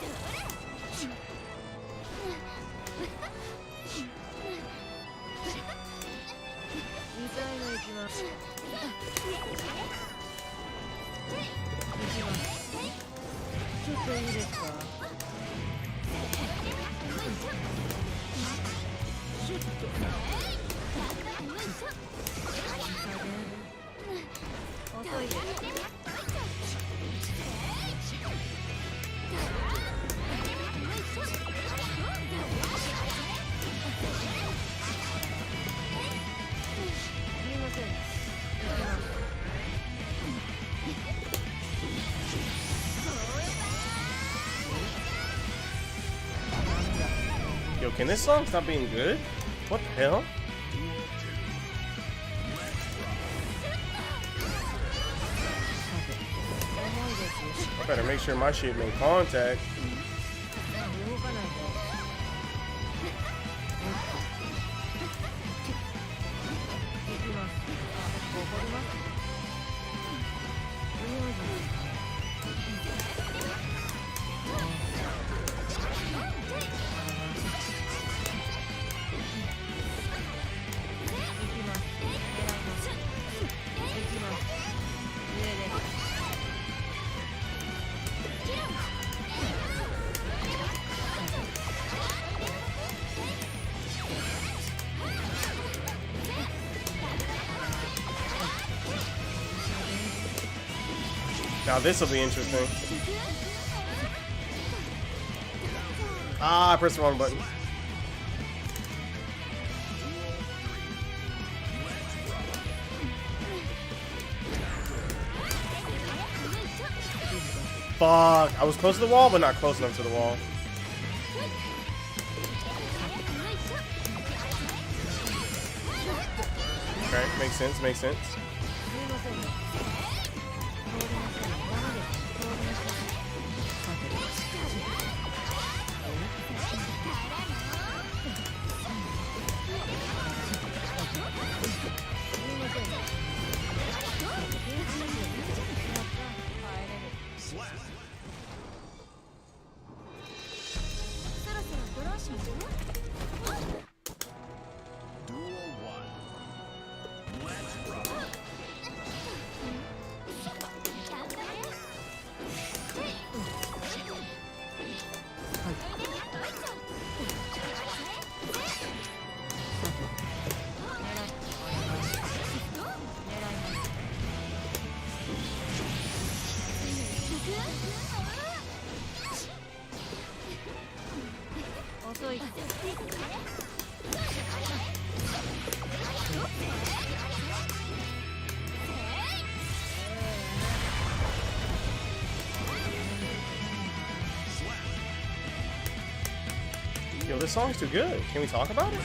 Yo, can this song stop being good? What the hell? I better make sure my shit made contact. Now this will be interesting. Ah, I pressed the wrong button. Fuck, I was close to the wall, but not close enough to the wall. Okay, makes sense, makes sense. Duel 1. Let's rock. Yo, this song's too good. Can we talk about it?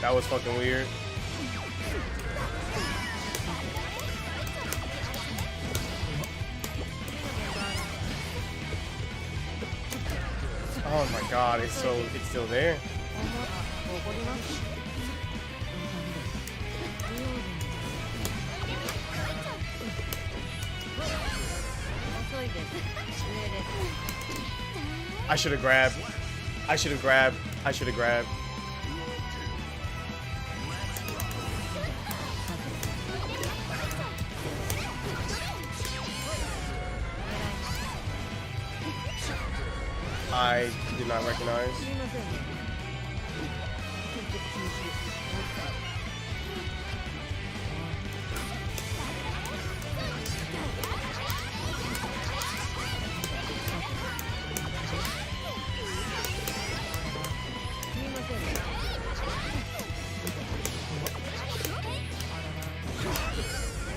That was fucking weird. Oh my god, it's still there. I should have grabbed. I should have grabbed. I should have grabbed. I did not recognize.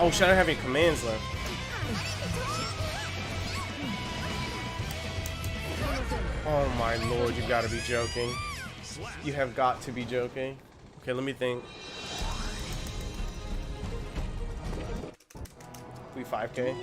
Oh shit, I don't have any commands left. Oh my lord, you gotta be joking. You have got to be joking. Okay, let me think. We 5K?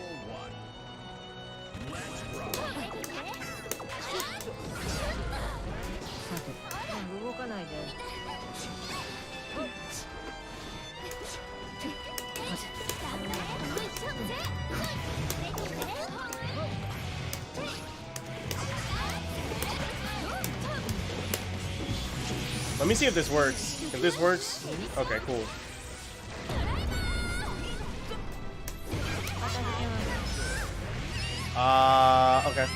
Let me see if this works. If this works, okay, cool. Okay.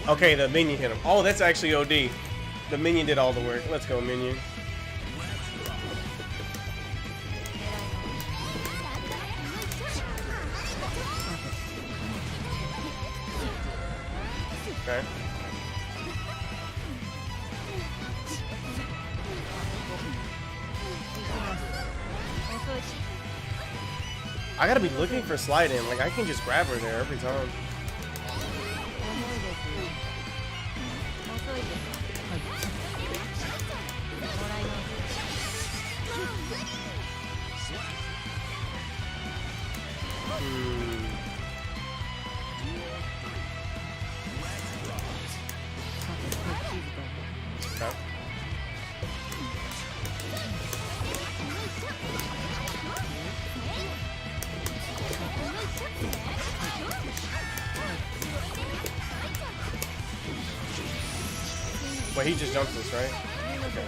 Okay, the minion hit him. Oh, that's actually OD. The minion did all the work. Let's go, minion. Okay. I gotta be looking for slide in. Like, I can just grab her there every time. Okay. Wait, he just jumped this, right? Okay.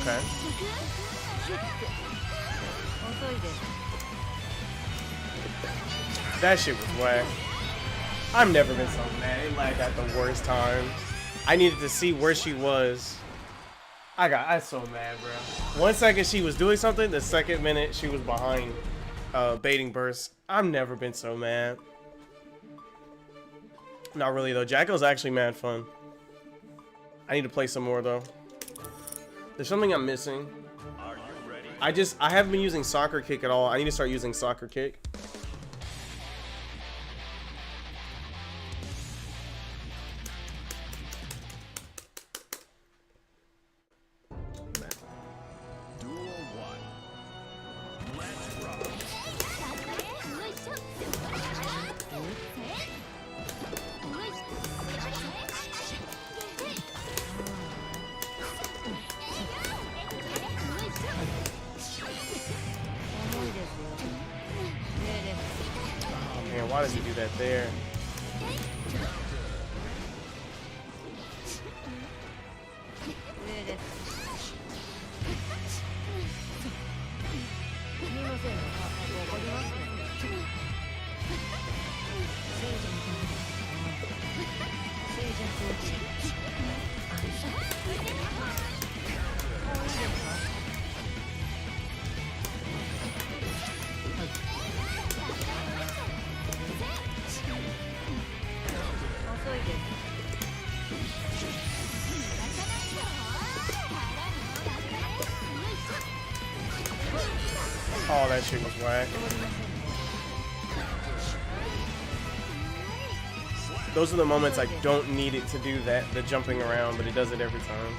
Okay. That shit was whack. I've never been so mad. It lagged at the worst time. I needed to see where she was. I so mad, bro. 1 second she was doing something, the second minute she was behind baiting burst. I've never been so mad. Not really though. Jacko's actually mad fun. I need to play some more though. There's something I'm missing. I haven't been using soccer kick at all. I need to start using soccer kick. Why does he do that there? All that shit was whack. Those are the moments I don't need it to do that, the jumping around, but it does it every time.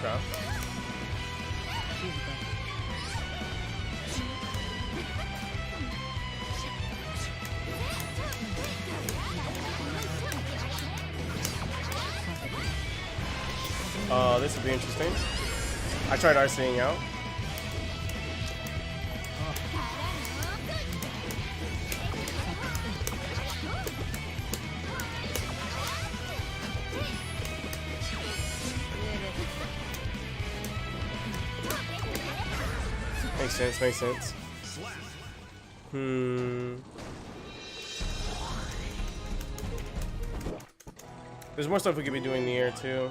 Okay. This would be interesting. I tried RCing out. Makes sense, makes sense. There's more stuff we could be doing in the air too.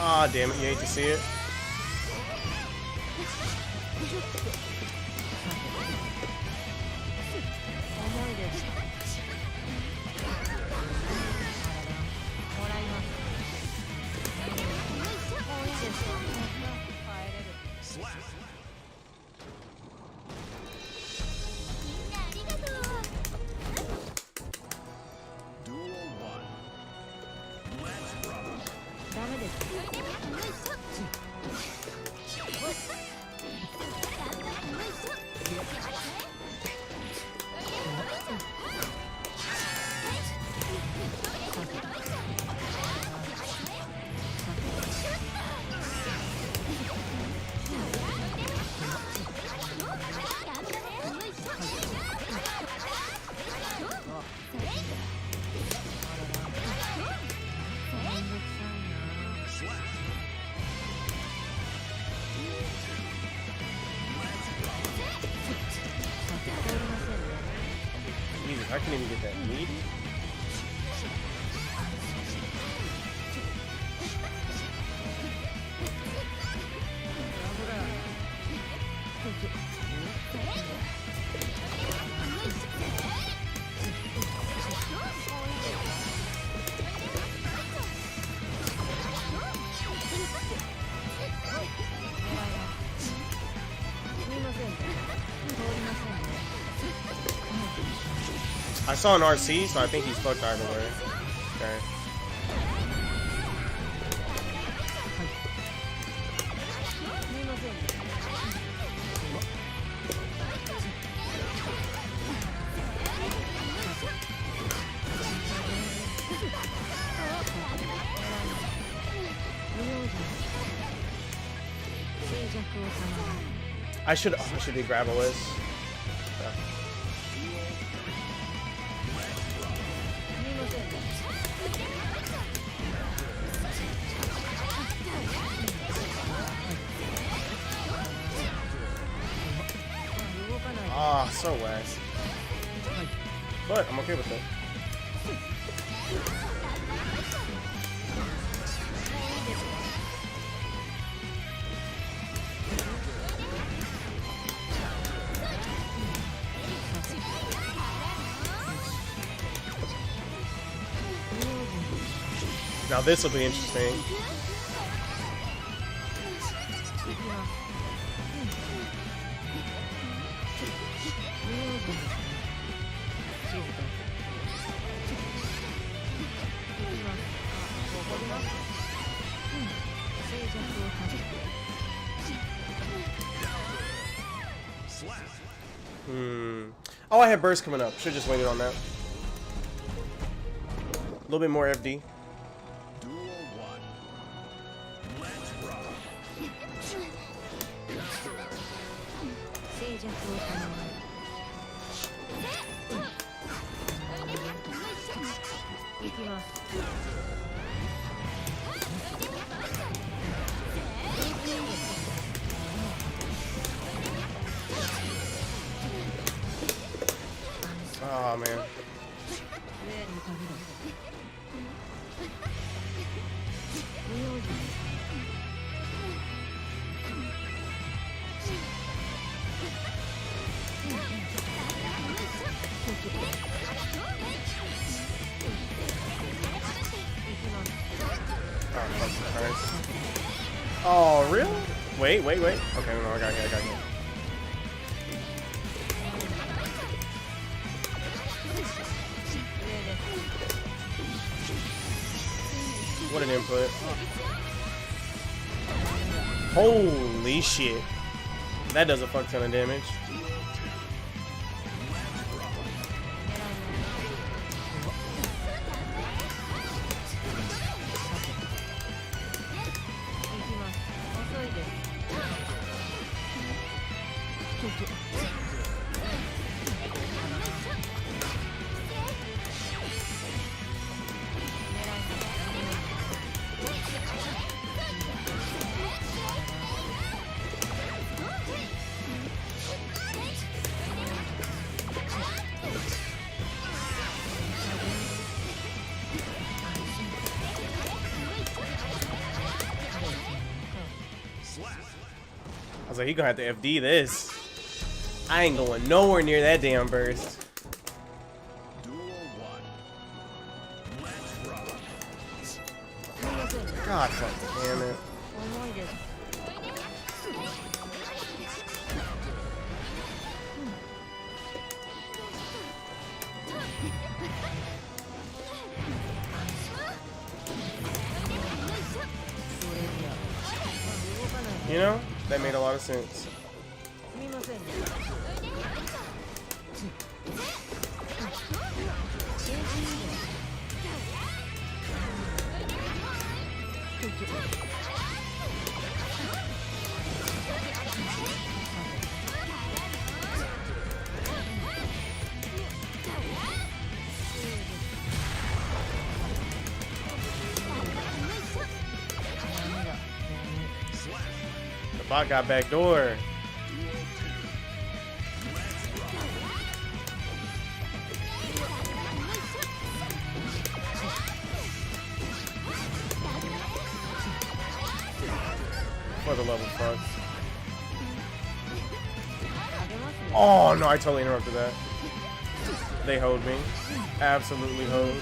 Ah, damn it, you hate to see it. I can't even get that lead. I saw an RC, so I think he's fucked either way. Okay. I should be grabberless. Ah, so ass. But I'm okay with that. Now this will be interesting. Oh, I had burst coming up. Should just waited on that. A little bit more FD. Duel 1. Let's rock. 静寂を頼む行きます Oh man. Oh, really? Wait. Okay, no, I got it. What an input. Holy shit. That does a fuck ton of damage. I was like, he gonna have to FD this. I ain't going nowhere near that damn burst. Duel 1. Let's rock. God fucking damn it. 重いです You know? That made a lot of sense. すみません The bot got back door. For the love of fuck. Oh no, I totally interrupted that. They hoed me. Absolutely hoed.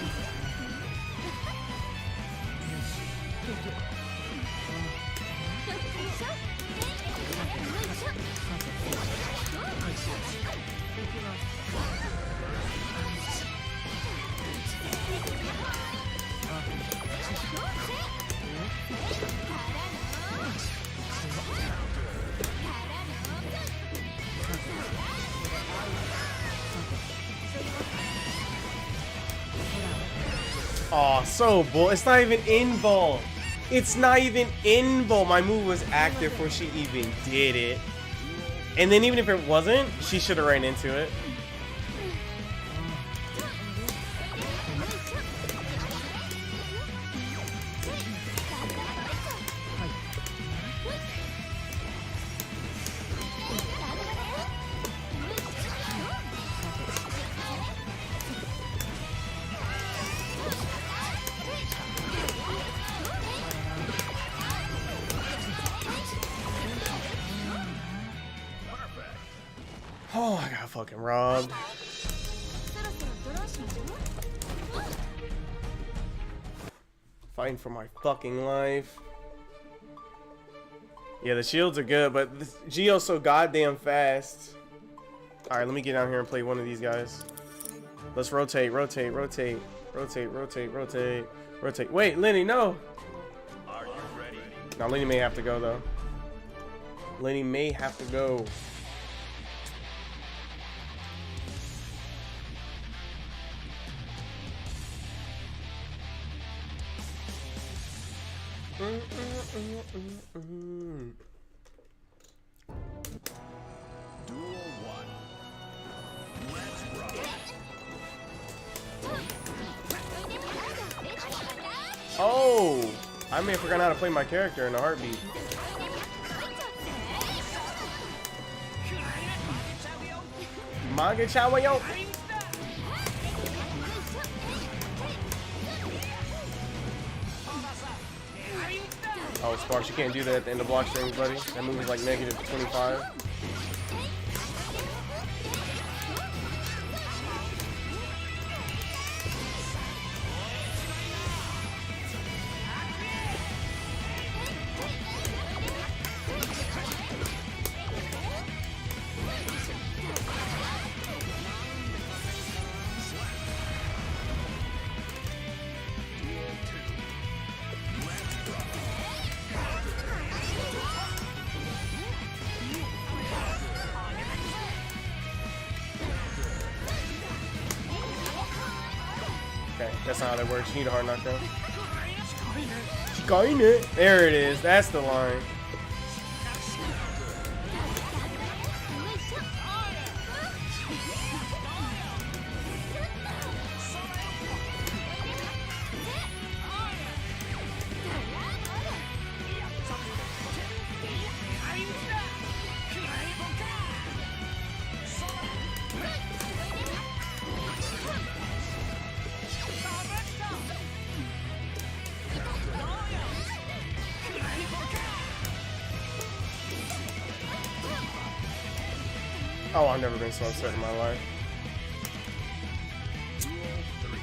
Oh, so bull. It's not even in ball. It's not even in ball. My move was active before she even did it. And then even if it wasn't, she should have ran into it. Oh, I got fucking robbed. Fighting for my fucking life. Yeah, the shields are good, but Geo's so goddamn fast. Alright, let me get down here and play one of these guys. Let's rotate, rotate, rotate, rotate, rotate, rotate, rotate. Wait, Lenny, no! Are you ready? Now, Lenny may have to go, though. Lenny may have to go. Duel 1. Let's rock. Oh! I may have forgotten how to play my character in a heartbeat. Manga Chawayo! Oh, Sparks, you can't do that at the end of block strings, buddy. That move is like negative 25. Okay, that's not how that works. You need a hard knockdown. Skynet. There it is. That's the line. Oh, I've never been so upset in my life. Duel 3.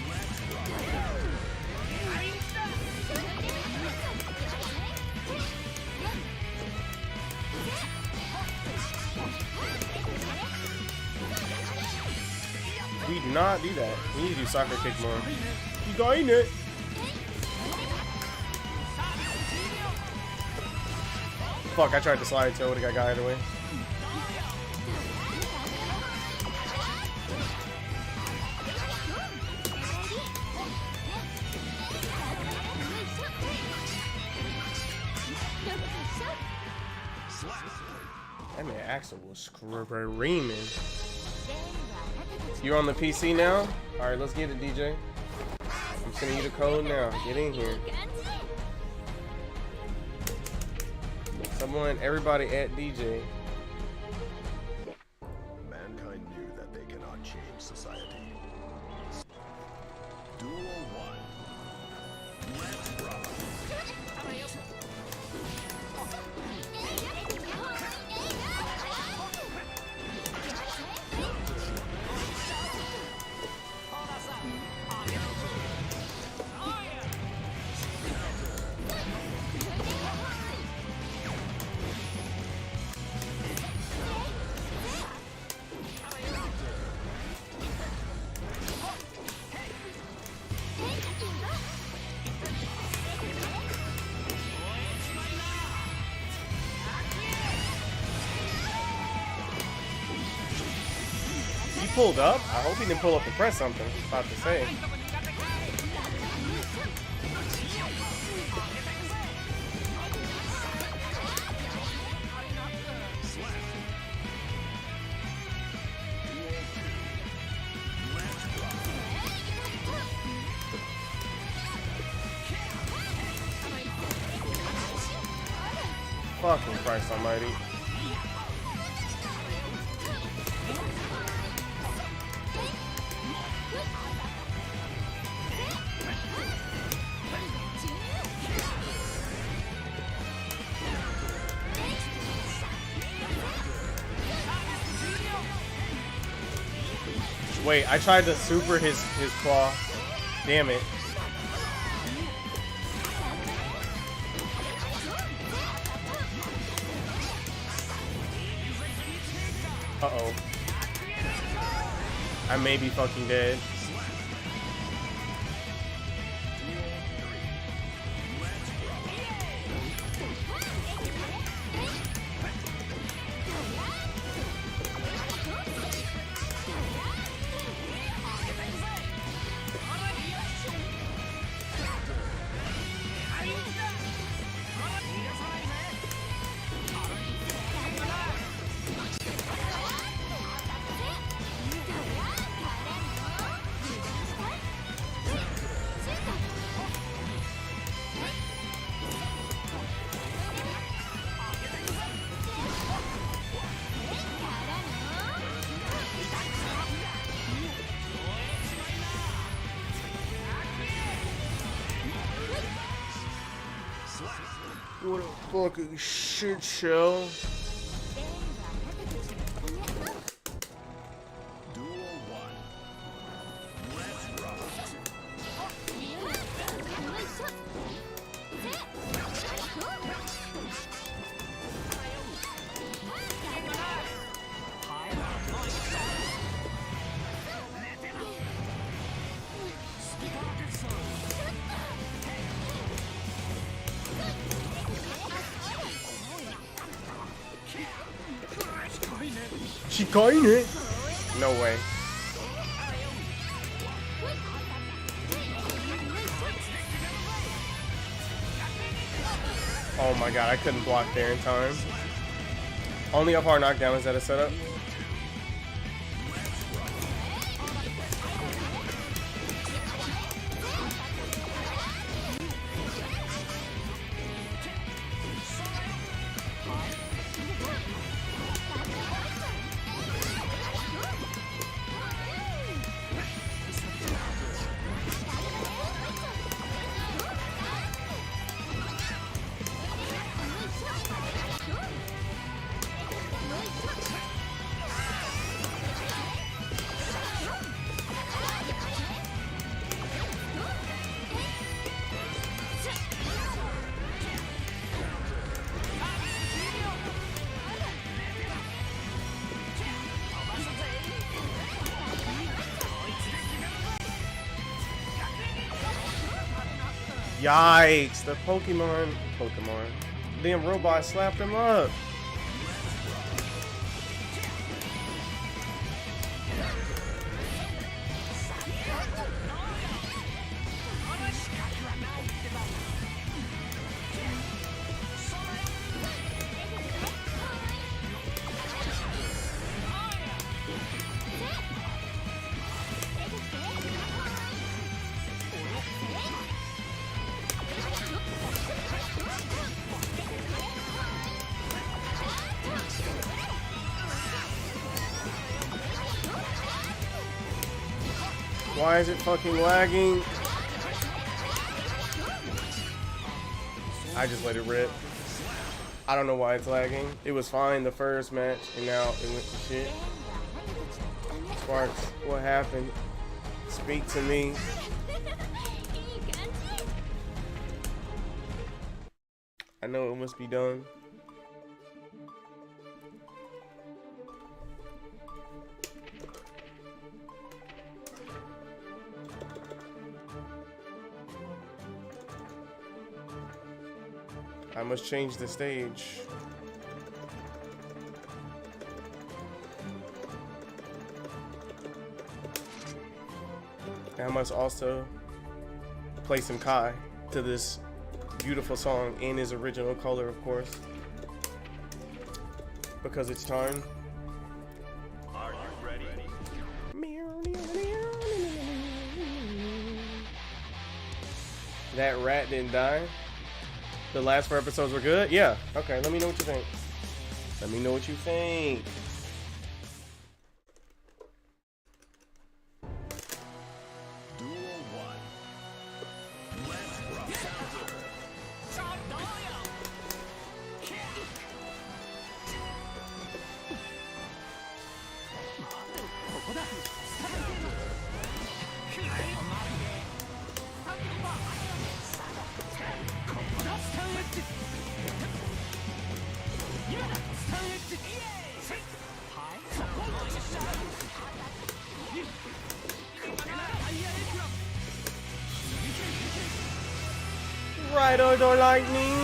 Let's rock. We do not do that. We need to do soccer kick more. You got in it. Fuck, I tried to slide to it, would have got either way. That man Axel was screaming. You're on the PC now? Alright, let's get it, DJ. I'm sending you the code now. Get in here. Someone, everybody at DJ. Mankind knew that they cannot change society. Duel 1. Let's rock. He pulled up? I hope he didn't pull up and press something. I was about to say. Fucking Christ almighty. Wait, I tried to super his claw. Damn it. Uh-oh. I may be fucking dead. What a fucking shit show. Duel 1. Let's rock. She coined it. No way. Oh my god, I couldn't block there in time. Only up hard knockdown, is that a setup? Yikes, the Pokemon. Damn robot slapped him up. Why is it fucking lagging? I just let it rip. I don't know why it's lagging. It was fine the first match, and now it went to shit. Sparks, what happened? Speak to me. I know it must be done. I must change the stage. And I must also play some Kai to this beautiful song in his original color, of course, because it's time. Are you ready? That rat didn't die. The last 4 episodes were good? Yeah. Okay, let me know what you think. Let me know what you think. Duel 1. Let's rock. Right or the lightning.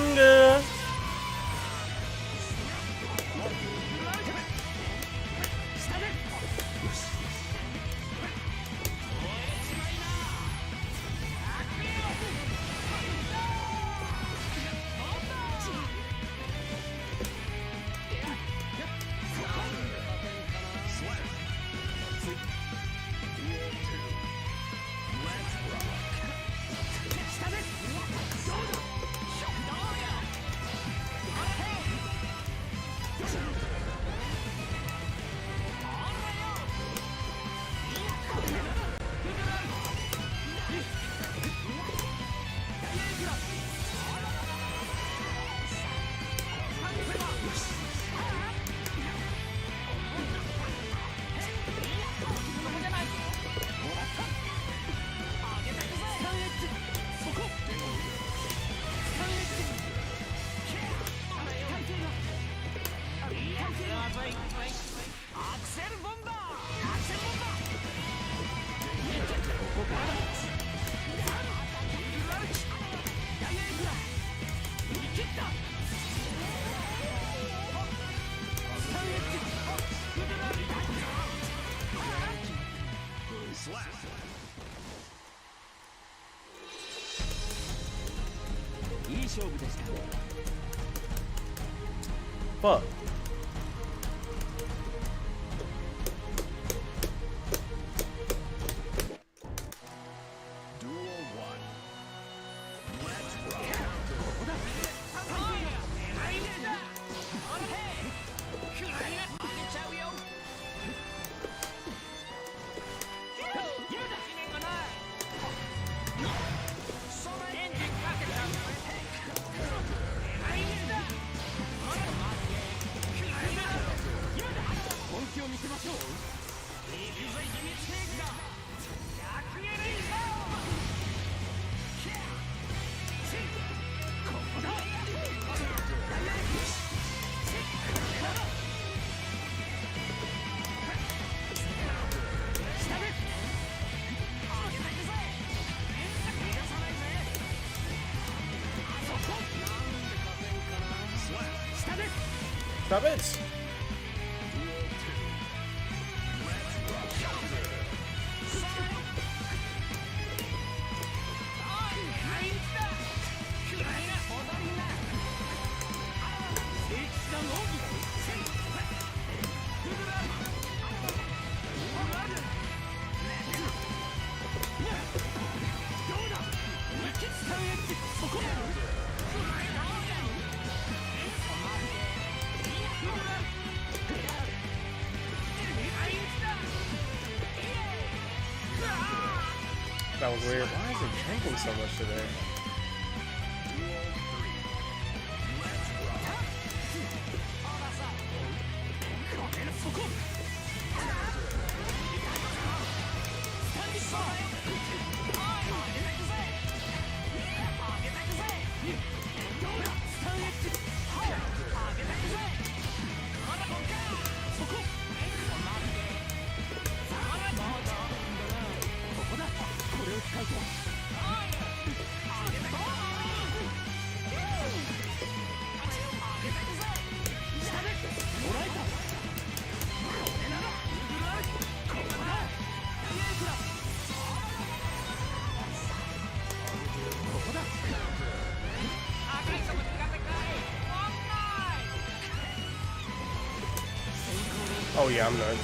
Fuck. Duel 1. Let's rock. Stop it. That was weird. Why is it drinking so much today? Oh yeah, I'm nuts.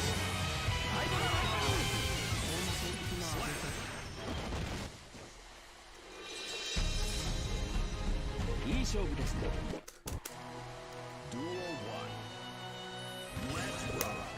Duel 1. Let's rock.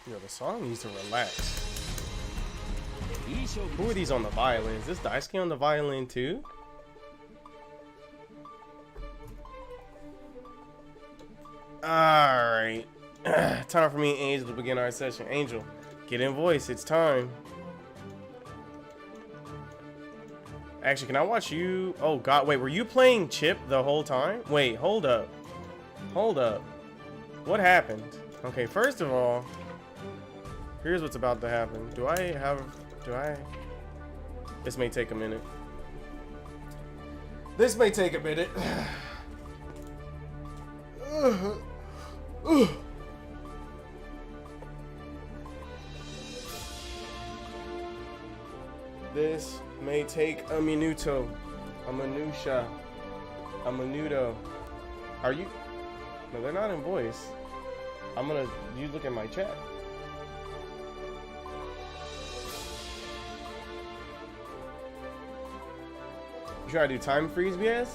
Yo, the song needs to relax. Who are these on the violin? Is this Daisuke on the violin too? Alright. Time for me and Angel to begin our session. Angel, get in voice. It's time. Actually, can I watch you? Oh god, wait, were you playing Chip the whole time? Wait, hold up. Hold up. What happened? Okay, first of all, here's what's about to happen. Do I? This may take a minute. This may take a minute. This may take a minuto. A minutia. A minuto. Are you? No, they're not in voice. You look at my chat. You try to do time freeze BS?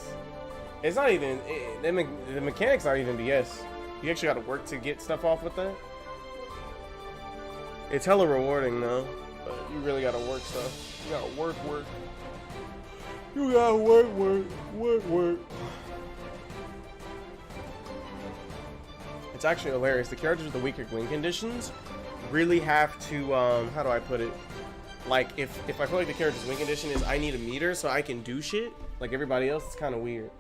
It's not even, the mechanics not even BS. You actually gotta work to get stuff off with that. It's hella rewarding though, but you really gotta work stuff. You gotta work. You gotta work. It's actually hilarious. The characters with the weaker win conditions really have to, how do I put it? Like, if I feel like the character's win condition is I need a meter so I can do shit, like everybody else, it's kind of weird.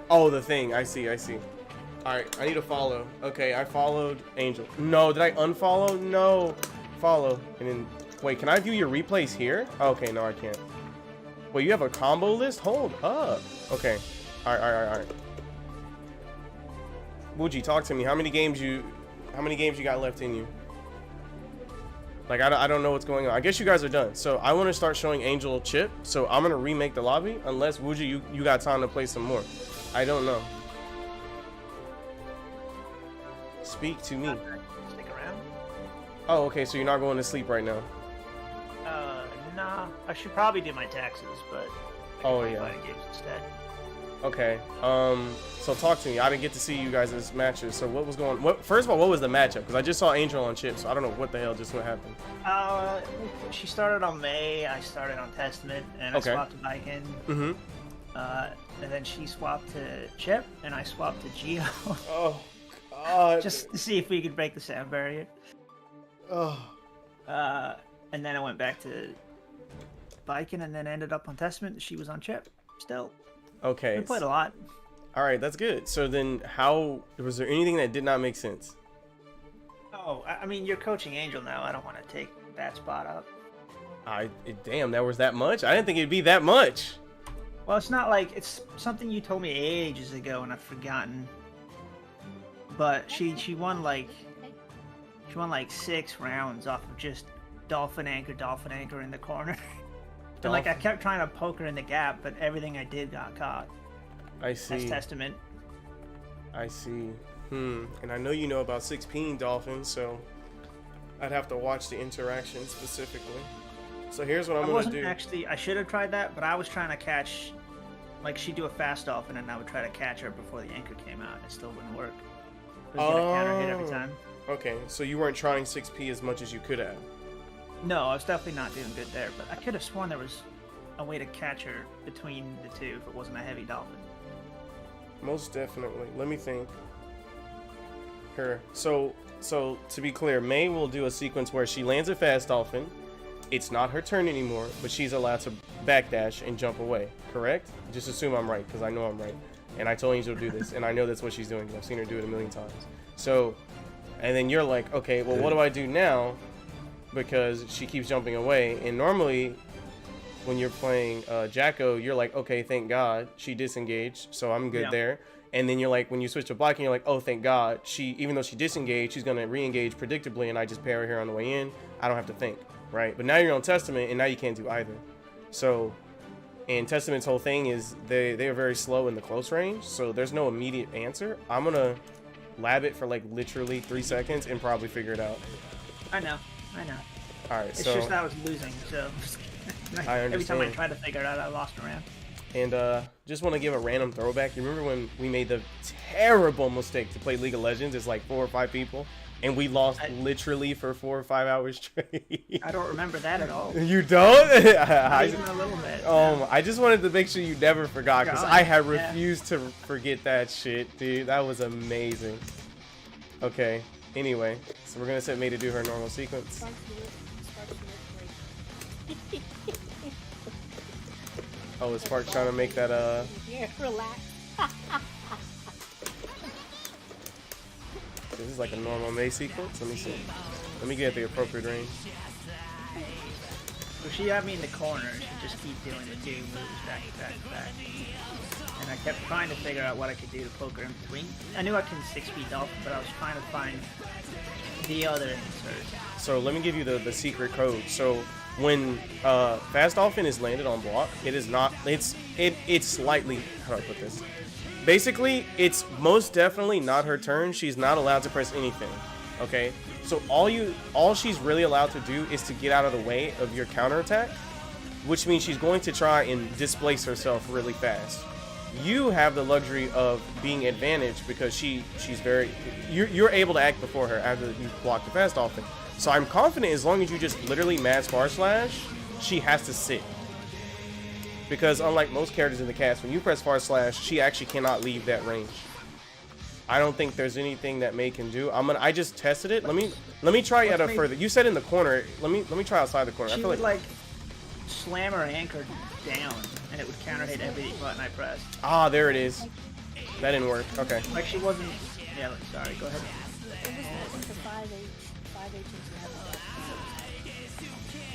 Oh, the thing. I see. Alright, I need to follow. Okay, I followed Angel. No, did I unfollow? No. Follow. And then, wait, can I view your replays here? Okay, no, I can't. Wait, you have a combo list? Hold up. Okay. Alright. Wuji, talk to me. How many games you got left in you? Like, I don't know what's going on. I guess you guys are done. So I want to start showing Angel Chip. So I'm gonna remake the lobby unless Wuji, you got time to play some more. I don't know. Speak to me. Stick around. Oh, okay. So you're not going to sleep right now. Nah. I should probably do my taxes, but Oh, I can yeah. play games instead. Okay. So talk to me. I didn't get to see you guys' matches. So what was going? First of all, what was the matchup? Because I just saw Angel on Chip, so I don't know what the hell just what happened. She started on May. I started on Testament, and Okay. I swapped to Viking. Mm-hmm. And then she swapped to Chip, and I swapped to Geo, Oh God. just to see if we could break the sound barrier. Oh. And then I went back to Viking, and then ended up on Testament. She was on Chip still. Okay. We played a lot. All right, that's good. So then, how was there anything that did not make sense? Oh, I mean, you're coaching Angel now. I don't want to take that spot up. Damn, that was that much. I didn't think it'd be that much. Well, it's not like it's something you told me ages ago, and I've forgotten. But she won like 6 rounds off of just dolphin anchor in the corner. And like I kept trying to poke her in the gap, but everything I did got caught. I see. That's Testament. I see. And I know you know about 6P Dolphins, so I'd have to watch the interaction specifically. So here's what I'm gonna do. I should have tried that, but I was trying to catch, like she'd do a fast dolphin, and I would try to catch her before the anchor came out. It still wouldn't work. It was gonna counter hit every time. Okay, so you weren't trying 6P as much as you could have. No, I was definitely not doing good there, but I could have sworn there was a way to catch her between the two if it wasn't a heavy dolphin. Most definitely. Let me think. Her. So to be clear, May will do a sequence where she lands a fast dolphin. It's not her turn anymore, but she's allowed to backdash and jump away. Correct? Just assume I'm right, because I know I'm right. And I told Angel to do this, and I know that's what she's doing. I've seen her do it a million times. So, and then you're like, okay, well, what do I do now? Because she keeps jumping away. And normally, when you're playing Jacko, you're like, okay, thank God she disengaged, so I'm good there. And then you're like, when you switch to blocking, you're like, oh, thank God. Even though she disengaged, she's going to re-engage predictably, and I just parry her on the way in. I don't have to think, right? But now you're on Testament, and now you can't do either. So, and Testament's whole thing is they are very slow in the close range, so there's no immediate answer. I'm going to lab it for like literally 3 seconds and probably figure it out. I know. All right, It's so just that I was losing, so I every time I understand. tried to figure it out, I lost a round. And just want to give a random throwback. You remember when we made the terrible mistake to play League of Legends? It's like 4 or 5 people, and we lost literally for 4 or 5 hours straight. I don't remember that at all. You don't? Not even a little bit. I just wanted to make sure you never forgot, because God, I had yeah. refused to forget that shit, dude. That was amazing. Okay. Anyway, so we're gonna set May to do her normal sequence. Oh, is Spark trying to make that Yeah, relax. This is like a normal May sequence. Let me see. Let me get the appropriate range. So she had me in the corner, and she just keep doing the 2 moves back to back to back. And I kept trying to figure out what I could do to poke her in between. I knew I can 6-speed dolphin, but I was trying to find the other insert. So let me give you the secret code. So when fast dolphin is landed on block, it is not. It's slightly. How do I put this? Basically, it's most definitely not her turn. She's not allowed to press anything. Okay. So all she's really allowed to do is to get out of the way of your counterattack, which means she's going to try and displace herself really fast. You have the luxury of being advantaged because she's very. You're able to act before her after you block the fast dolphin. So I'm confident as long as you just literally mass far slash, she has to sit. Because unlike most characters in the cast, when you press far slash, she actually cannot leave that range. I don't think there's anything that May can do. I just tested it. Let me try at a further. You said in the corner. Let me try outside the corner. She I feel would like slam her anchor down, and it would counter hit every button I pressed. Ah, there it is. That didn't work. Okay. Like she wasn't. Yeah, sorry. Go ahead. It's a 5H into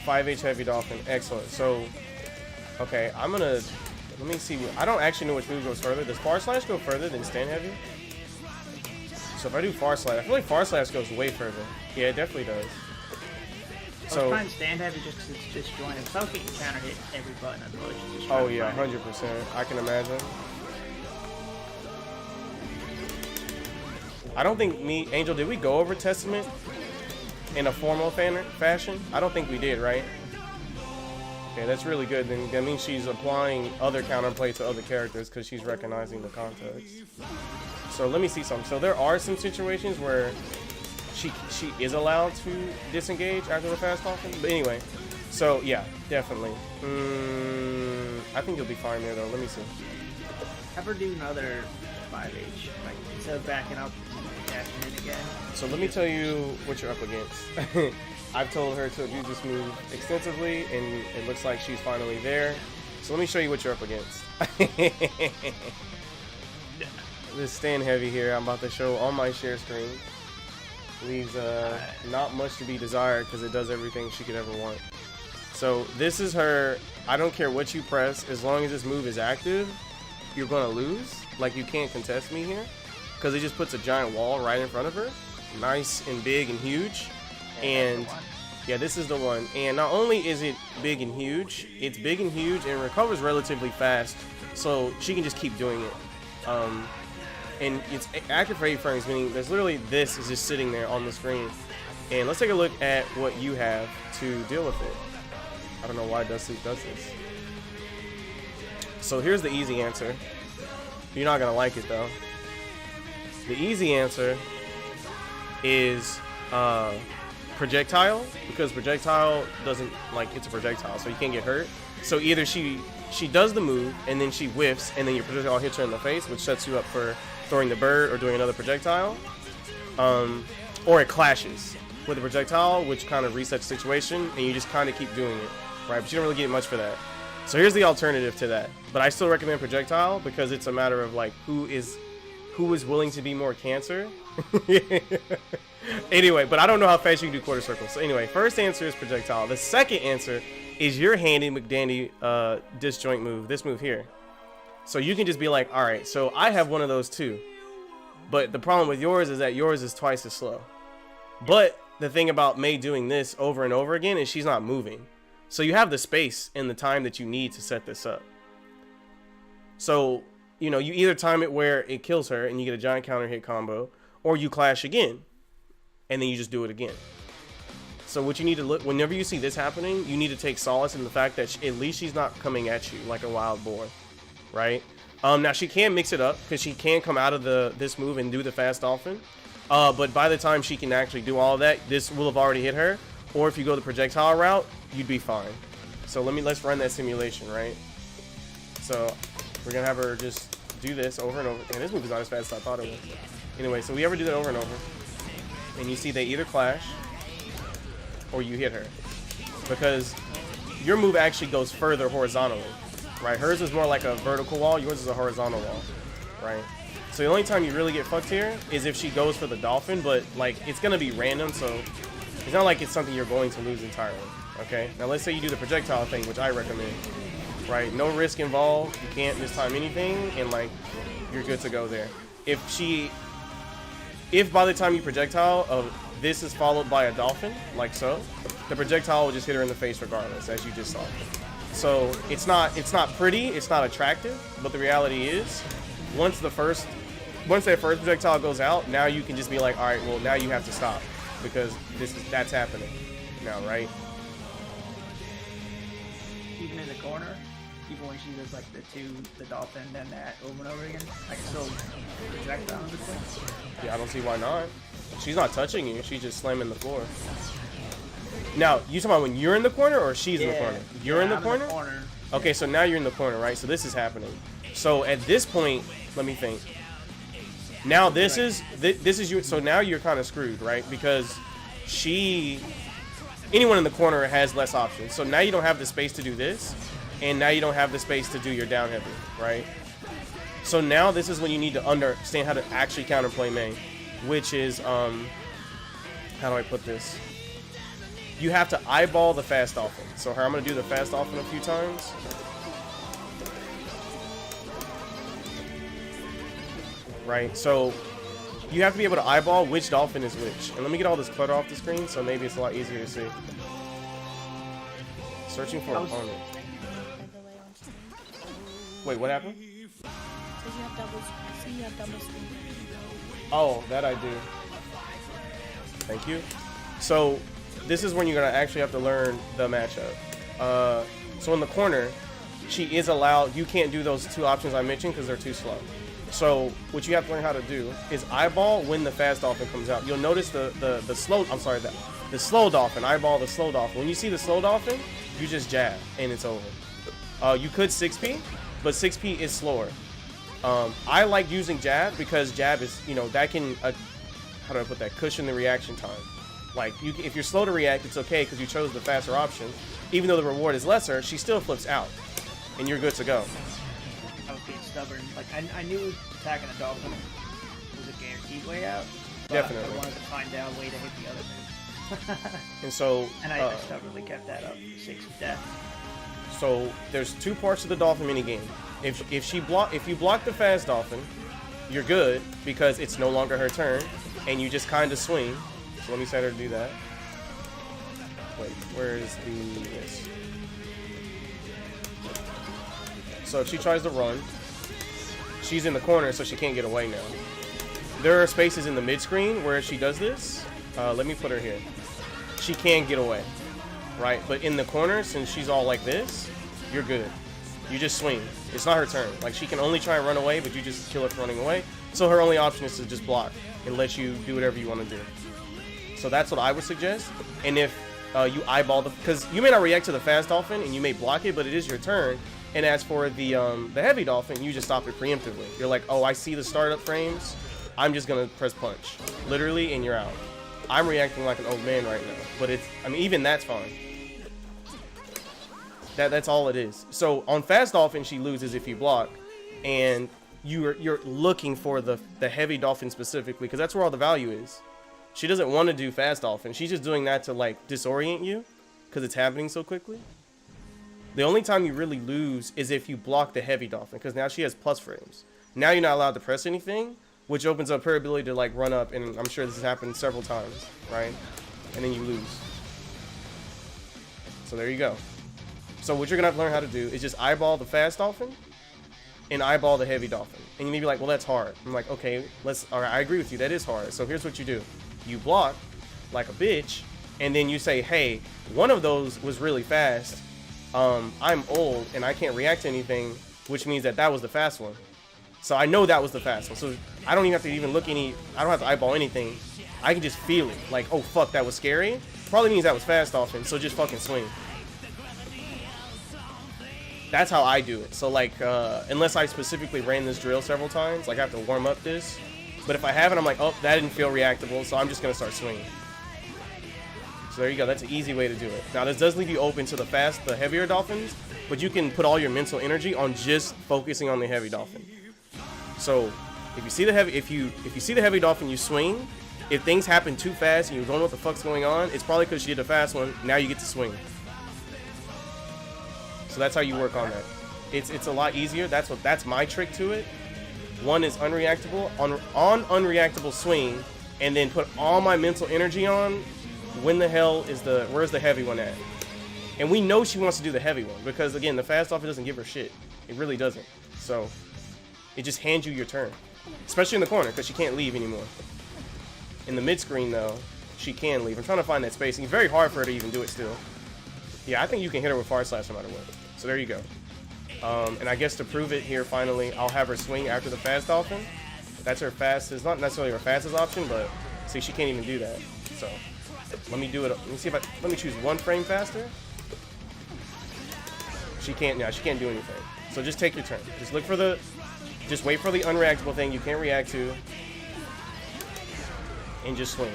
5H heavy dolphin. Excellent. So, okay, let me see. I don't actually know which move goes further. Does far slash go further than stand heavy? So if I do far slash, I feel like far slash goes way further. Yeah, it definitely does. I was trying to stand heavy just because it's disjointed. If I was getting counter hit every button, I'd probably just Oh yeah, 100%. I can imagine. I don't think Angel, did we go over Testament in a formal fashion? I don't think we did, right? Okay, that's really good. Then that means she's applying other counterplay to other characters because she's recognizing the context. So let me see something. So there are some situations where she is allowed to disengage after the fast dolphin. But anyway, so yeah, definitely. I think you'll be fine there though. Let me see. Have her do another 5H, like instead of backing up, cashing in again. So let me tell you what you're up against. I've told her to abuse this move extensively, and it looks like she's finally there. So let me show you what you're up against. This stand heavy here I'm about to show on my share screen leaves not much to be desired because it does everything she could ever want. So this is her. I don't care what you press, as long as this move is active, you're gonna lose. Like, you can't contest me here because it just puts a giant wall right in front of her, nice and big and huge. And yeah, this is the one. And not only is it big and huge, it's big and huge and recovers relatively fast, so she can just keep doing it. And it's active for 8 frames, meaning there's literally this is just sitting there on the screen. And let's take a look at what you have to deal with it. I don't know why Dusty does this. So here's the easy answer. You're not gonna like it though. The easy answer is projectile, because projectile doesn't, like, it's a projectile, so you can't get hurt. So either she does the move and then she whiffs and then your projectile hits her in the face, which sets you up for throwing the bird or doing another projectile, or it clashes with a projectile, which kind of resets the situation, and you just kind of keep doing it, right? But you don't really get much for that. So here's the alternative to that, but I still recommend projectile because it's a matter of like who is willing to be more cancer. Anyway, but I don't know how fast you can do quarter circles. So anyway, first answer is projectile. The second answer is your handy McDandy disjoint move, this move here. So you can just be like, all right, so I have one of those too. But the problem with yours is that yours is twice as slow. But the thing about Mei doing this over and over again is she's not moving. So you have the space and the time that you need to set this up. So, you know, you either time it where it kills her and you get a giant counter hit combo, or you clash again and then you just do it again. So what you need to look, whenever you see this happening, you need to take solace in the fact that at least she's not coming at you like a wild boar, right? Now she can mix it up because she can come out of this move and do the fast dolphin. But by the time she can actually do all of that, this will have already hit her. Or if you go the projectile route, you'd be fine. So let's run that simulation, right? So we're gonna have her just do this over and over. And this move is not as fast as I thought it was. Anyway, so we ever do that over and over, and you see they either clash or you hit her, because your move actually goes further horizontally, right? Hers is more like a vertical wall, yours is a horizontal wall, right? So the only time you really get fucked here is if she goes for the dolphin, but like it's gonna be random, so it's not like it's something you're going to lose entirely. Okay, now let's say you do the projectile thing, which I recommend, right? No risk involved, you can't mistime anything, and like you're good to go there. If by the time you projectile this is followed by a dolphin, like so, the projectile will just hit her in the face regardless, as you just saw. So it's not pretty, it's not attractive, but the reality is, once that first projectile goes out, now you can just be like, all right, well now you have to stop because that's happening now, right? Even in the corner, even when she does like the dolphin and that over and over again, I can still project on the thing. Yeah, I don't see why not. She's not touching you, she's just slamming the floor. Now, you talking about when you're in the corner or she's in the corner? You're in the corner? Okay, so now you're in the corner, right? So this is happening. So at this point, let me think. Now this is you. So now you're kind of screwed, right? Because anyone in the corner has less options. So now you don't have the space to do this, and now you don't have the space to do your down heavy, right? So now this is when you need to understand how to actually counterplay Mei, which is how do I put this? You have to eyeball the fast dolphin. So I'm gonna do the fast dolphin a few times. Right, so you have to be able to eyeball which dolphin is which. And let me get all this clutter off the screen, so maybe it's a lot easier to see. Searching for opponent. Wait, what happened? Says you have double. See, you have double screen. Oh, that I do. Thank you. So this is when you're gonna actually have to learn the matchup. So in the corner, she is allowed. You can't do those two options I mentioned because they're too slow. So what you have to learn how to do is eyeball when the fast dolphin comes out. You'll notice the slow dolphin. Eyeball the slow dolphin. When you see the slow dolphin, you just jab and it's over. You could 6P, but 6P is slower. I like using jab because jab is, you know, that can how do I put that, cushion the reaction time. Like if you're slow to react, it's okay because you chose the faster option. Even though the reward is lesser, she still flips out, and you're good to go. I was being stubborn. Like I knew attacking a dolphin was a guaranteed way out. But Definitely. I wanted to find out a way to hit the other move. And so, I stubbornly kept that up. 6 death. So there's two parts of the dolphin minigame. If you block the fast dolphin, you're good because it's no longer her turn, and you just kind of swing. So let me set her to do that. Wait, where is this? So if she tries to run, she's in the corner, so she can't get away now. There are spaces in the mid screen where she does this. Let me put her here. She can get away, right? But in the corner, since she's all like this, you're good. You just swing. It's not her turn. Like, she can only try and run away, but you just kill her for running away. So her only option is to just block and let you do whatever you want to do. So that's what I would suggest. And if you eyeball because you may not react to the fast dolphin and you may block it, but it is your turn. And as for the heavy dolphin, you just stop it preemptively. You're like, oh, I see the startup frames. I'm just gonna press punch, literally, and you're out. I'm reacting like an old man right now, but even that's fine. That's all it is. So on fast dolphin, she loses if you block, and you're looking for the heavy dolphin specifically because that's where all the value is. She doesn't want to do fast dolphin. She's just doing that to like disorient you because it's happening so quickly. The only time you really lose is if you block the heavy dolphin, because now she has plus frames. Now you're not allowed to press anything, which opens up her ability to like run up, and I'm sure this has happened several times, right? And then you lose. So there you go. So what you're gonna have to learn how to do is just eyeball the fast dolphin and eyeball the heavy dolphin. And you may be like, well, that's hard. I'm like, okay, all right, I agree with you, that is hard. So here's what you do. You block like a bitch, and then you say, hey, one of those was really fast. I'm old and I can't react to anything, which means that was the fast one. So I know that was the fast one. So I don't even have to look I don't have to eyeball anything. I can just feel it. Like, oh fuck, that was scary. Probably means that was fast dolphin. So just fucking swing. That's how I do it. So like, unless I specifically ran this drill several times, like I have to warm up this. But if I haven't, I'm like, oh, that didn't feel reactable. So I'm just gonna start swinging. So there you go. That's an easy way to do it. Now this does leave you open to the heavier dolphins, but you can put all your mental energy on just focusing on the heavy dolphin. So if you see the heavy dolphin, you swing. If things happen too fast and you don't know what the fuck's going on, it's probably because she did the fast one. Now you get to swing. So that's how you work on that. It's a lot easier. That's my trick to it. One is unreactable on unreactable swing, and then put all my mental energy on. When the hell is where's the heavy one at? And we know she wants to do the heavy one because again, the fast dolphin doesn't give her shit. It really doesn't. So it just hands you your turn, especially in the corner because she can't leave anymore. In the mid screen though, she can leave. I'm trying to find that spacing. It's very hard for her to even do it still. Yeah, I think you can hit her with far slash no matter what. So there you go. And I guess to prove it here, finally, I'll have her swing after the fast dolphin. That's her fastest, not necessarily her fastest option, but see, she can't even do that. So let me do it. Let me see if let me choose one frame faster. She can't do anything. So just take your turn. Just wait for the unreactable thing you can't react to, and just swing.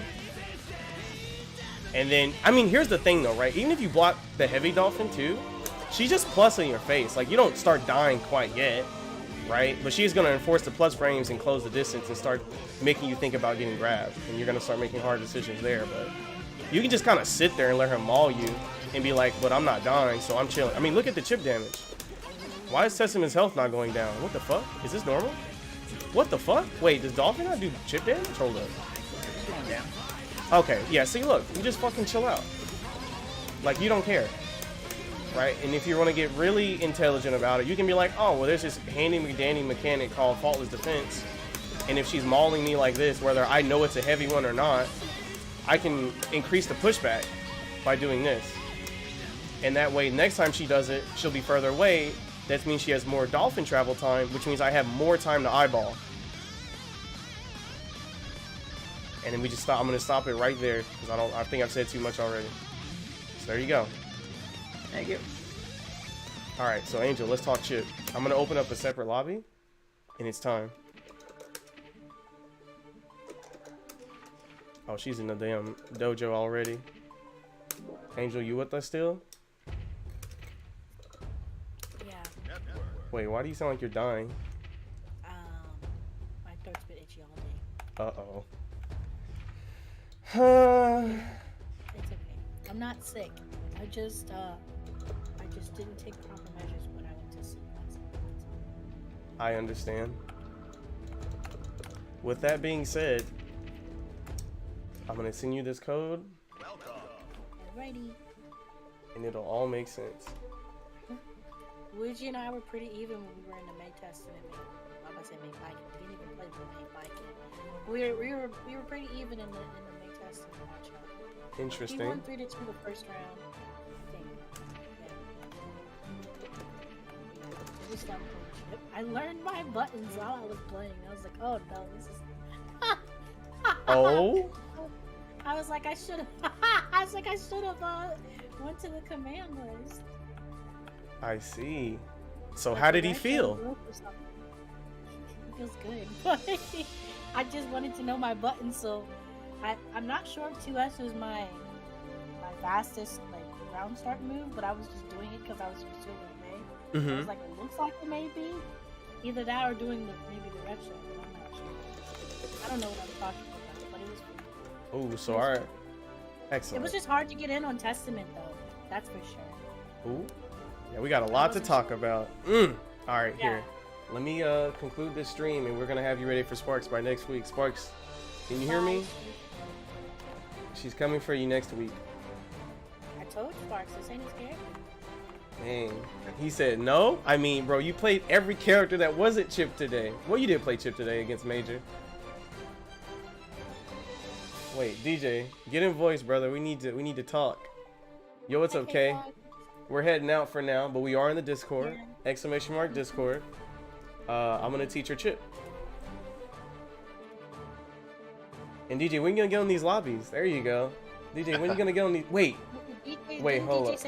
And then, I mean, here's the thing though, right? Even if you block the heavy dolphin too, she's just plus in your face. Like, you don't start dying quite yet, right? But she's going to enforce the plus frames and close the distance and start making you think about getting grabbed. And you're going to start making hard decisions there. But you can just kind of sit there and let her maul you and be like, but I'm not dying, so I'm chilling. I mean, look at the chip damage. Why is Sesame's health not going down? What the fuck? Is this normal? What the fuck? Wait, does Dolphin not do chip damage? Hold up. It's going down. Okay, yeah, see, look. You just fucking chill out. Like, you don't care. Right? And if you want to get really intelligent about it, you can be like, oh, well, there's this handy-dandy mechanic called faultless defense. And if she's mauling me like this, whether I know it's a heavy one or not, I can increase the pushback by doing this. And that way, next time she does it, she'll be further away. That means she has more dolphin travel time, which means I have more time to eyeball. And then we just stop. I'm going to stop it right there because I think I've said too much already. So there you go. Thank you. All right, so Angel, let's talk chip. I'm going to open up a separate lobby, and it's time. Oh, she's in the damn dojo already. Angel, you with us still? Yeah. Wait, why do you sound like you're dying? My throat's been itchy all day. Uh-oh. It's okay. I'm not sick. I just didn't take proper measures when I went to sleep last night. I understand. With that being said, I'm gonna send you this code, Alrighty. and it'll all make sense. Luigi and I were pretty even when we were in the May Testament. I'm gonna say May Viking. We didn't even play the May Viking. We were pretty even in the May Testament matchup. Interesting. We won 3-2 the first round. I think. Yeah. It was fun. I learned my buttons while I was playing. I was like, oh no, this is. Oh. I was like, I should have. Went to the command list. I see. So Like how the did he red feel? group or something. It feels good, but I just wanted to know my buttons, so I'm not sure if 2S was my fastest like round start move, but I was just doing it because I was used to it with May. I was like, it looks like it may be either that or doing maybe the rep shot, but I'm not sure. I don't know what I'm talking about, but it was fun. Oh, so alright. It Excellent. was just hard to get in on Testament though. That's for sure. Ooh. Yeah, we got a lot to talk about. All right, Yeah. here. Let me conclude this stream, and we're gonna have you ready for Sparks by next week. Sparks, can you hear me? She's coming for you next week. I told Sparks this ain't his character. Dang. He said no? I mean, bro, you played every character that wasn't Chip today. Well, you did play Chip today against Major. Wait, DJ, get in voice, brother. We need to talk. Yo, it's okay. We're heading out for now, but we are in the Discord. Exclamation mark Discord. I'm gonna teach her Chip. And DJ, when you gonna get on these lobbies? There you go. DJ, when you gonna get on these? Wait, hold up.